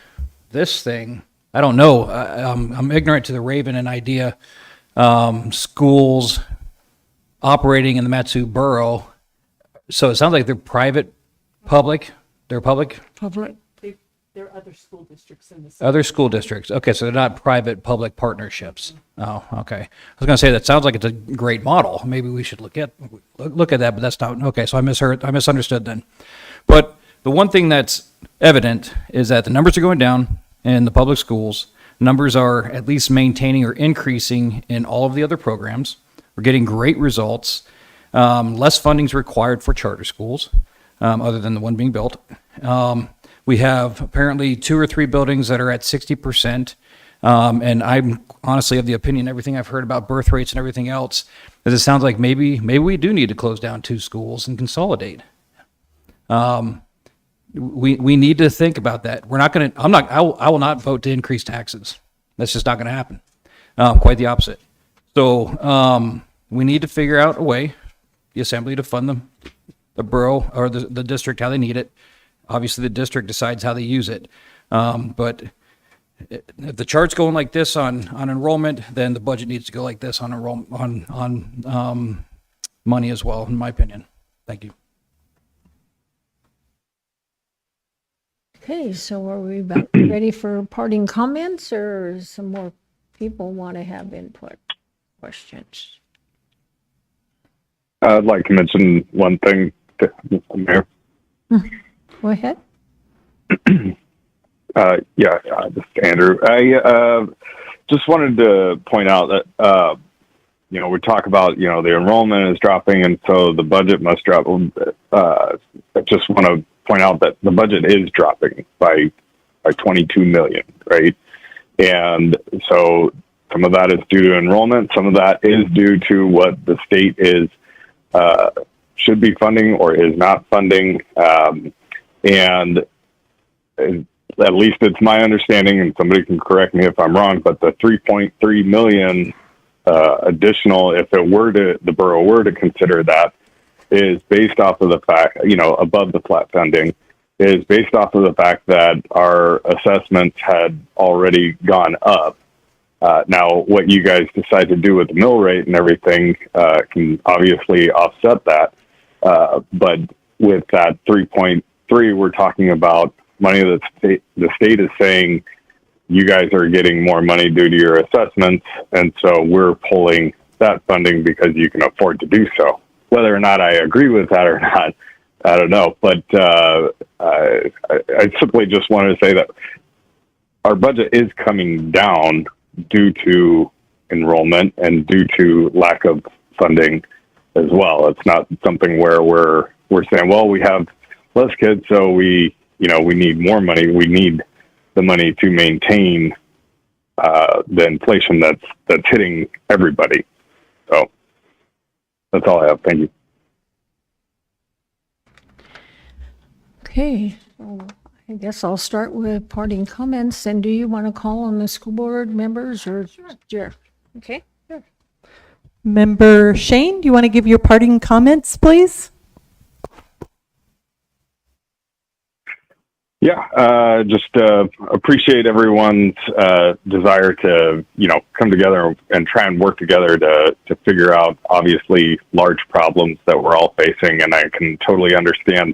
this thing, I don't know, I'm ignorant to the Raven and idea, schools operating in the Matsu borough. So it sounds like they're private, public, they're public? Public. There are other school districts in the city. Other school districts. Okay, so they're not private-public partnerships. Oh, okay. I was going to say, that sounds like it's a great model. Maybe we should look at that, but that's not, okay, so I misunderstood then. But the one thing that's evident is that the numbers are going down in the public schools. Numbers are at least maintaining or increasing in all of the other programs. We're getting great results. Less funding is required for charter schools, other than the one being built. We have apparently 2 or 3 buildings that are at 60%. And I'm honestly of the opinion, everything I've heard about birth rates and everything else, is it sounds like maybe we do need to close down 2 schools and consolidate. We need to think about that. I will not vote to increase taxes. That's just not going to happen. Quite the opposite. So we need to figure out a way, the assembly, to fund the borough or the district how they need it. Obviously, the district decides how they use it. But if the chart's going like this on enrollment, then the budget needs to go like this on money as well, in my opinion. Thank you. Okay, so are we about ready for parting comments, or some more people want to have input, questions? I'd like to mention one thing, Mayor. Go ahead. This is Andrew. I just wanted to point out that, we talk about, the enrollment is dropping, and so the budget must drop. I just want to point out that the budget is dropping by 22 million, right? And so some of that is due to enrollment. Some of that is due to what the state should be funding or is not funding. And at least it's my understanding, and somebody can correct me if I'm wrong, but the 3.3 million additional, if the borough were to consider that, is based off of the fact, above the flat funding, is based off of the fact that our assessments had already gone up. Now, what you guys decide to do with the mill rate and everything can obviously offset that. But with that 3.3, we're talking about money that the state is saying you guys are getting more money due to your assessments, and so we're pulling that funding because you can afford to do so. Whether or not I agree with that or not, I don't know. But I simply just wanted to say that our budget is coming down due to enrollment and due to lack of funding as well. It's not something where we're saying, well, we have less kids, so we need more money. We need the money to maintain the inflation that's hitting everybody. So that's all I have. Thank you. Okay, so I guess I'll start with parting comments. And do you want to call on the school board members or? Sure. Okay. Sure. Member Shane, do you want to give your parting comments, please? Yeah, just appreciate everyone's desire to, come together and try and work together to figure out obviously large problems that we're all facing. And I can totally understand,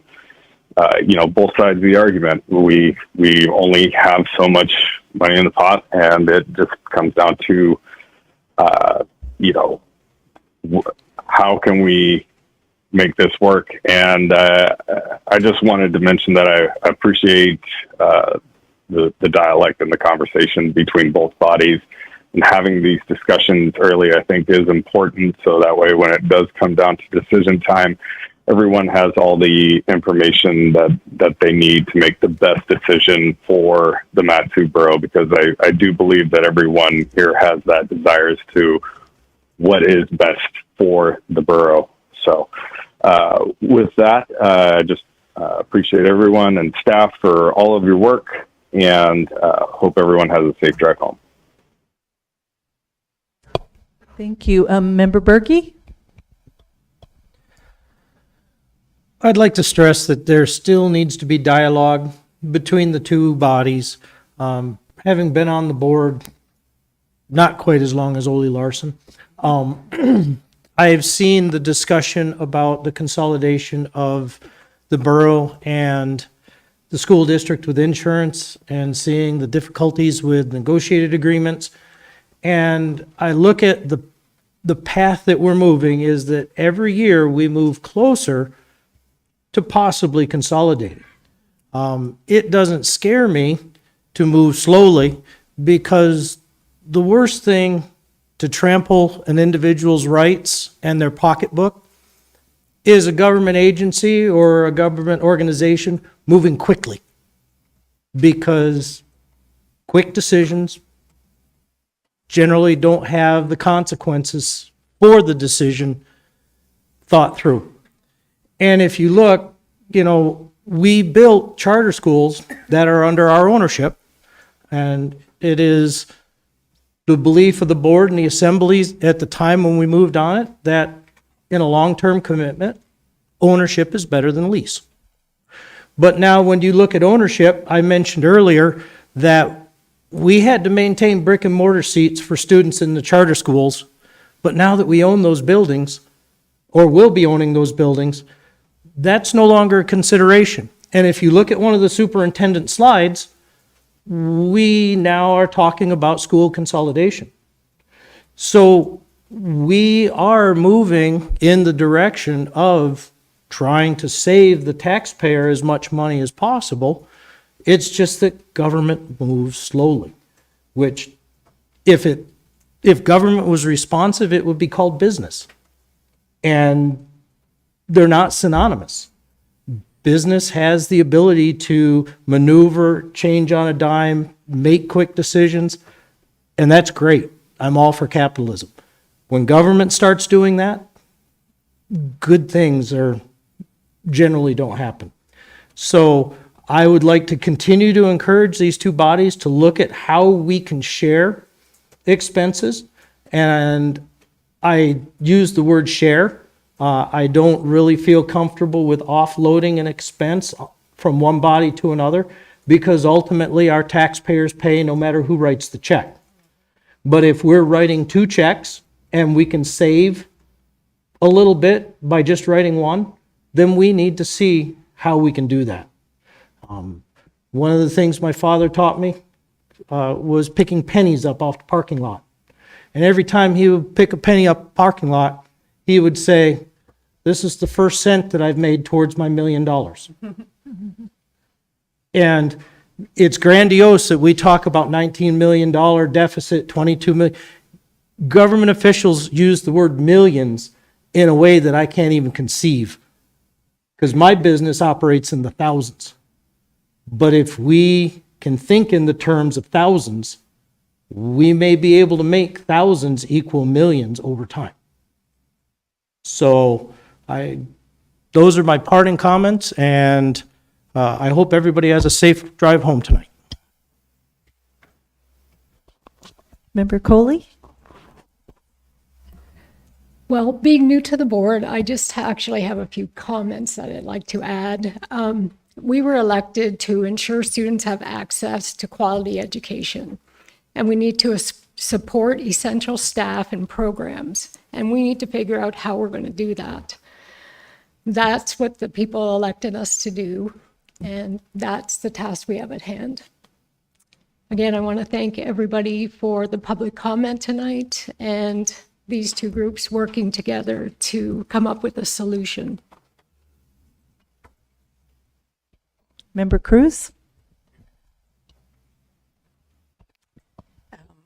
both sides of the argument. We only have so much money in the pot, and it just comes down to, how can we make this work? And I just wanted to mention that I appreciate the dialect and the conversation between both bodies, and having these discussions early, I think, is important. So that way, when it does come down to decision time, everyone has all the information that they need to make the best decision for the Mat-Su borough, because I do believe that everyone here has that desire as to what is best for the borough. So with that, I just appreciate everyone and staff for all of your work, and hope everyone has a safe drive home. Thank you. Member Berkey? I'd like to stress that there still needs to be dialogue between the two bodies. Having been on the board not quite as long as Ole Larson, I've seen the discussion about the consolidation of the borough and the school district with insurance, and seeing the difficulties with negotiated agreements. And I look at the path that we're moving is that every year we move closer to possibly consolidating. It doesn't scare me to move slowly, because the worst thing to trample an individual's rights and their pocketbook is a government agency or a government organization moving quickly, because quick decisions generally don't have the consequences for the decision thought through. And if you look, we built charter schools that are under our ownership, and it is the belief of the board and the assemblies at the time when we moved on it that in a long-term commitment, ownership is better than lease. But now when you look at ownership, I mentioned earlier that we had to maintain brick and mortar seats for students in the charter schools, but now that we own those buildings, or will be owning those buildings, that's no longer a consideration. And if you look at one of the superintendent slides, we now are talking about school consolidation. So we are moving in the direction of trying to save the taxpayer as much money as possible. It's just that government moves slowly, which if government was responsive, it would be called business. And they're not synonymous. Business has the ability to maneuver, change on a dime, make quick decisions, and that's great. I'm all for capitalism. When government starts doing that, good things generally don't happen. So I would like to continue to encourage these two bodies to look at how we can share expenses And I use the word share. I don't really feel comfortable with offloading an expense from one body to another, because ultimately our taxpayers pay no matter who writes the check. But if we're writing 2 checks and we can save a little bit by just writing one, then we need to see how we can do that. One of the things my father taught me was picking pennies up off the parking lot. And every time he would pick a penny up the parking lot, he would say, "This is the first cent that I've made towards my $1 million." And it's grandiose that we talk about $19 million deficit, $22 million. Government officials use the word millions in a way that I can't even conceive, because my business operates in the thousands. But if we can think in the terms of thousands, we may be able to make thousands equal millions over time. So those are my parting comments, and I hope everybody has a safe drive home tonight. Member Coley? Well, being new to the board, I just actually have a few comments that I'd like to add. We were elected to ensure students have access to quality education, and we need to support essential staff and programs, and we need to figure out how we're going to do that. That's what the people elected us to do, and that's the task we have at hand. Again, I want to thank everybody for the public comment tonight and these 2 groups working together to come up with a solution. Member Cruz?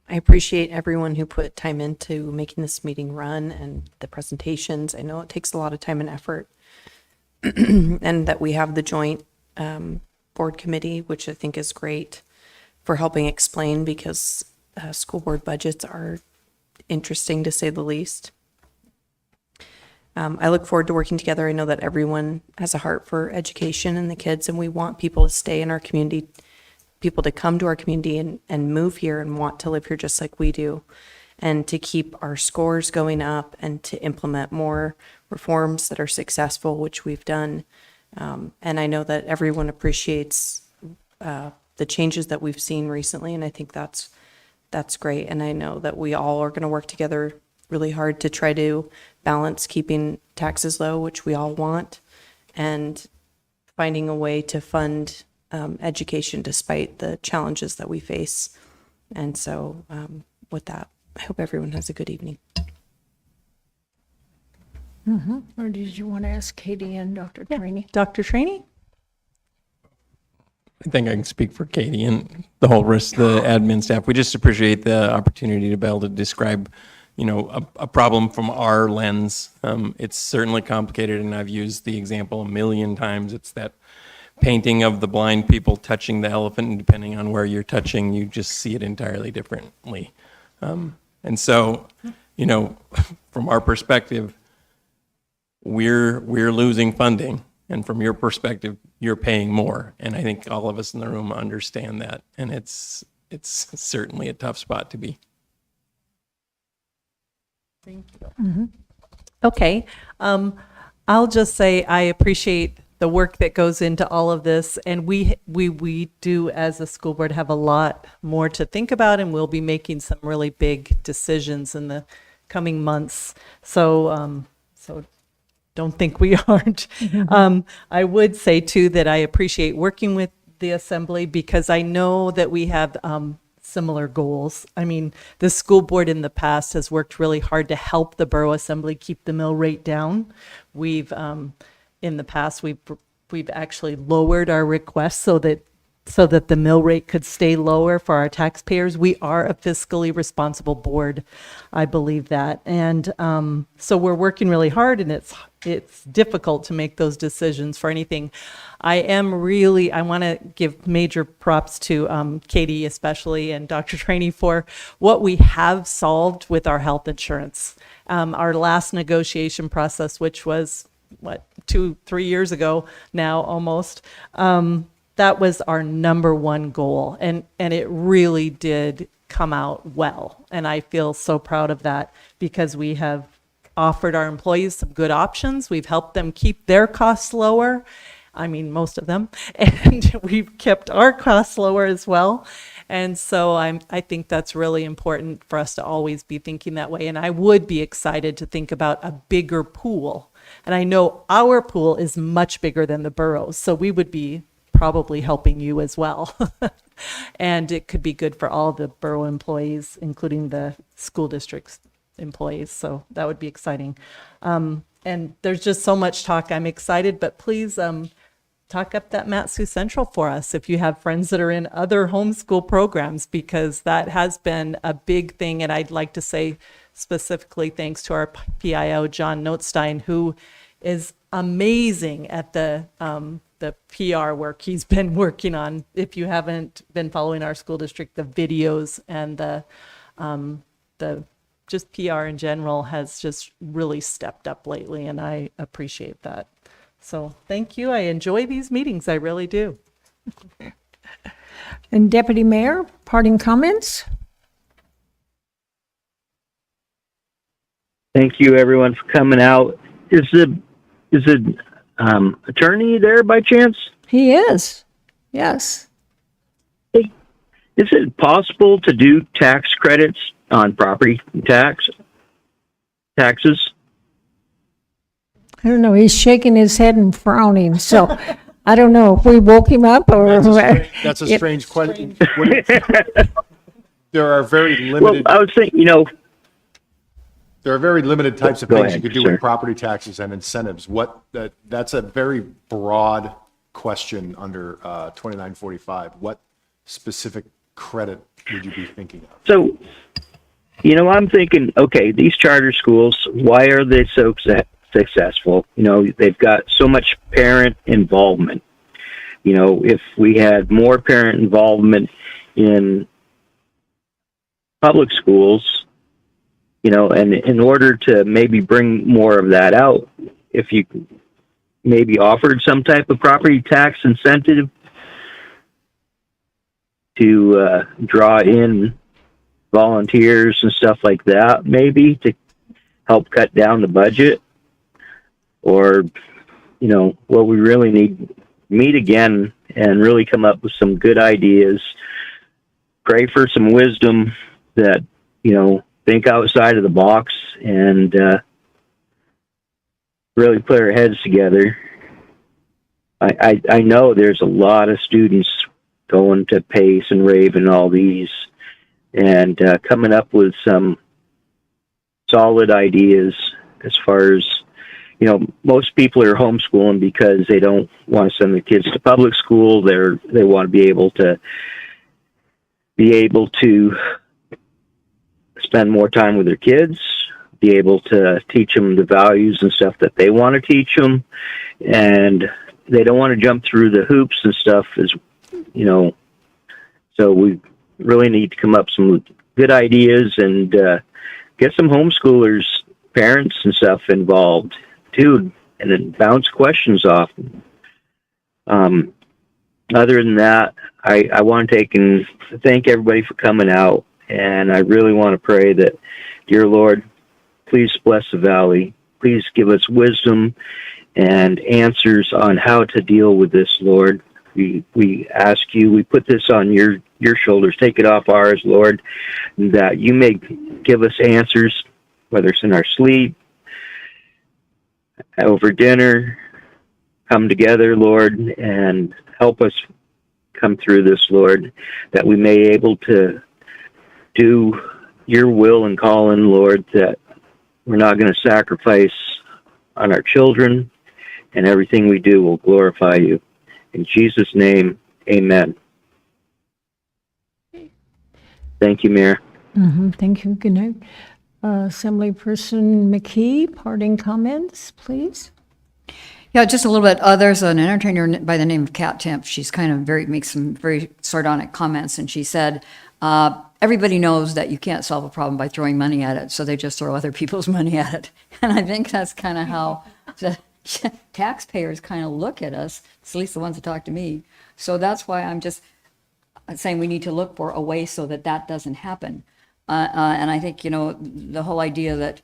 I appreciate everyone who put time into making this meeting run and the presentations. I know it takes a lot of time and effort. And that we have the joint board committee, which I think is great for helping explain, because school board budgets are interesting to say the least. I look forward to working together. I know that everyone has a heart for education and the kids, and we want people to stay in our community, people to come to our community and move here and want to live here just like we do, and to keep our scores going up and to implement more reforms that are successful, which we've done. And I know that everyone appreciates the changes that we've seen recently, and I think that's great. And I know that we all are going to work together really hard to try to balance keeping taxes low, which we all want, and finding a way to fund education despite the challenges that we face. And so with that, I hope everyone has a good evening. Or did you want to ask Katie and Dr. Trainee? Dr. Trainee? I think I can speak for Katie and the whole rest of the admin staff. We just appreciate the opportunity to be able to describe, a problem from our lens. It's certainly complicated, and I've used the example a million times. It's that painting of the blind people touching the elephant, and depending on where you're touching, you just see it entirely differently. And so, from our perspective, we're losing funding. And from your perspective, you're paying more. And I think all of us in the room understand that. And it's certainly a tough spot to be. Thank you. Okay. I'll just say I appreciate the work that goes into all of this. And we do, as a school board, have a lot more to think about, and we'll be making some really big decisions in the coming months. So don't think we aren't. I would say, too, that I appreciate working with the Assembly, because I know that we have similar goals. I mean, the school board in the past has worked really hard to help the Borough Assembly keep the mill rate down. We've, in the past, we've actually lowered our requests so that the mill rate could stay lower for our taxpayers. We are a fiscally responsible board. I believe that. And so we're working really hard, and it's difficult to make those decisions for anything. I want to give major props to Katie especially, and Dr. Trainee for what we have solved with our health insurance. Our last negotiation process, which was 2-3 years ago now almost, that was our number one goal, and it really did come out well. And I feel so proud of that because we have offered our employees some good options. We've helped them keep their costs lower. I mean, most of them. And we've kept our costs lower as well. And so I think that's really important for us to always be thinking that way. And I would be excited to think about a bigger pool. And I know our pool is much bigger than the boroughs, so we would be probably helping you as well. And it could be good for all the borough employees, including the school district's employees. So that would be exciting. And there's just so much talk. I'm excited, but please talk up that Mat-Su Central for us if you have friends that are in other homeschool programs, because that has been a big thing. And I'd like to say specifically thanks to our PIO, John Notstein, who is amazing at the PR work he's been working on. If you haven't been following our school district, the videos and the just PR in general has just really stepped up lately, and I appreciate that. So thank you. I enjoy these meetings. I really do. And Deputy Mayor, parting comments? Thank you, everyone, for coming out. Is the attorney there by chance? He is. Yes. Hey, is it possible to do tax credits on property taxes? I don't know. He's shaking his head and frowning. So I don't know if we woke him up or. That's a strange question. There are very limited. Well, I was thinking, there are very limited types of Go things ahead, you could do sir. with property taxes and incentives. That's a very broad question under 2945. What specific credit would you be thinking of? So, I'm thinking, okay, these charter schools, why are they so successful? They've got so much parent involvement. If we had more parent involvement in public schools, and in order to maybe bring more of that out, if you maybe offered some type of property tax incentive to draw in volunteers and stuff like that, maybe to help cut down the budget, or, what we really need, meet again and really come up with some good ideas, pray for some wisdom that, think outside of the box and really put our heads together. I know there's a lot of students going to PACE and RAVE and all these, and coming up with some solid ideas as far as, most people are homeschooling because they don't want to send their kids to public school. They want to be able to spend more time with their kids, be able to teach them the values and stuff that they want to teach them, and they don't want to jump through the hoops and stuff, so we really need to come up with some good ideas and get some homeschoolers, parents and stuff involved too, and then bounce questions off. Other than that, I want to take and thank everybody for coming out. And I really want to pray that, dear Lord, please bless the valley. Please give us wisdom and answers on how to deal with this, Lord. We ask you, we put this on your shoulders. Take it off ours, Lord, that you may give us answers, whether it's in our sleep, over dinner, come together, Lord, and help us come through this, Lord, that we may be able to do your will and calling, Lord, that we're not going to sacrifice on our children, and everything we do will glorify you. In Jesus' name, amen. Thank you, Mayor. Thank you. Good night. Assemblyperson McKee, parting comments, please. Yeah, just a little bit. There's an entertainer by the name of Kat Temp. She's kind of makes some very sardonic comments, and she said, everybody knows that you can't solve a problem by throwing money at it, so they just throw other people's money at it. And I think that's kind of how the taxpayers kind of look at us, at least the ones that talk to me. So that's why saying we need to look for a way so that that doesn't happen. And I think, the whole idea that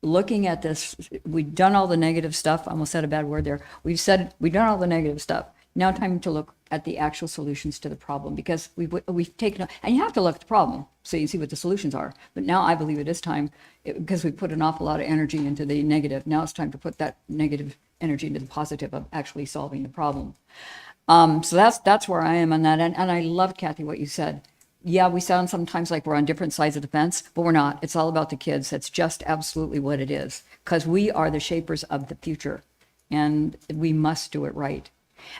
looking at this, we've done all the negative stuff. I almost said a bad word there. We've done all the negative stuff. Now time to look at the actual solutions to the problem, because we've taken, and you have to look at the problem so you see what the solutions are. But now I believe it is time, because we put an awful lot of energy into the negative. Now it's time to put that negative energy into the positive of actually solving the problem. So that's where I am on that. And I love, Kathy, what you said. Yeah, we sound sometimes like we're on different sides of the fence, but we're not. It's all about the kids. That's just absolutely what it is, because we are the shapers of the future, and we must do it right.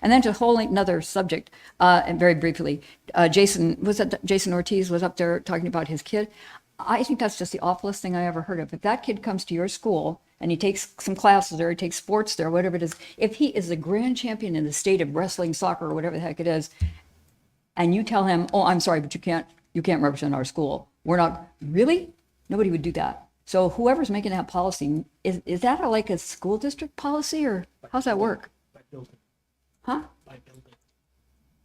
And then to a whole another subject, and very briefly, Jason Ortiz was up there talking about his kid. I think that's just the awfulest thing I ever heard of. If that kid comes to your school and he takes some classes there, he takes sports there, whatever it is, if he is the grand champion in the state of wrestling, soccer, or whatever the heck it is, and you tell him, oh, I'm sorry, but you can't represent our school. We're not, really? Nobody would do that. So whoever's making that policy, is that like a school district policy, or how's that work? Huh?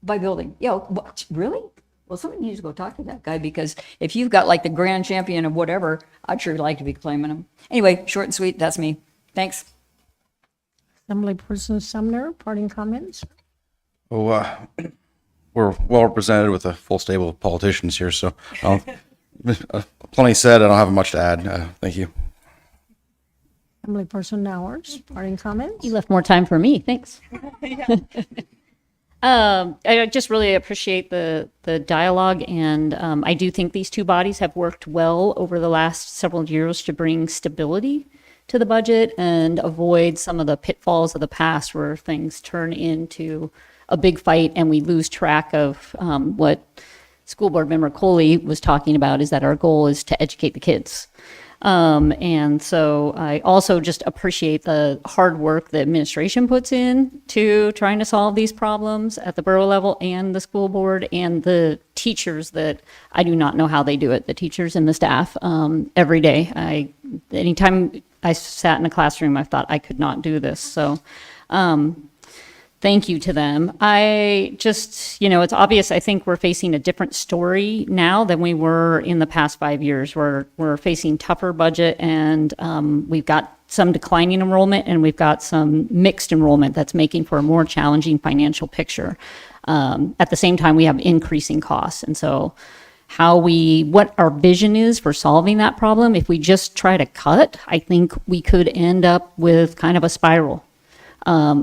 By building. Yeah, what, really? Well, somebody needs to go talk to that guy, because if you've got like the grand champion of whatever, I'd sure like to be claiming him. Anyway, short and sweet, that's me. Thanks. Assemblyperson Sumner, parting comments? Well, we're well represented with a full stable of politicians here, so plenty said. I don't have much to add. Thank you. Assemblyperson Nowers, parting comments? You left more time for me. Thanks. I just really appreciate the dialogue, and I do think these two bodies have worked well over the last several years to bring stability to the budget and avoid some of the pitfalls of the past where things turn into a big fight and we lose track of what School Board Member Coley was talking about, is that our goal is to educate the kids. And so I also just appreciate the hard work the administration puts in to trying to solve these problems at the borough level and the school board, and the teachers that I do not know how they do it, the teachers and the staff, every day. Anytime I sat in a classroom, I thought I could not do this. So, thank you to them. I just, it's obvious, I think we're facing a different story now than we were in the past 5 years. We're facing tougher budget, and we've got some declining enrollment, and we've got some mixed enrollment that's making for a more challenging financial picture. At the same time, we have increasing costs. And so what our vision is for solving that problem, if we just try to cut, I think we could end up with kind of a spiral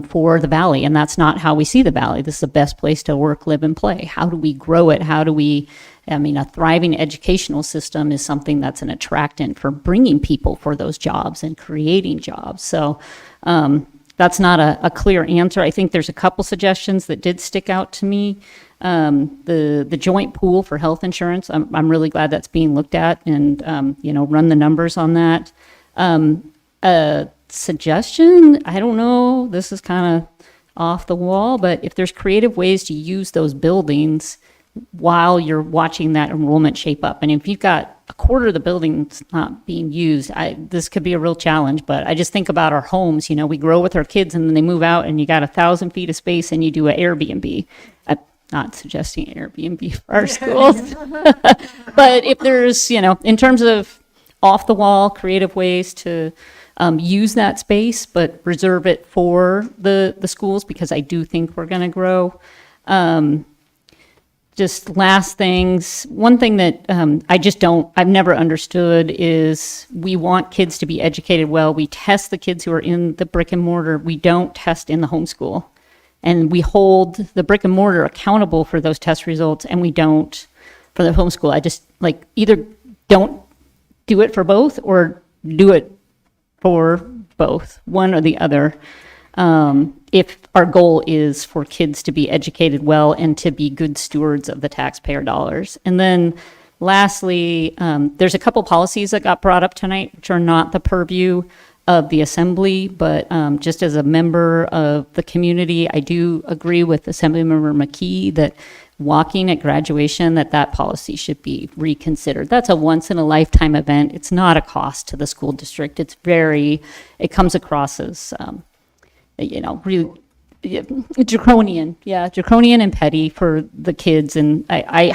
for the Valley, and that's not how we see the Valley. This is the best place to work, live, and play. How do we grow it? A thriving educational system is something that's an attractant for bringing people for those jobs and creating jobs. So that's not a clear answer. I think there's a couple suggestions that did stick out to me. The joint pool for health insurance, I'm really glad that's being looked at, and run the numbers on that. Suggestion, I don't know, this is kind of off the wall, but if there's creative ways to use those buildings while you're watching that enrollment shape up, and if you've got a quarter of the buildings not being used, this could be a real challenge. But I just think about our homes. We grow with our kids and then they move out, and you got 1,000 feet of space and you do an Airbnb. I'm not suggesting Airbnb for our schools, but if there's, in terms of off the wall creative ways to use that space, but reserve it for the schools, because I do think we're going to grow. Just last things, one thing that I've never understood is we want kids to be educated well. We test the kids who are in the brick and mortar. We don't test in the homeschool. And we hold the brick and mortar accountable for those test results, and we don't for the homeschool. I just either don't do it for both or do it for both, one or the other, if our goal is for kids to be educated well and to be good stewards of the taxpayer dollars. And then lastly, there's a couple policies that got brought up tonight, which are not the purview of the assembly, but just as a member of the community, I do agree with Assemblymember McKee that walking at graduation, that policy should be reconsidered. That's a once in a lifetime event. It's not a cost to the school district. It comes across as, really yeah, draconian and petty for the kids. And I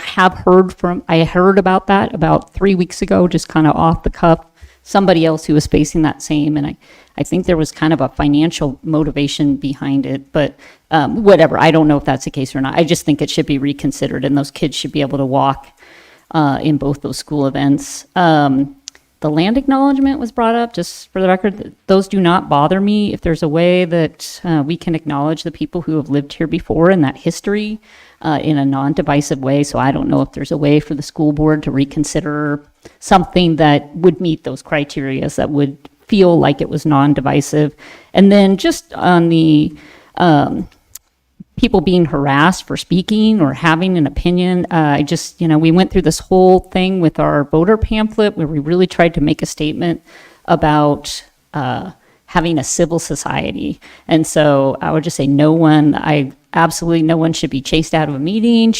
heard about that about 3 weeks ago, just kind of off the cuff, somebody else who was facing that same. And I think there was kind of a financial motivation behind it, but whatever. I don't know if that's the case or not. I just think it should be reconsidered and those kids should be able to walk in both those school events. The land acknowledgement was brought up, just for the record. Those do not bother me. If there's a way that we can acknowledge the people who have lived here before and that history in a non-divisive way. So I don't know if there's a way for the school board to reconsider something that would meet those criteria, that would feel like it was non-divisive. And then just on the people being harassed for speaking or having an opinion. We went through this whole thing with our voter pamphlet where we really tried to make a statement about having a civil society. And so I would just say no one should be chased out of a meeting,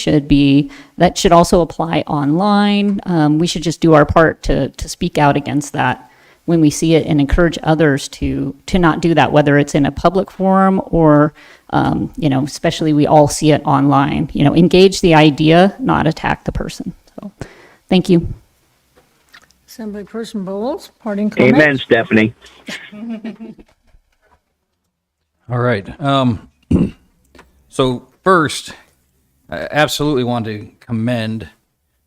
that should also apply online. We should just do our part to speak out against that when we see it and encourage others to not do that, whether it's in a public forum or, especially we all see it online. Engage the idea, not attack the person. So, thank you. Assemblyperson Bowles, parting comments? Amen, Stephanie. All right. So first, I absolutely want to commend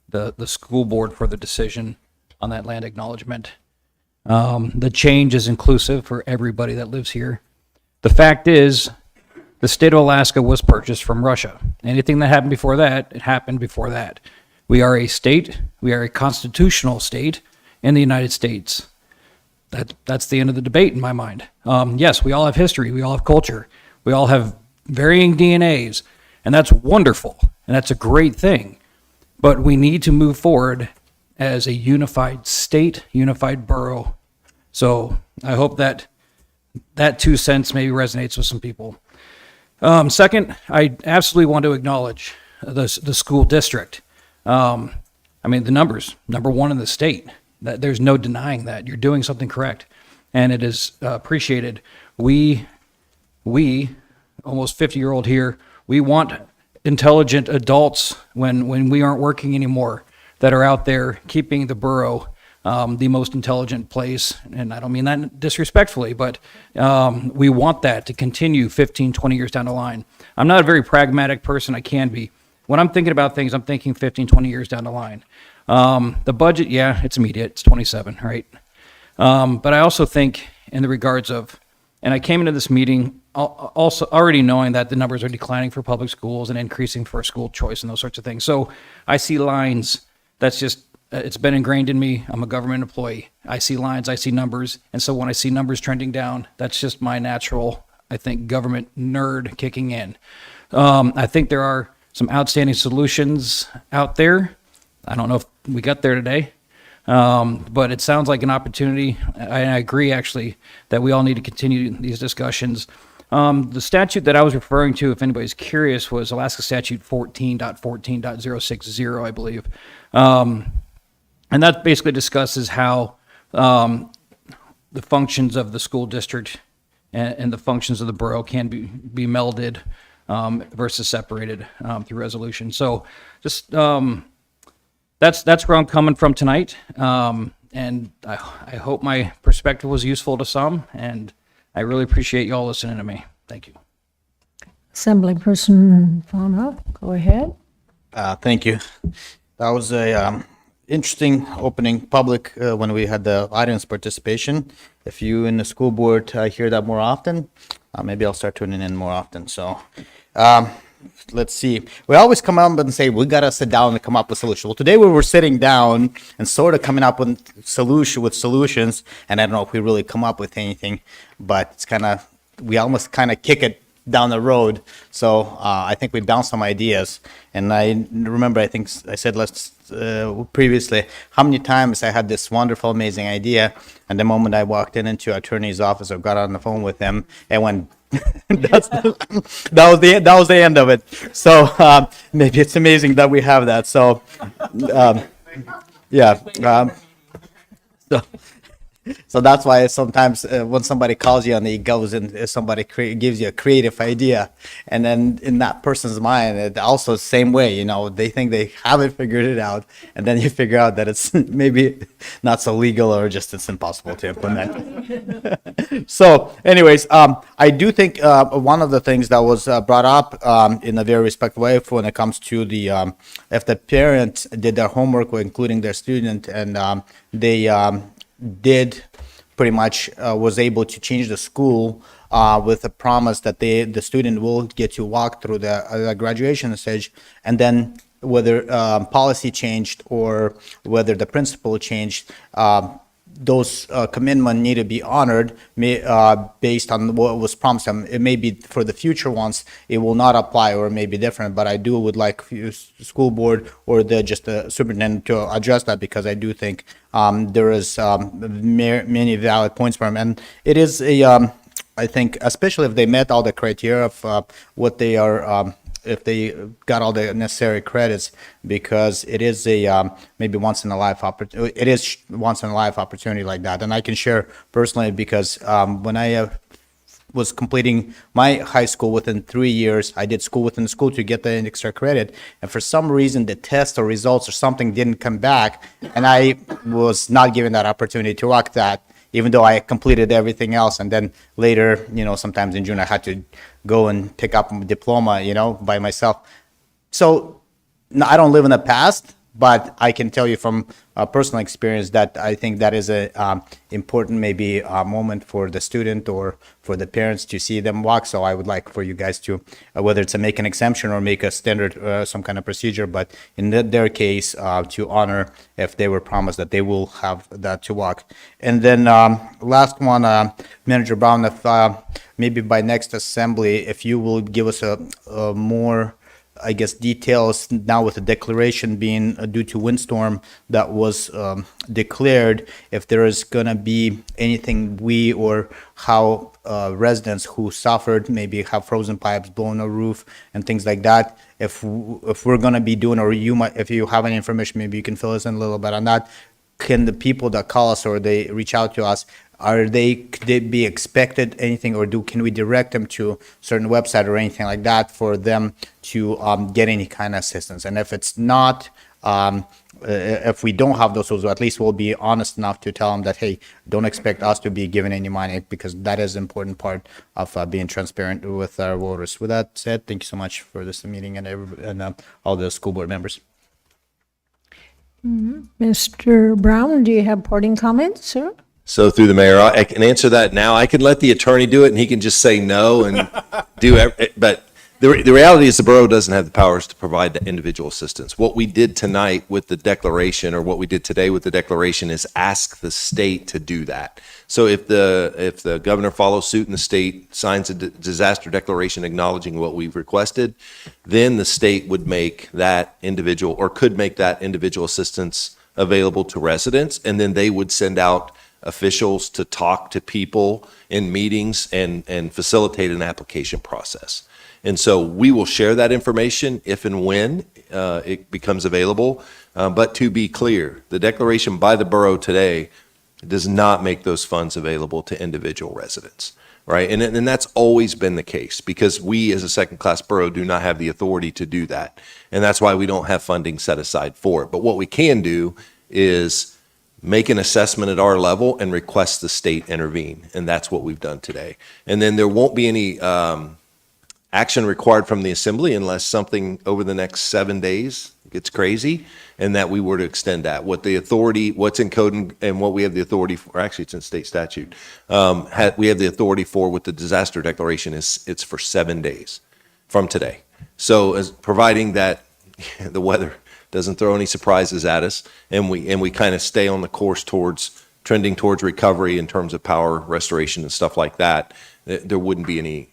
the school board for the decision on that land acknowledgement. The change is inclusive for everybody that lives here. The fact is, the state of Alaska was purchased from Russia. Anything that happened before that, it happened before that. We are a state, we are a constitutional state in the United States. That's the end of the debate in my mind. Yes, we all have history, we all have culture, we all have varying DNAs, and that's wonderful, and that's a great thing. But we need to move forward as a unified state, unified borough. So I hope that 2 cents maybe resonates with some people. Second, I absolutely want to acknowledge the school district. The numbers, number one in the state. There's no denying that. You're doing something correct, and it is appreciated. We, almost 50-year-old here, we want intelligent adults when we aren't working anymore that are out there keeping the borough the most intelligent place. And I don't mean that disrespectfully, but we want that to continue 15, 20 years down the line. I'm not a very pragmatic person. I can be. When I'm thinking about things, I'm thinking 15, 20 years down the line. The budget, yeah, it's immediate. It's 27, right? But I also think in the regards of, and I came into this meeting also already knowing that the numbers are declining for public schools and increasing for school choice and those sorts of things. So I see lines. That's just, it's been ingrained in me. I'm a government employee. I see lines, I see numbers. And so when I see numbers trending down, that's just my natural, I think, government nerd kicking in. I think there are some outstanding solutions out there. I don't know if we got there today, but it sounds like an opportunity. I agree, actually, that we all need to continue these discussions. The statute that I was referring to, if anybody's curious, was Alaska Statute 14.14.060, I believe. And that basically discusses how the functions of the school district and the functions of the borough can be melded versus separated through resolution. So just that's where I'm coming from tonight. And I hope my perspective was useful to some, and I really appreciate y'all listening to me. Thank you. Assemblyperson Fauna, go ahead. Thank you. That was a interesting opening public when we had the audience participation. If you in the school board hear that more often, maybe I'll start tuning in more often. So let's see. We always come up and say, we got to sit down and come up with solutions. Well, today we were sitting down and sort of coming up with solutions. And I don't know if we really come up with anything, but it's we almost kind of kick it down the road. So I think we bounced some ideas. And I remember, I think I said previously, how many times I had this wonderful, amazing idea. And the moment I walked into an attorney's office or got on the phone with him, it went, that was the end of it. So maybe it's amazing that we have that. So yeah. So So that's why sometimes when somebody calls you and he goes and somebody gives you a creative idea, and then in that person's mind, it also the same way, they think they haven't figured it out, and then you figure out that it's maybe not so legal or just it's impossible to implement. So, anyways, I do think one of the things that was brought up in a very respectful way when it comes to the if the parent did their homework, including their student, and they did pretty much was able to change the school with a promise that the student will get to walk through the graduation stage, and then whether policy changed or whether the principal changed, those commitment need to be honored based on what was promised them. It may be for the future ones, it will not apply or it may be different, but I would like school board or just the superintendent to address that, because I do think there is many valid points for him. And it is I think, especially if they met all the criteria of what they are, if they got all the necessary credits, because it is a maybe once in a life opportunity. It is once in a life opportunity like that, and I can share personally because when I was completing my high school within 3 years, I did school within school to get the extra credit, and for some reason the test or results or something didn't come back, and I was not given that opportunity to rock that, even though I completed everything else. And then later, sometimes in June, I had to go and pick up a diploma, by myself. So no, I don't live in the past, but I can tell you from personal experience that I think that is a important maybe moment for the student or for the parents to see them walk. So I would like for you guys to, whether it's make an exemption or make a standard, some kind of procedure, but in their case, to honor if they were promised that they will have that to walk. And then last one, Manager Brown, if maybe by next assembly, if you will give us a more, I guess, details now with the declaration being due to windstorm that was declared, if there is going to be anything or how residents who suffered maybe have frozen pipes, blown a roof and things like that, if we're going to be doing, or if you have any information, maybe you can fill us in a little bit on that. Can the people that call us or they reach out to us, could they be expected anything, or can we direct them to certain website or anything like that for them to get any kind of assistance? And if it's not, if we don't have those tools, at least we'll be honest enough to tell them that, hey, don't expect us to be giving any money, because that is an important part of being transparent with our voters. With that said, thank you so much for this meeting and all the school board members. Mr. Brown, do you have parting comments, sir? So through the mayor, I can answer that now. I can let the attorney do it and he can just say no and but the reality is the borough doesn't have the powers to provide the individual assistance. What we did tonight with the declaration, or what we did today with the declaration, is ask the state to do that. So if the governor follows suit and the state signs a disaster declaration acknowledging what we've requested, then the state would make that individual, or could make that individual assistance available to residents, and then they would send out officials to talk to people in meetings and facilitate an application process. And so we will share that information if and when it becomes available. But to be clear, the declaration by the borough today does not make those funds available to individual residents, right? And that's always been the case, because we as a second-class borough do not have the authority to do that. And that's why we don't have funding set aside for it. But what we can do is make an assessment at our level and request the state intervene. And that's what we've done today. And then there won't be any action required from the assembly unless something over the next 7 days gets crazy, and that we were to extend that. What's in code and what we have the authority for, actually it's in state statute, we have the authority for with the disaster declaration it's for 7 days from today. So as providing that the weather doesn't throw any surprises at us, and we kind of stay on the course trending towards recovery in terms of power restoration and stuff like that, there wouldn't be any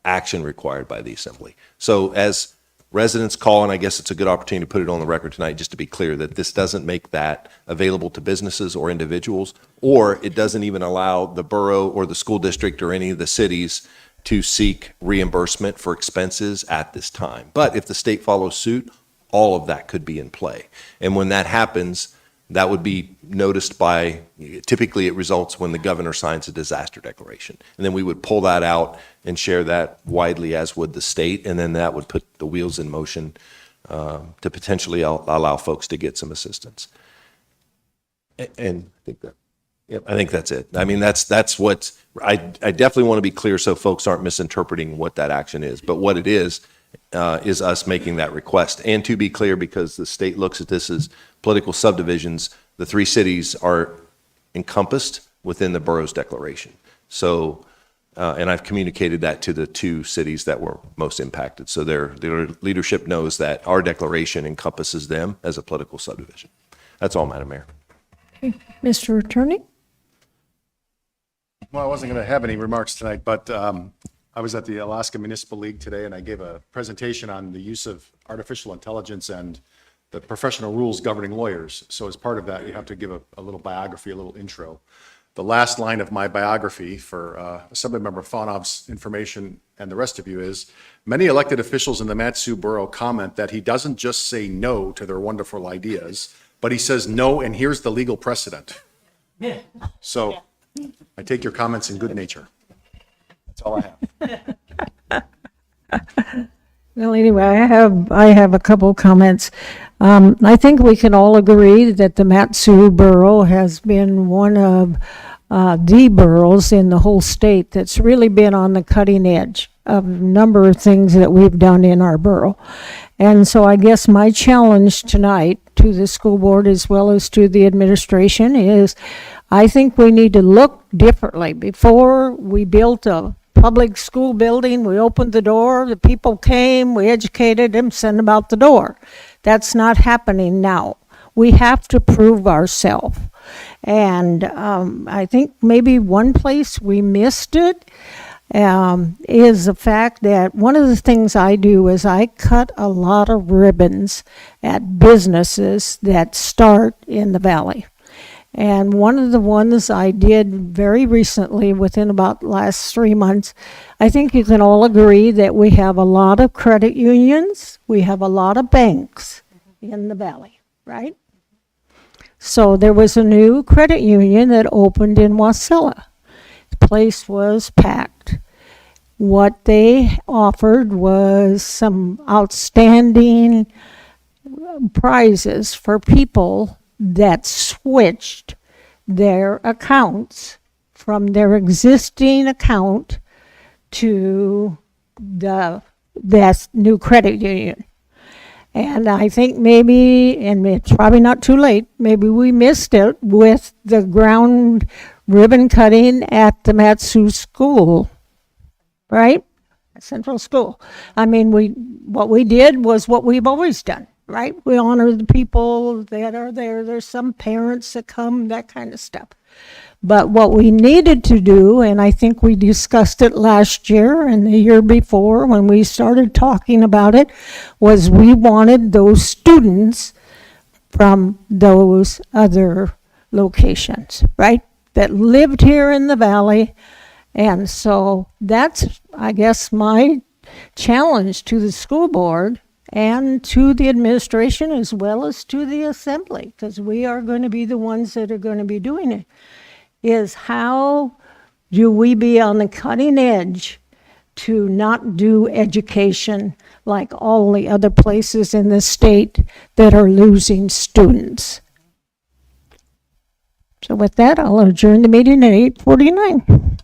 action required by the assembly. So as residents call, and I guess it's a good opportunity to put it on the record tonight, just to be clear that this doesn't make that available to businesses or individuals, or it doesn't even allow the borough or the school district or any of the cities to seek reimbursement for expenses at this time. But if the state follows suit, all of that could be in play. And when that happens, That would be noticed by, typically it results when the governor signs a disaster declaration. And then we would pull that out and share that widely, as would the state, and then that would put the wheels in motion to potentially allow folks to get some assistance. And I think that, yep, I think that's it. I mean, that's what, I definitely want to be clear so folks aren't misinterpreting what that action is. But what it is us making that request. And to be clear, because the state looks at this as political subdivisions, the 3 cities are encompassed within the borough's declaration. So, and I've communicated that to the 2 cities that were most impacted. So their leadership knows that our declaration encompasses them as a political subdivision. That's all, Madam Mayor. Okay. Mr. Attorney? Well, I wasn't going to have any remarks tonight, but I was at the Alaska Municipal League today, and I gave a presentation on the use of artificial intelligence and the professional rules governing lawyers. So as part of that, you have to give a little biography, a little intro. The last line of my biography for Assemblymember Fonov's information and the rest of you is, many elected officials in the Mat-Su Borough comment that he doesn't just say no to their wonderful ideas, but he says no, and here's the legal precedent. So I take your comments in good nature. That's all I have. Well, anyway, I have a couple comments. I think we can all agree that the Mat-Su Borough has been one of the boroughs in the whole state that's really been on the cutting edge of a number of things that we've done in our borough. And so I guess my challenge tonight to the school board as well as to the administration is, I think we need to look differently. Before we built a public school building, we opened the door, the people came, we educated them, sent them out the door. That's not happening now. We have to prove ourselves. And I think maybe one place we missed it is the fact that one of the things I do is I cut a lot of ribbons at businesses that start in the valley. And one of the ones I did very recently, within about the last 3 months, I think you can all agree that we have a lot of credit unions, we have a lot of banks in the valley, right? So there was a new credit union that opened in Wasilla. The place was packed. What they offered was some outstanding prizes for people that switched their accounts from their existing account to that new credit union. And I think maybe, and it's probably not too late, maybe we missed it with the ground ribbon cutting at the Mat-Su School, right? Central School. I mean, what we did was what we've always done. Right? We honor the people that are there. There's some parents that come, that kind of stuff. But what we needed to do, and I think we discussed it last year and the year before when we started talking about it, was we wanted those students from those other locations, right? That lived here in the valley. And so that's, I guess, my challenge to the school board and to the administration as well as to the assembly, because we are going to be the ones that are going to be doing it, is how do we be on the cutting edge to not do education like all the other places in the state that are losing students. So with that, I'll adjourn the meeting at 8:49.